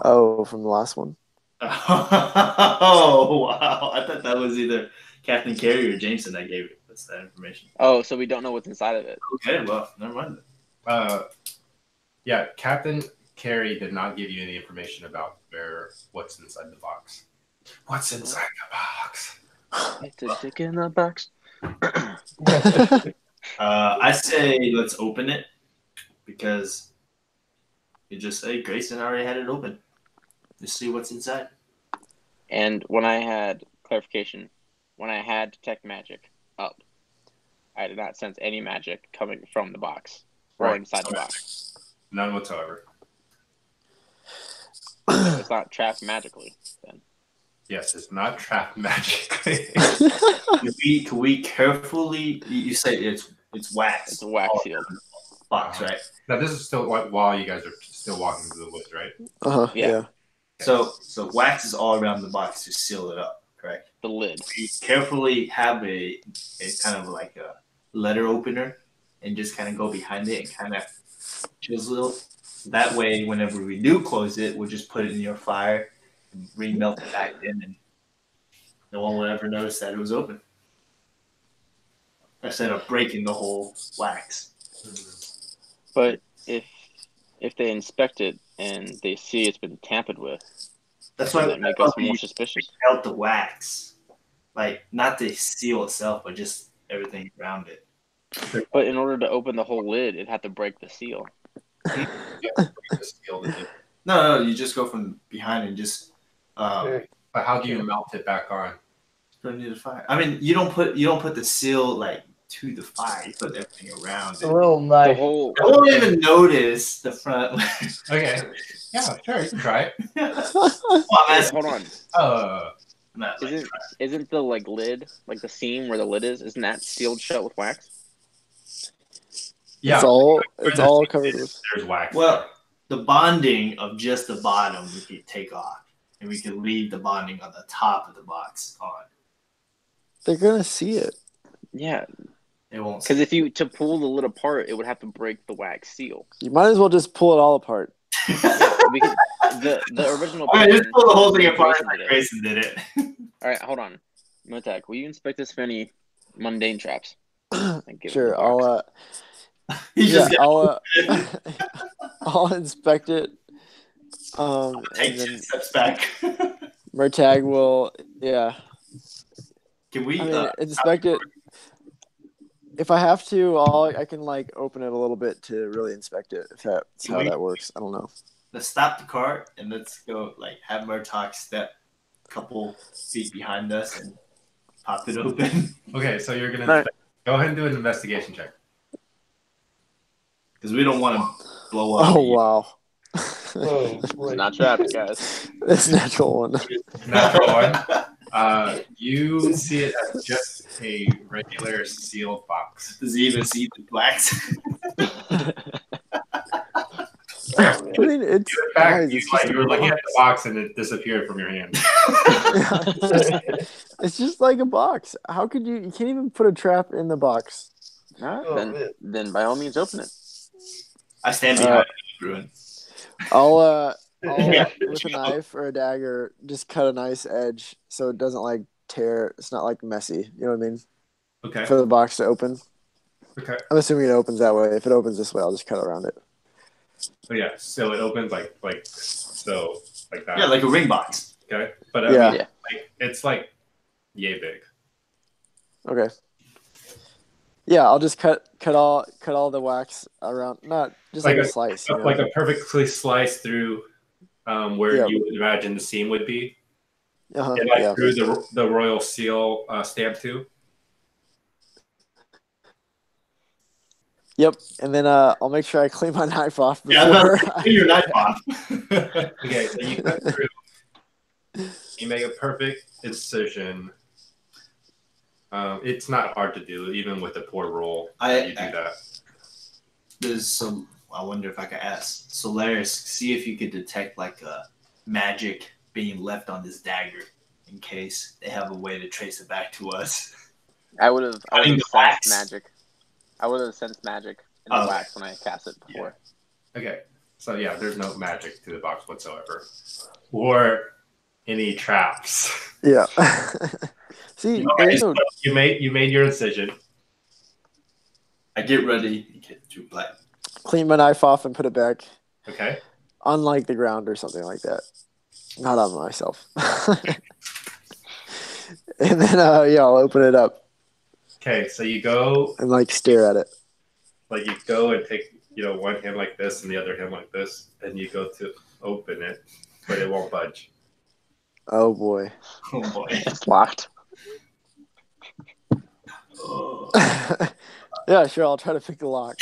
Oh, from the last one? Oh, wow. I thought that was either Captain Carey or Jameson that gave us that information. Oh, so we don't know what's inside of it. Okay, well, never mind. Yeah, Captain Carey did not give you any information about what's inside the box. What's inside the box? It's a dick in the box. I say let's open it because you just say Greyson already had it open. Just see what's inside. And when I had clarification, when I had detect magic up, I did not sense any magic coming from the box or inside the box. None whatsoever. So it's not trapped magically then. Yes, it's not trapped magically. Can we carefully? You say it's wax. It's a wax sealed box, right? Now this is still while you guys are still walking through the woods, right? Yeah. So wax is all around the box to seal it up, correct? The lid. We carefully have a kind of like a letter opener, and just kind of go behind it and kind of chisel. That way, whenever we do close it, we'll just put it in your fire and remelt it back in, and no one will ever notice that it was open. Instead of breaking the whole wax. But if they inspect it and they see it's been tampered with, that's why that make us more suspicious. Out the wax, like not the seal itself, but just everything around it. But in order to open the whole lid, it'd have to break the seal. No, you just go from behind and just. But how do you melt it back on? Put it into the fire. I mean, you don't put the seal like to the fire. You put everything around it. A little knife. I won't even notice the front. Okay. Yeah, sure. You can try it. Hold on. Isn't the like lid, like the seam where the lid is, isn't that sealed shut with wax? Yeah, it's all covered with. There's wax. Well, the bonding of just the bottom we could take off, and we could leave the bonding on the top of the box on. They're gonna see it. Yeah, it won't. Because to pull the lid apart, it would have to break the wax seal. You might as well just pull it all apart. Yeah, because the original. All right, just pull the whole thing apart. Greyson did it. All right, hold on, Motek. Will you inspect this for any mundane traps? Sure, I'll inspect it. Take 10 steps back. Murtag will, Can we inspect it? If I have to, I can like open it a little bit to really inspect it. If that's how that works, I don't know. Let's stop the cart and let's go. Like have Murtag step a couple feet behind us and pop it open. Okay, so you're gonna go ahead and do an investigation check. Because we don't want to blow up. Oh, wow. It's not trapped, guys. It's natural one. Natural one. You see it as just a regular sealed box. Does he even see the wax? I mean, it's... In fact, you were looking at the box and it disappeared from your hand. It's just like a box. How could you... You can't even put a trap in the box. Then by all means, open it. I stand behind you, Bruin. I'll with a knife or a dagger, just cut a nice edge so it doesn't like tear. It's not like messy. You know what I mean? Okay. For the box to open. Okay. I'm assuming it opens that way. If it opens this way, I'll just cut around it. Oh yeah, so it opens like so like that. Yeah, like a ring box. Okay, but Yeah. I mean, like, it's like yay big. Okay. Yeah, I'll just cut all the wax around, not just like a slice. You know? Like a perfectly sliced through where Yep. you would imagine the seam would be. Uh-huh. And like Yeah. through the royal seal stamp too. Yep. And then I'll make sure I clean my knife off before. Yeah, clean your knife off. Okay, so you cut through. You make a perfect incision. It's not hard to do, even with a poor roll. You do that. There's some. I wonder if I could ask Solaris, see if you could detect like a magic being left on this dagger, in case they have a way to trace it back to us. I would have sensed wax. magic. I would have sensed magic in the wax when I cast it before. Yeah. Okay, so yeah, there's no magic to the box whatsoever, or any traps. Yeah. See, you made your incision. I get ready. You get too black. Clean my knife off and put it back. Okay. On like the ground or something like that. Not on myself. And then I'll open it up. Okay, so you go and like stare at it. Like you go and take one hand like this and the other hand like this, and you go to open it, but it won't budge. Oh boy. Oh boy. It's locked. Yeah, sure. I'll try to pick the lock.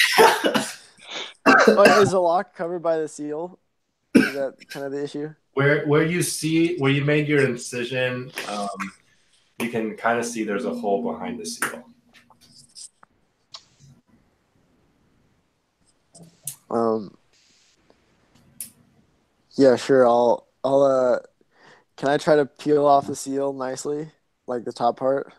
Is the lock covered by the seal? Is that kind of the issue? Where you made your incision, you can kind of see there's a hole behind the seal. Yeah, sure. I'll can I try to peel off the seal nicely, like the top part?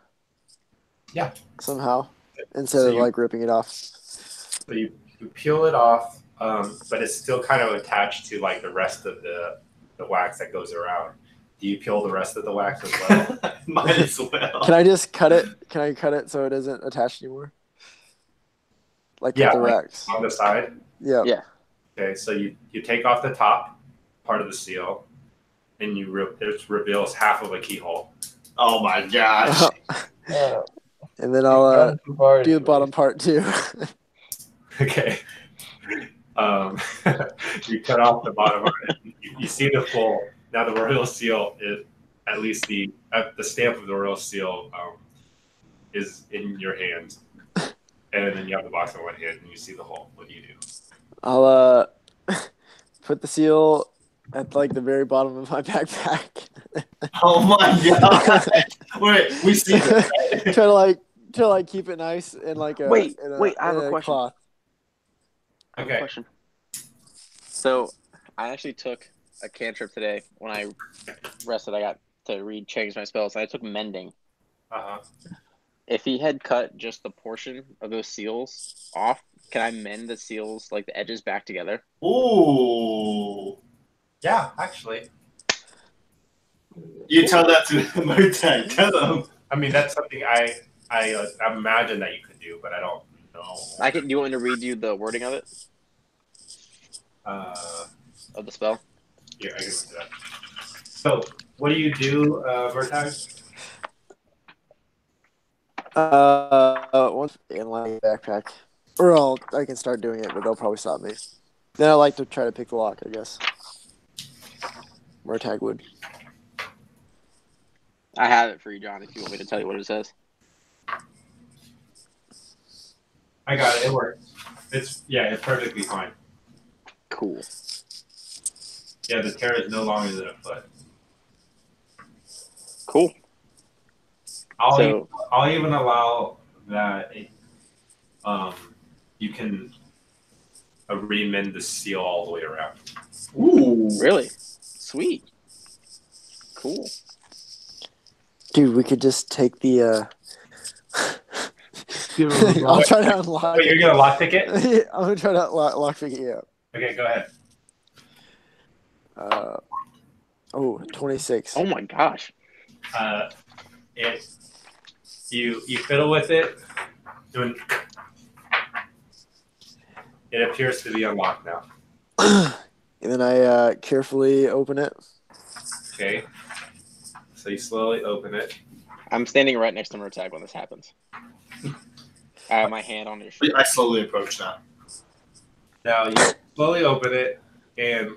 Yeah. Somehow, instead of like ripping it off. So you peel it off, but it's still kind of attached to like the rest of the wax that goes around. Do you peel the rest of the wax as well? Might as well. Can I just cut it? Can I cut it so it isn't attached anymore? Like cut the wax on the side. Yeah. Yeah. Okay, so you take off the top part of the seal, and it reveals half of a keyhole. Oh my gosh! And then I'll do the bottom part too. Okay. You cut off the bottom of it. You see the full. Now the royal seal is at least the stamp of the royal seal is in your hand, and then you have the box in one hand, and you see the hole. What do you do? I'll put the seal at like the very bottom of my backpack. Oh my god! Wait, we see that. Right? try to keep it nice and like a wait. I have a question. Cloth. I have a question. So I actually took a cantrip today when I rested. I got to change my spells. I took mending. If he had cut just the portion of those seals off, can I mend the seals, like the edges, back together? Ooh. Yeah, actually. You tell that to Murtag. Tell them. I mean, that's something I imagine that you could do, but I don't know. Do you want me to read you the wording of it? Of the spell? Yeah, I can do that. So, what do you do, Murtag? Once in my backpack, or I can start doing it, but they'll probably stop me. Then I like to try to pick the lock, I guess. Murtag would. I have it for you, John, if you want me to tell you what it says. I got it. It works. It's perfectly fine. Cool. Yeah, the tear is no longer than a foot. Cool. I'll even allow that you can remend the seal all the way around. Ooh, really? Sweet. Cool. Dude, we could just take the. I'll try to unlock. Wait, you're gonna lockpick it? I'm gonna try to lockpick it. Yeah. Okay, go ahead. 26. Oh my gosh. You fiddle with it. It appears to be unlocked now. And then I carefully open it. Okay. So you slowly open it. I'm standing right next to Murtag when this happens. I have my hand on his shoulder. I slowly approach now. Now you slowly open it, and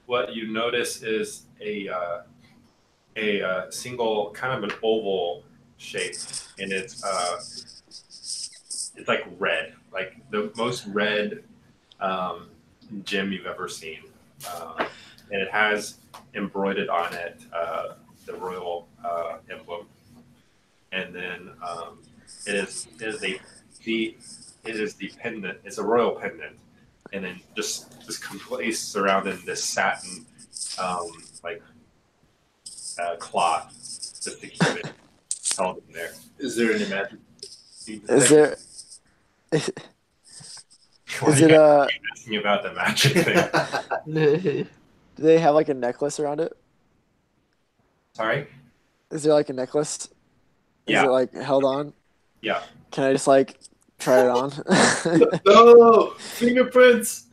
what you notice is a single kind of an oval shape, and it's like red, like the most red gem you've ever seen, and it has embroidered on it the royal emblem, and then it is the pendant. It's a royal pendant, and then just completely surrounded in this satin cloth just to keep it held in there. Is there any magic? Is there? Is it asking about the magic thing? Do they have like a necklace around it? Sorry? Is there like a necklace? Yeah. Is it like held on? Yeah. Can I just like try it on? No fingerprints.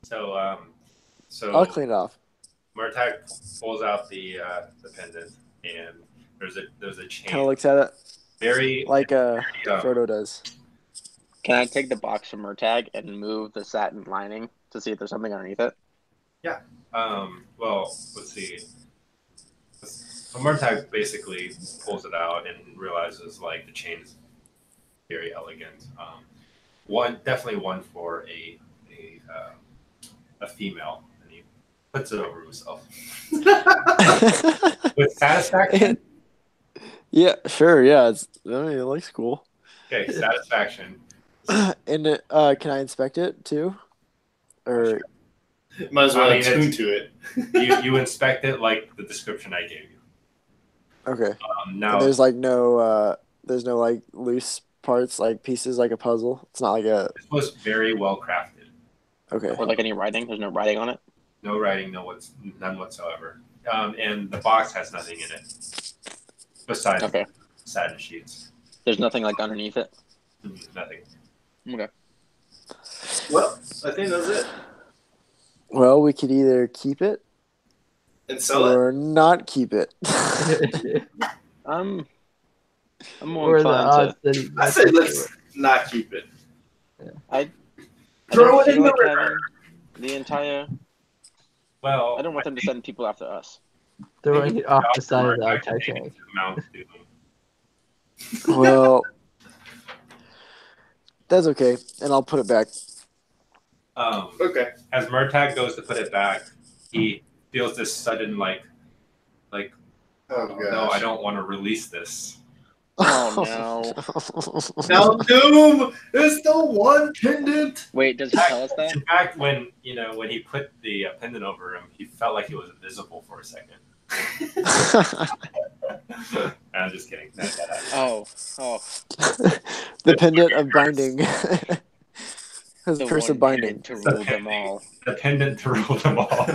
So I'll clean it off. Murtag pulls out the pendant, and there's a chain. Kind of looks at it. Very like Frodo does. Can I take the box from Murtag and move the satin lining to see if there's something underneath it? Yeah. Well, let's see. So Murtag basically pulls it out and realizes like the chain is very elegant. Definitely one for a female, and he puts it over himself with satisfaction. Yeah, sure. Yeah, it looks cool. Okay, satisfaction. And can I inspect it too? Or might as well attune to it. you inspect it like the description I gave you. Okay. Now and there's like no like loose parts, like pieces, like a puzzle. It's not like a. This was very well crafted. Okay. Or like any writing? There's no writing on it? No writing, none whatsoever. And the box has nothing in it besides satin sheets. There's nothing like underneath it? Nothing. Okay. Well, I think that's it. Well, we could either keep it and sell or not keep it. I'm more inclined to. I say let's not keep it. Yeah. I throw it in the river. The entire. Well, I don't want them to send people after us. Throwing it off the side of our Titanic. Well, that's okay, and I'll put it back. Okay. As Murtag goes to put it back, he feels this sudden like, no, I don't want to release this. Oh no! Now Doom is the one pendant. Wait, does he tell us that? In fact, when he put the pendant over him, he felt like it was invisible for a second. I'm just kidding. Oh. The pendant of binding. His curse of binding to rule them all. The pendant to rule them all.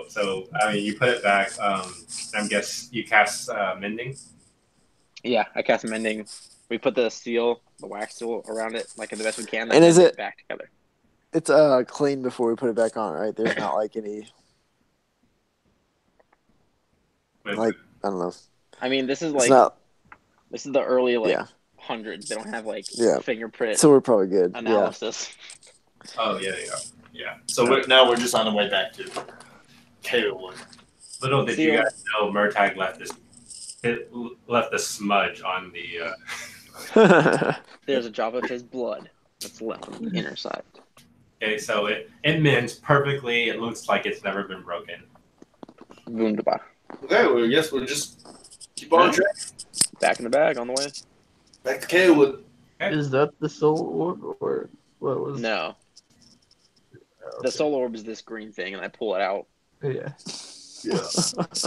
So I mean, you put it back. I guess you cast mending. Yeah, I cast mending. We put the wax seal around it, like in the best we can. And is it back together? It's clean before we put it back on, right? There's not like any. Like I don't know. I mean, this is this is the early hundreds. They don't have fingerprint. So we're probably good. Analysis. Yeah. Oh yeah. So now we're just on the way back to K1. Little did you guys know, Murtag left a smudge on the. There's a drop of his blood that's left on the inner side. Okay, so it mends perfectly. It looks like it's never been broken. Wunderbar. Okay, well, yes, we'll just keep on track. Back in the bag on the way. Back to Kaywood. Okay. Is that the soul orb or what was? No. Okay. The soul orb is this green thing, and I pull it out. Yeah.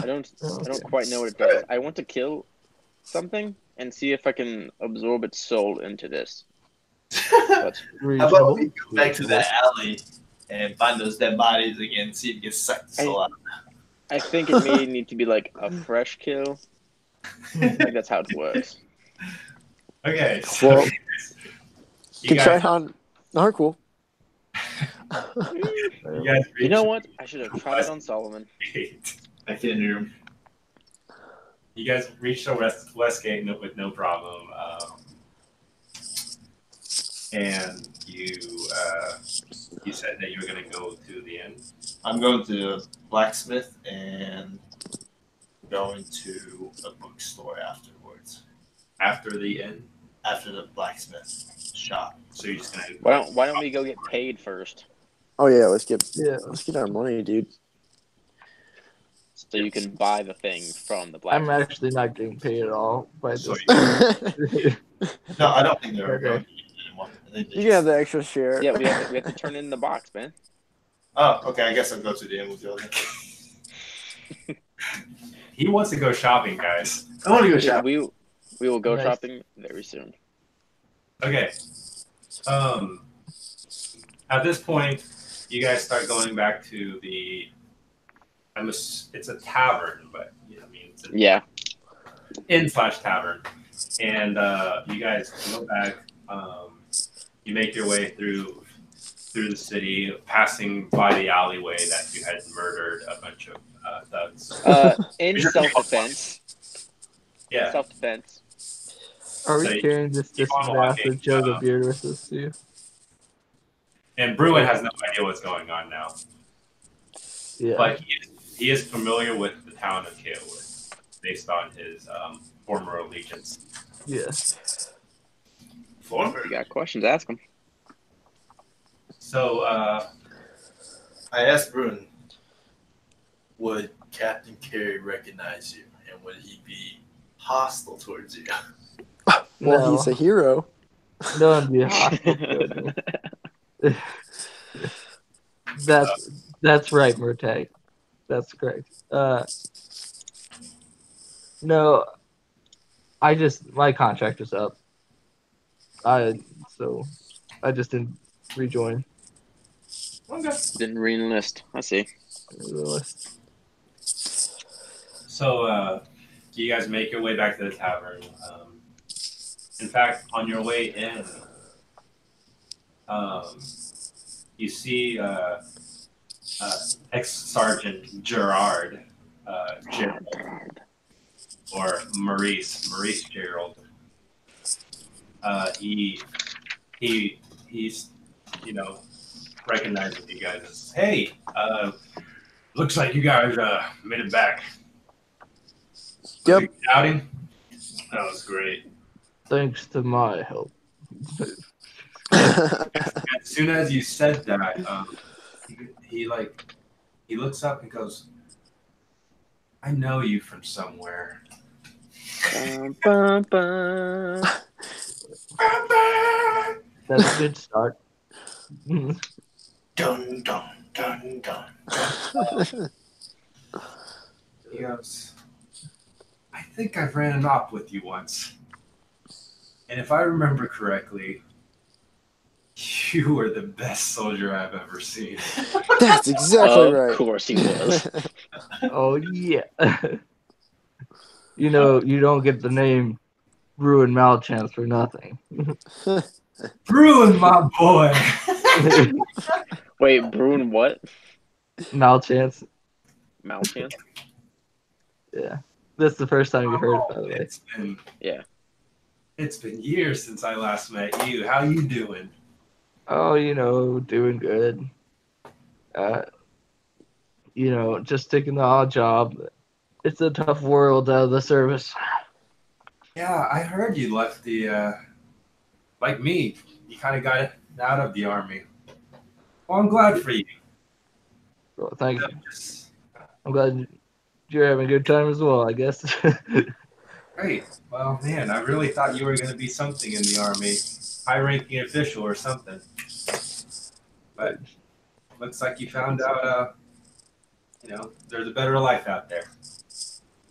I don't quite know what it does. I want to kill something and see if I can absorb its soul into this. How about we go back to the alley and find those dead bodies again, see if we can suck the soul out. I think it may need to be like a fresh kill. I think that's how it works. Okay. So you can try it on. Not cool. You know what? I should have tried it on Solomon. I can't hear him. You guys reached the west gate with no problem, and you said that you were going to go to the inn. I'm going to blacksmith and going to a bookstore afterwards. After the inn? After the blacksmith shop. So you're just gonna. Why don't we go get paid first? Oh yeah, let's get our money, dude. So you can buy the thing from the blacksmith. I'm actually not getting paid at all by this. No, I don't think they're going to anymore. You can have the extra share. Yeah, we have to turn in the box, man. Oh, okay. I guess I'll go to the inn with you. He wants to go shopping, guys. I want to go shopping. We will go shopping very soon. Okay. At this point, you guys start going back to the. It's a tavern, but it's an inn/tavern, and you guys go back. You make your way through the city, passing by the alleyway that you had murdered a bunch of thugs. In self-defense. Yeah. Self-defense. Are we carrying this massive jug of beer with us too? And Bruin has no idea what's going on now. Yeah. But he is familiar with the town of Kaelwood, based on his former allegiance. Yes. If you got questions, ask him. So, I asked Bruin, would Captain Carey recognize you, and would he be hostile towards you? Well, he's a hero. No one be hostile towards me. That's right, Murtag. That's correct. No, my contract is up. I just didn't rejoin. Okay. Didn't re-enlist. I see. So, you guys make your way back to the tavern. In fact, on your way in, you see ex-sergeant Gerard, or Maurice Gerald. He's recognizes you guys as, hey, looks like you guys made it back. Yep. Outing? That was great. Thanks to my help. As soon as you said that, he looks up and goes, I know you from somewhere. That's a good start. Dun, dun, dun, dun. He goes, I think I've ran an op with you once. And if I remember correctly, you were the best soldier I've ever seen. That's exactly right. Of course he was. Oh, yeah. You don't get the name Ruin Malchance for nothing. Bruin, my boy. Wait, Bruin what? Malchance. Malchance? Yeah. That's the first time you heard it, by the way. It's been years since I last met you. How you doing? Oh, doing good. Just taking the odd job. It's a tough world out of the service. Yeah, I heard you left the, like me, you kind of got out of the army. Well, I'm glad for you. Well, thank you. I'm glad you're having a good time as well, I guess. Great. Well, man, I really thought you were going to be something in the army. High-ranking official or something. But looks like you found out, there's a better life out there.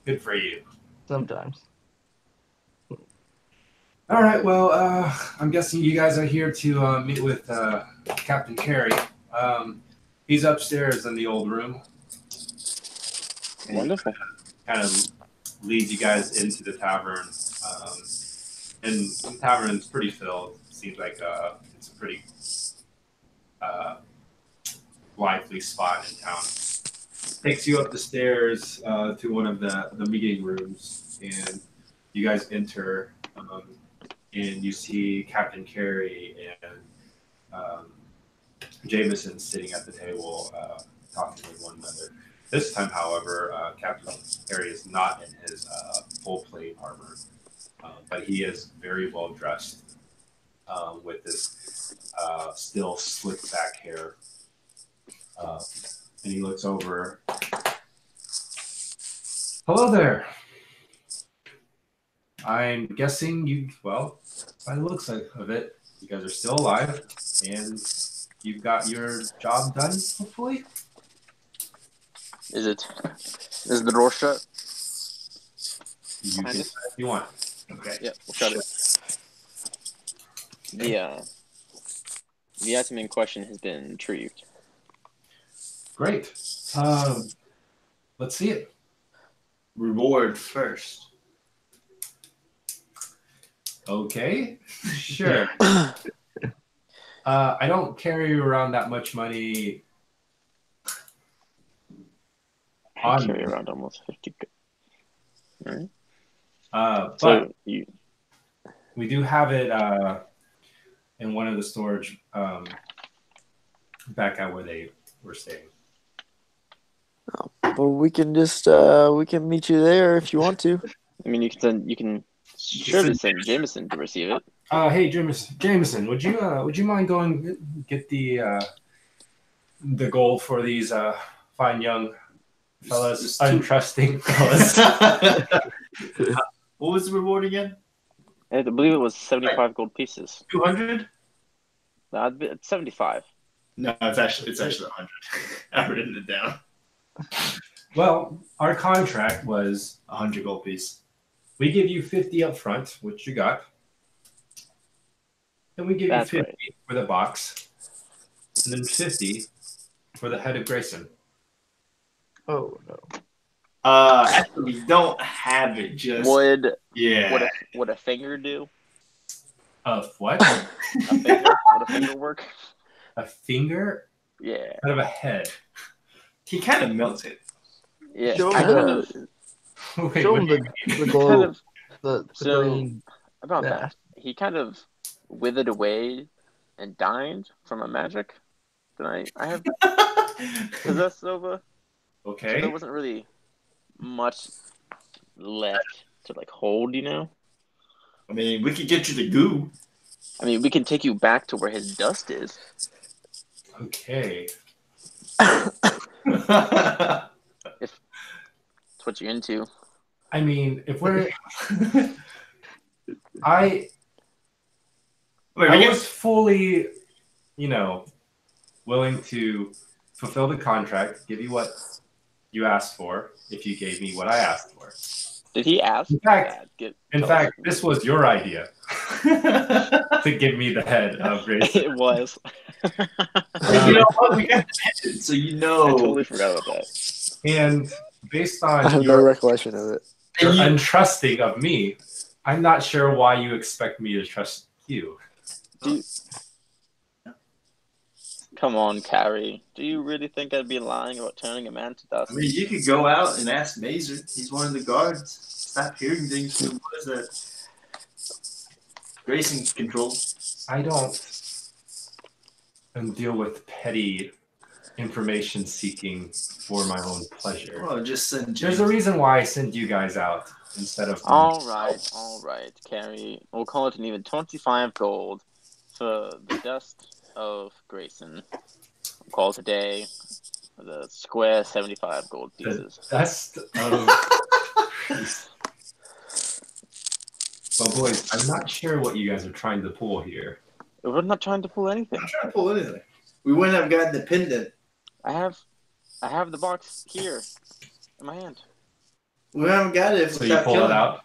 Good for you. Sometimes. All right, well, I'm guessing you guys are here to meet with Captain Carey. He's upstairs in the old room. And Wonderful. Kind of leads you guys into the tavern. And the tavern's pretty filled. Seems like it's a pretty lively spot in town. Takes you up the stairs to one of the meeting rooms, and you guys enter, and you see Captain Carey and Jameson sitting at the table talking with one another. This time, however, Captain Carey is not in his full plate armor, but he is very well dressed with this still slicked back hair. And he looks over. Hello there. I'm guessing you, well, by the looks of it, you guys are still alive, and you've got your job done, hopefully? Is the door shut? You can if you want. Okay. Yep, we'll shut it. The item in question has been retrieved. Great. Let's see it. Reward first. Okay, sure. I don't carry around that much money. I carry around almost 50. All right. But we do have it in one of the storage back at where they were staying. Well, we can just we can meet you there if you want to. I mean, you can surely send Jameson to receive it. Hey, Jameson, would you mind going get the gold for these fine young fellas, untrusting fellas? What was the reward again? I believe it was 75 gold pieces. 200? No, it's 75. No, it's actually 100. I've written it down. Well, our contract was 100 gold piece. We give you 50 up front, which you got. Then we give you 50 for the box, and then 50 for the head of Greyson. Oh no. Actually, we don't have it. Just would a finger do? Of what? A finger? Would a finger work? A finger? Yeah. Out of a head. He kind of melted. Yeah. Show him the gold. The green. About that, he kind of withered away and died from a magic that I have possessed over. Okay. So there wasn't really much left to hold, I mean, we could get you the goo. I mean, we can take you back to where his dust is. Okay. If that's what you're into. I mean, if we're I was fully, willing to fulfill the contract, give you what you asked for, if you gave me what I asked for. Did he ask? In fact, this was your idea to give me the head of Greyson. It was. You know what? We got the head, so I totally forgot about that. And based on I have no recollection of it. Your untrusting of me, I'm not sure why you expect me to trust you. Come on, Carrie. Do you really think I'd be lying about turning a man to dust? I mean, you could go out and ask Mazer. He's one of the guards. Stop hearing things from what is that? Greyson control. I don't deal with petty information seeking for my own pleasure. Well, just send. There's a reason why I send you guys out instead of. All right, Carrie. We'll call it an even 25 gold for the dust of Greyson. We'll call it a day for the square 75 gold pieces. The dust of. Well, boys, I'm not sure what you guys are trying to pull here. We're not trying to pull anything. I'm not trying to pull anything. We wouldn't have gotten the pendant. I have the box here in my hand. We haven't got it. So you pull it out?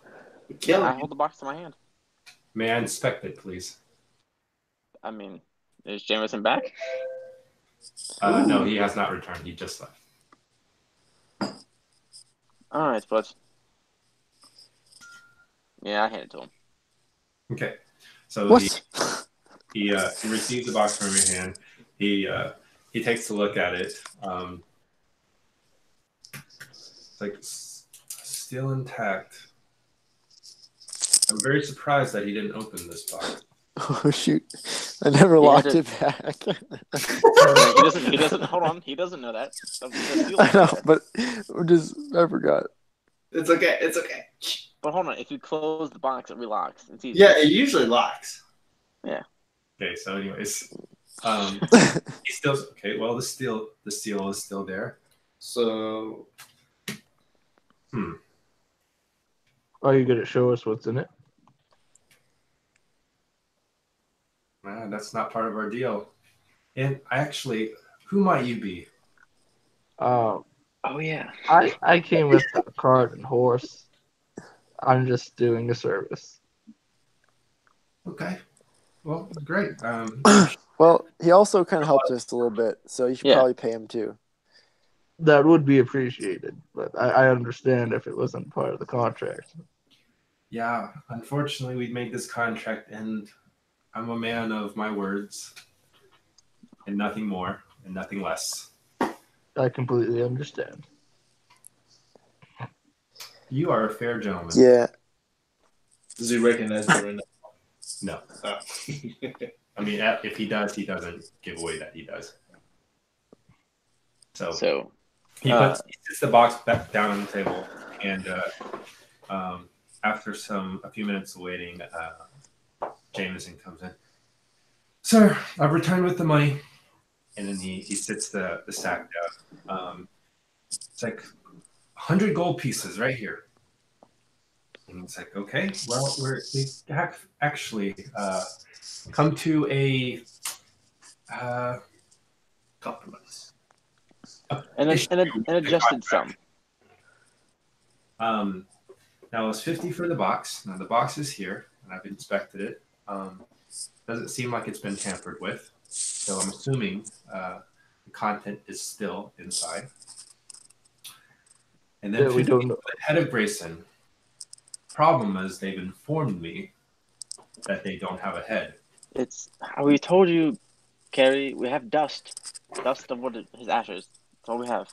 I hold the box in my hand. May I inspect it, please? I mean, is Jameson back? No, he has not returned. He just left. All right, but yeah, I hand it to him. Okay, so he receives the box from your hand. he takes a look at it. It's like still intact. I'm very surprised that he didn't open this box. Oh shoot! I never locked it back. He doesn't. Hold on. He doesn't know that. I know, but I forgot. It's okay. It's okay. But hold on. If you close the box, it relocks. It's easy. Yeah, it usually locks. Yeah. Okay. So, anyways, he still okay. Well, the seal is still there. So, Are you gonna show us what's in it? That's not part of our deal. And who might you be? Oh yeah. I came with a cart and horse. I'm just doing a service. Okay. Well, great. Well, he also kind of helped us a little bit, so you should probably pay him too. That would be appreciated, but I understand if it wasn't part of the contract. Yeah, unfortunately, we made this contract, and I'm a man of my words, and nothing more, and nothing less. I completely understand. You are a fair gentleman. Yeah. Does he recognize the window? No. Oh. I mean, if he does, he doesn't give away that he does. So he sits the box back down on the table, and after a few minutes of waiting, Jameson comes in. Sir, I've returned with the money, and then he sits the sack down. It's like 100 gold pieces right here. And it's like, okay, well, we have actually come to a Compromise. An adjusted sum. Now it's 50 for the box. Now the box is here, and I've inspected it. Doesn't seem like it's been tampered with, so I'm assuming the content is still inside. And then we don't know. The head of Greyson. Problem is, they've informed me that they don't have a head. We told you, Carrie. We have dust of his ashes. That's all we have.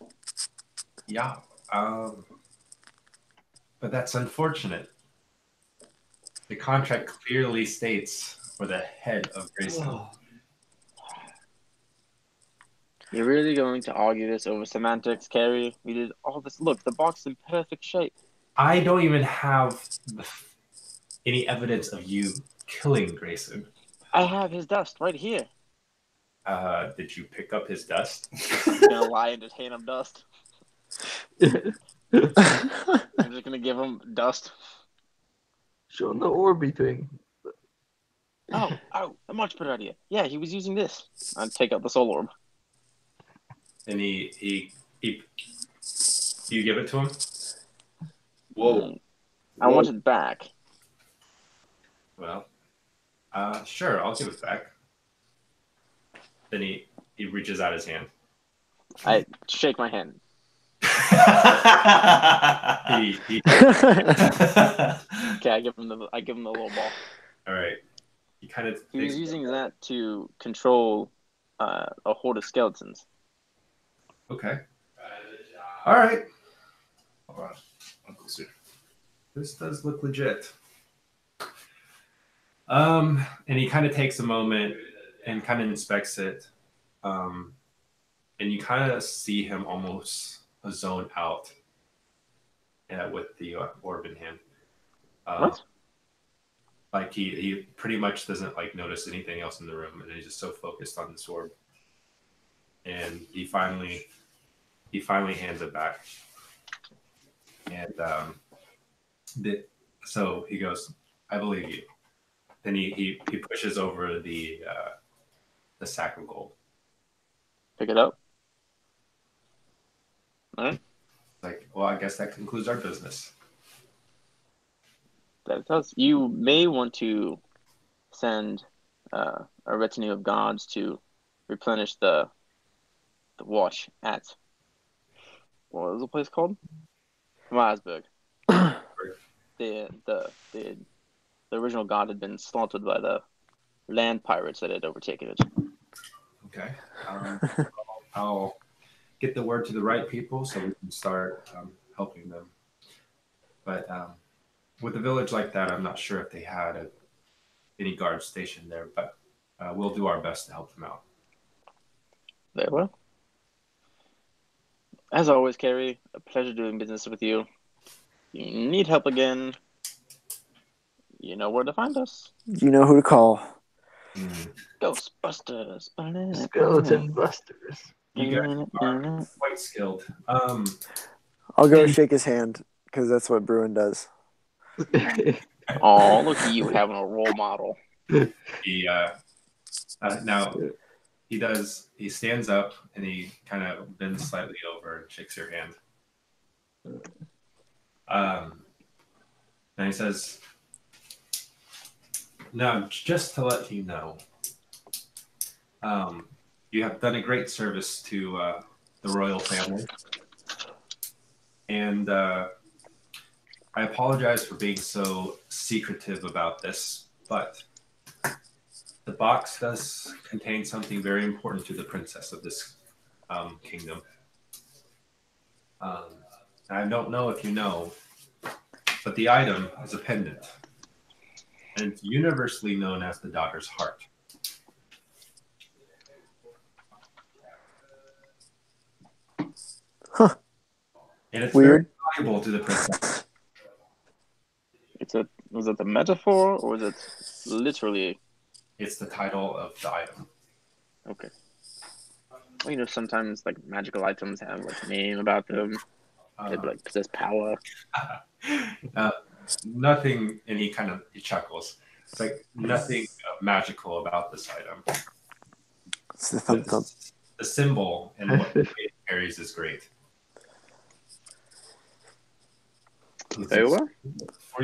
Yeah, but that's unfortunate. The contract clearly states for the head of Greyson. Oh. You're really going to argue this over semantics, Carrie? We did all this. Look, the box is in perfect shape. I don't even have any evidence of you killing Greyson. I have his dust right here. Did you pick up his dust? I'm gonna lie and just hand him dust. I'm just gonna give him dust. Show him the Orby thing. Oh, a much better idea. Yeah, he was using this. I'd take out the soul orb. And you give it to him? Whoa. I want it back. Well, sure, I'll give it back. Then he reaches out his hand. I shake my hand. Okay, I give him the little ball. All right. He was using that to control a horde of skeletons. Okay. All right. Hold on. Uncle Sue. This does look legit. And he kind of takes a moment and kind of inspects it. And you kind of see him almost zone out with the orb in hand. What? Like he pretty much doesn't notice anything else in the room, and he's just so focused on this orb. And he finally hands it back. And so he goes, "I believe you." Then he pushes over the sack of gold. Pick it up. All right. Well, I guess that concludes our business. That does. You may want to send a retinue of gods to replenish the wash at what was the place called? Masburg. The original god had been slaughtered by the land pirates that had overtaken it. Okay. I'll get the word to the right people so we can start helping them. But with a village like that, I'm not sure if they had any guards stationed there, but we'll do our best to help them out. Very well. As always, Carrie, a pleasure doing business with you. You need help again, you know where to find us. You know who to call. Ghostbusters. Skeleton Busters. You guys are quite skilled. I'll go shake his hand because that's what Bruin does. Oh, look at you having a role model. Now he stands up and he kind of bends slightly over and shakes your hand. And he says, now, just to let you know, you have done a great service to the royal family. And I apologize for being so secretive about this, but the box does contain something very important to the princess of this kingdom. I don't know if you know, but the item is a pendant. And it's universally known as the daughter's heart. Huh. And it's Weird. very valuable to the princess. Was it the metaphor or was it literally? It's the title of the item. Okay. Well, you know, sometimes like magical items have like a name about them. They like possess power. Nothing, and he chuckles. It's like nothing magical about this item. It's the thump thump. The symbol and what it carries is great. Very well. For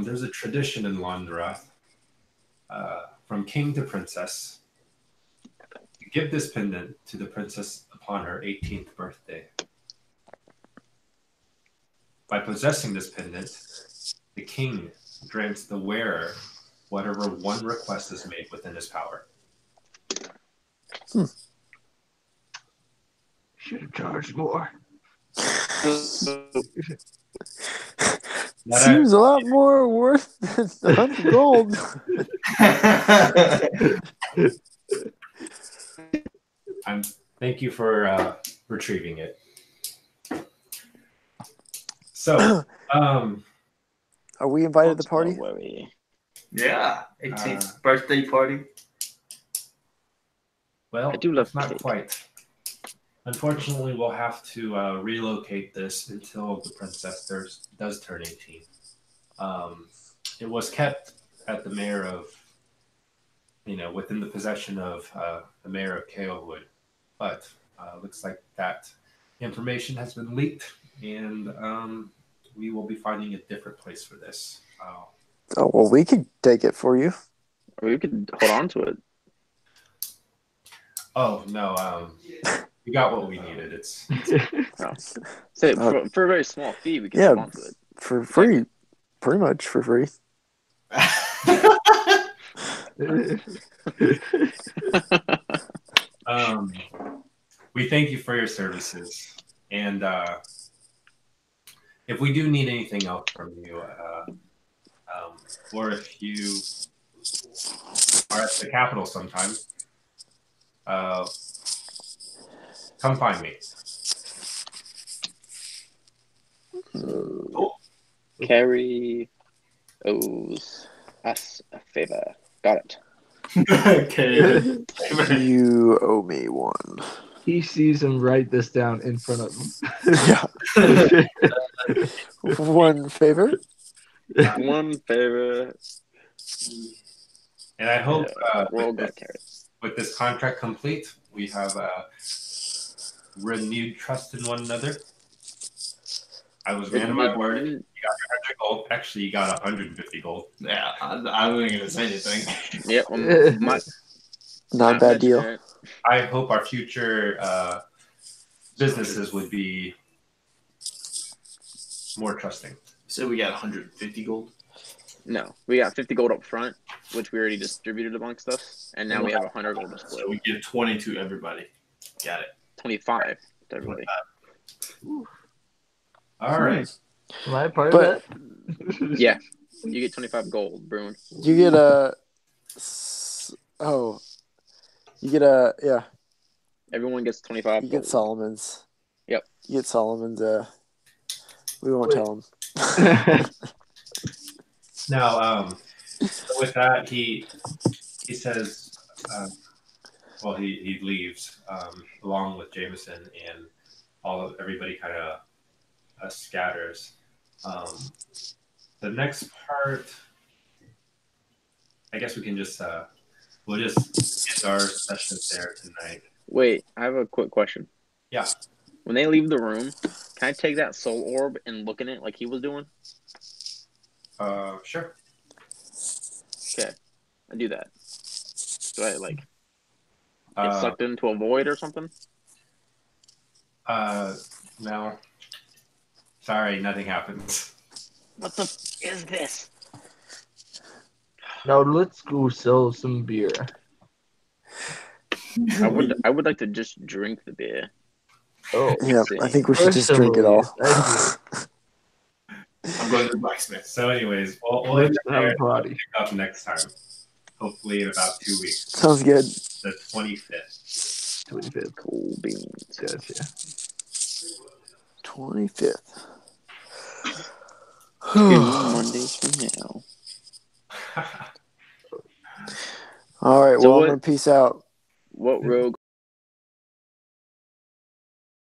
there's a tradition in Londra, from king to princess. You give this pendant to the princess upon her 18th birthday. By possessing this pendant, the king grants the wearer whatever one request is made within his power. Should have charged more. Seems a lot more worth than 100 gold. Thank you for retrieving it. So, are we invited to the party? Don't worry. Yeah, 18th birthday party. Well, I do love not cake. quite. Unfortunately, we'll have to relocate this until the princess does turn 18. It was kept at the mayor of, within the possession of the mayor of Kalewood, but looks like that information has been leaked, and we will be finding a different place for this. Oh, well, we could take it for you. Or you could hold on to it. Oh, no. We got what we needed. It's Say for a very small fee, we can hold on to it. For free. Pretty much for free. We thank you for your services. And if we do need anything else from you, or if you are at the capital sometime, come find me. Cool. Carrie owes us a favor. Got it. Okay. You owe me one. He sees him write this down in front of him. Yeah. One favor. One favor. And I hope with this contract complete, we have renewed trust in one another. I was man of my word. You got 100 gold. Actually, you got 150 gold. Yeah, I wasn't going to say anything. Yep. Not a bad deal. I hope our future businesses would be more trusting. So we got 150 gold? No, we got 50 gold up front, which we already distributed amongst us. And now we have 100 gold to split. So we give 20 to everybody. Got it. 25 to everybody. 25. All right. Am I part of that? Yeah. You get 25 gold, Bruin. You get yeah. Everyone gets 25 You gold. get Solomon's. Yep. You get Solomon's. We won't tell him. Now, so with that, he says, he leaves along with Jameson, and everybody kind of scatters. The next part, I guess we can just we'll just end our session there tonight. Wait, I have a quick question. Yeah. When they leave the room, can I take that soul orb and look in it like he was doing? Sure. Okay, I do that. Do I get sucked into a void or something? No. Sorry, nothing happens. What the is this? Now let's go sell some beer. I would like to just drink the beer. Oh, Yeah, I think we should just drink it all. I'm going to the blacksmith. So, anyways, we'll end there. Pick up next time. Hopefully in about 2 weeks. Sounds good. The 25th. 25th. Cool beans. Gotcha. 25th. 2 Mondays from now. All right. So I'm gonna peace out. What rogue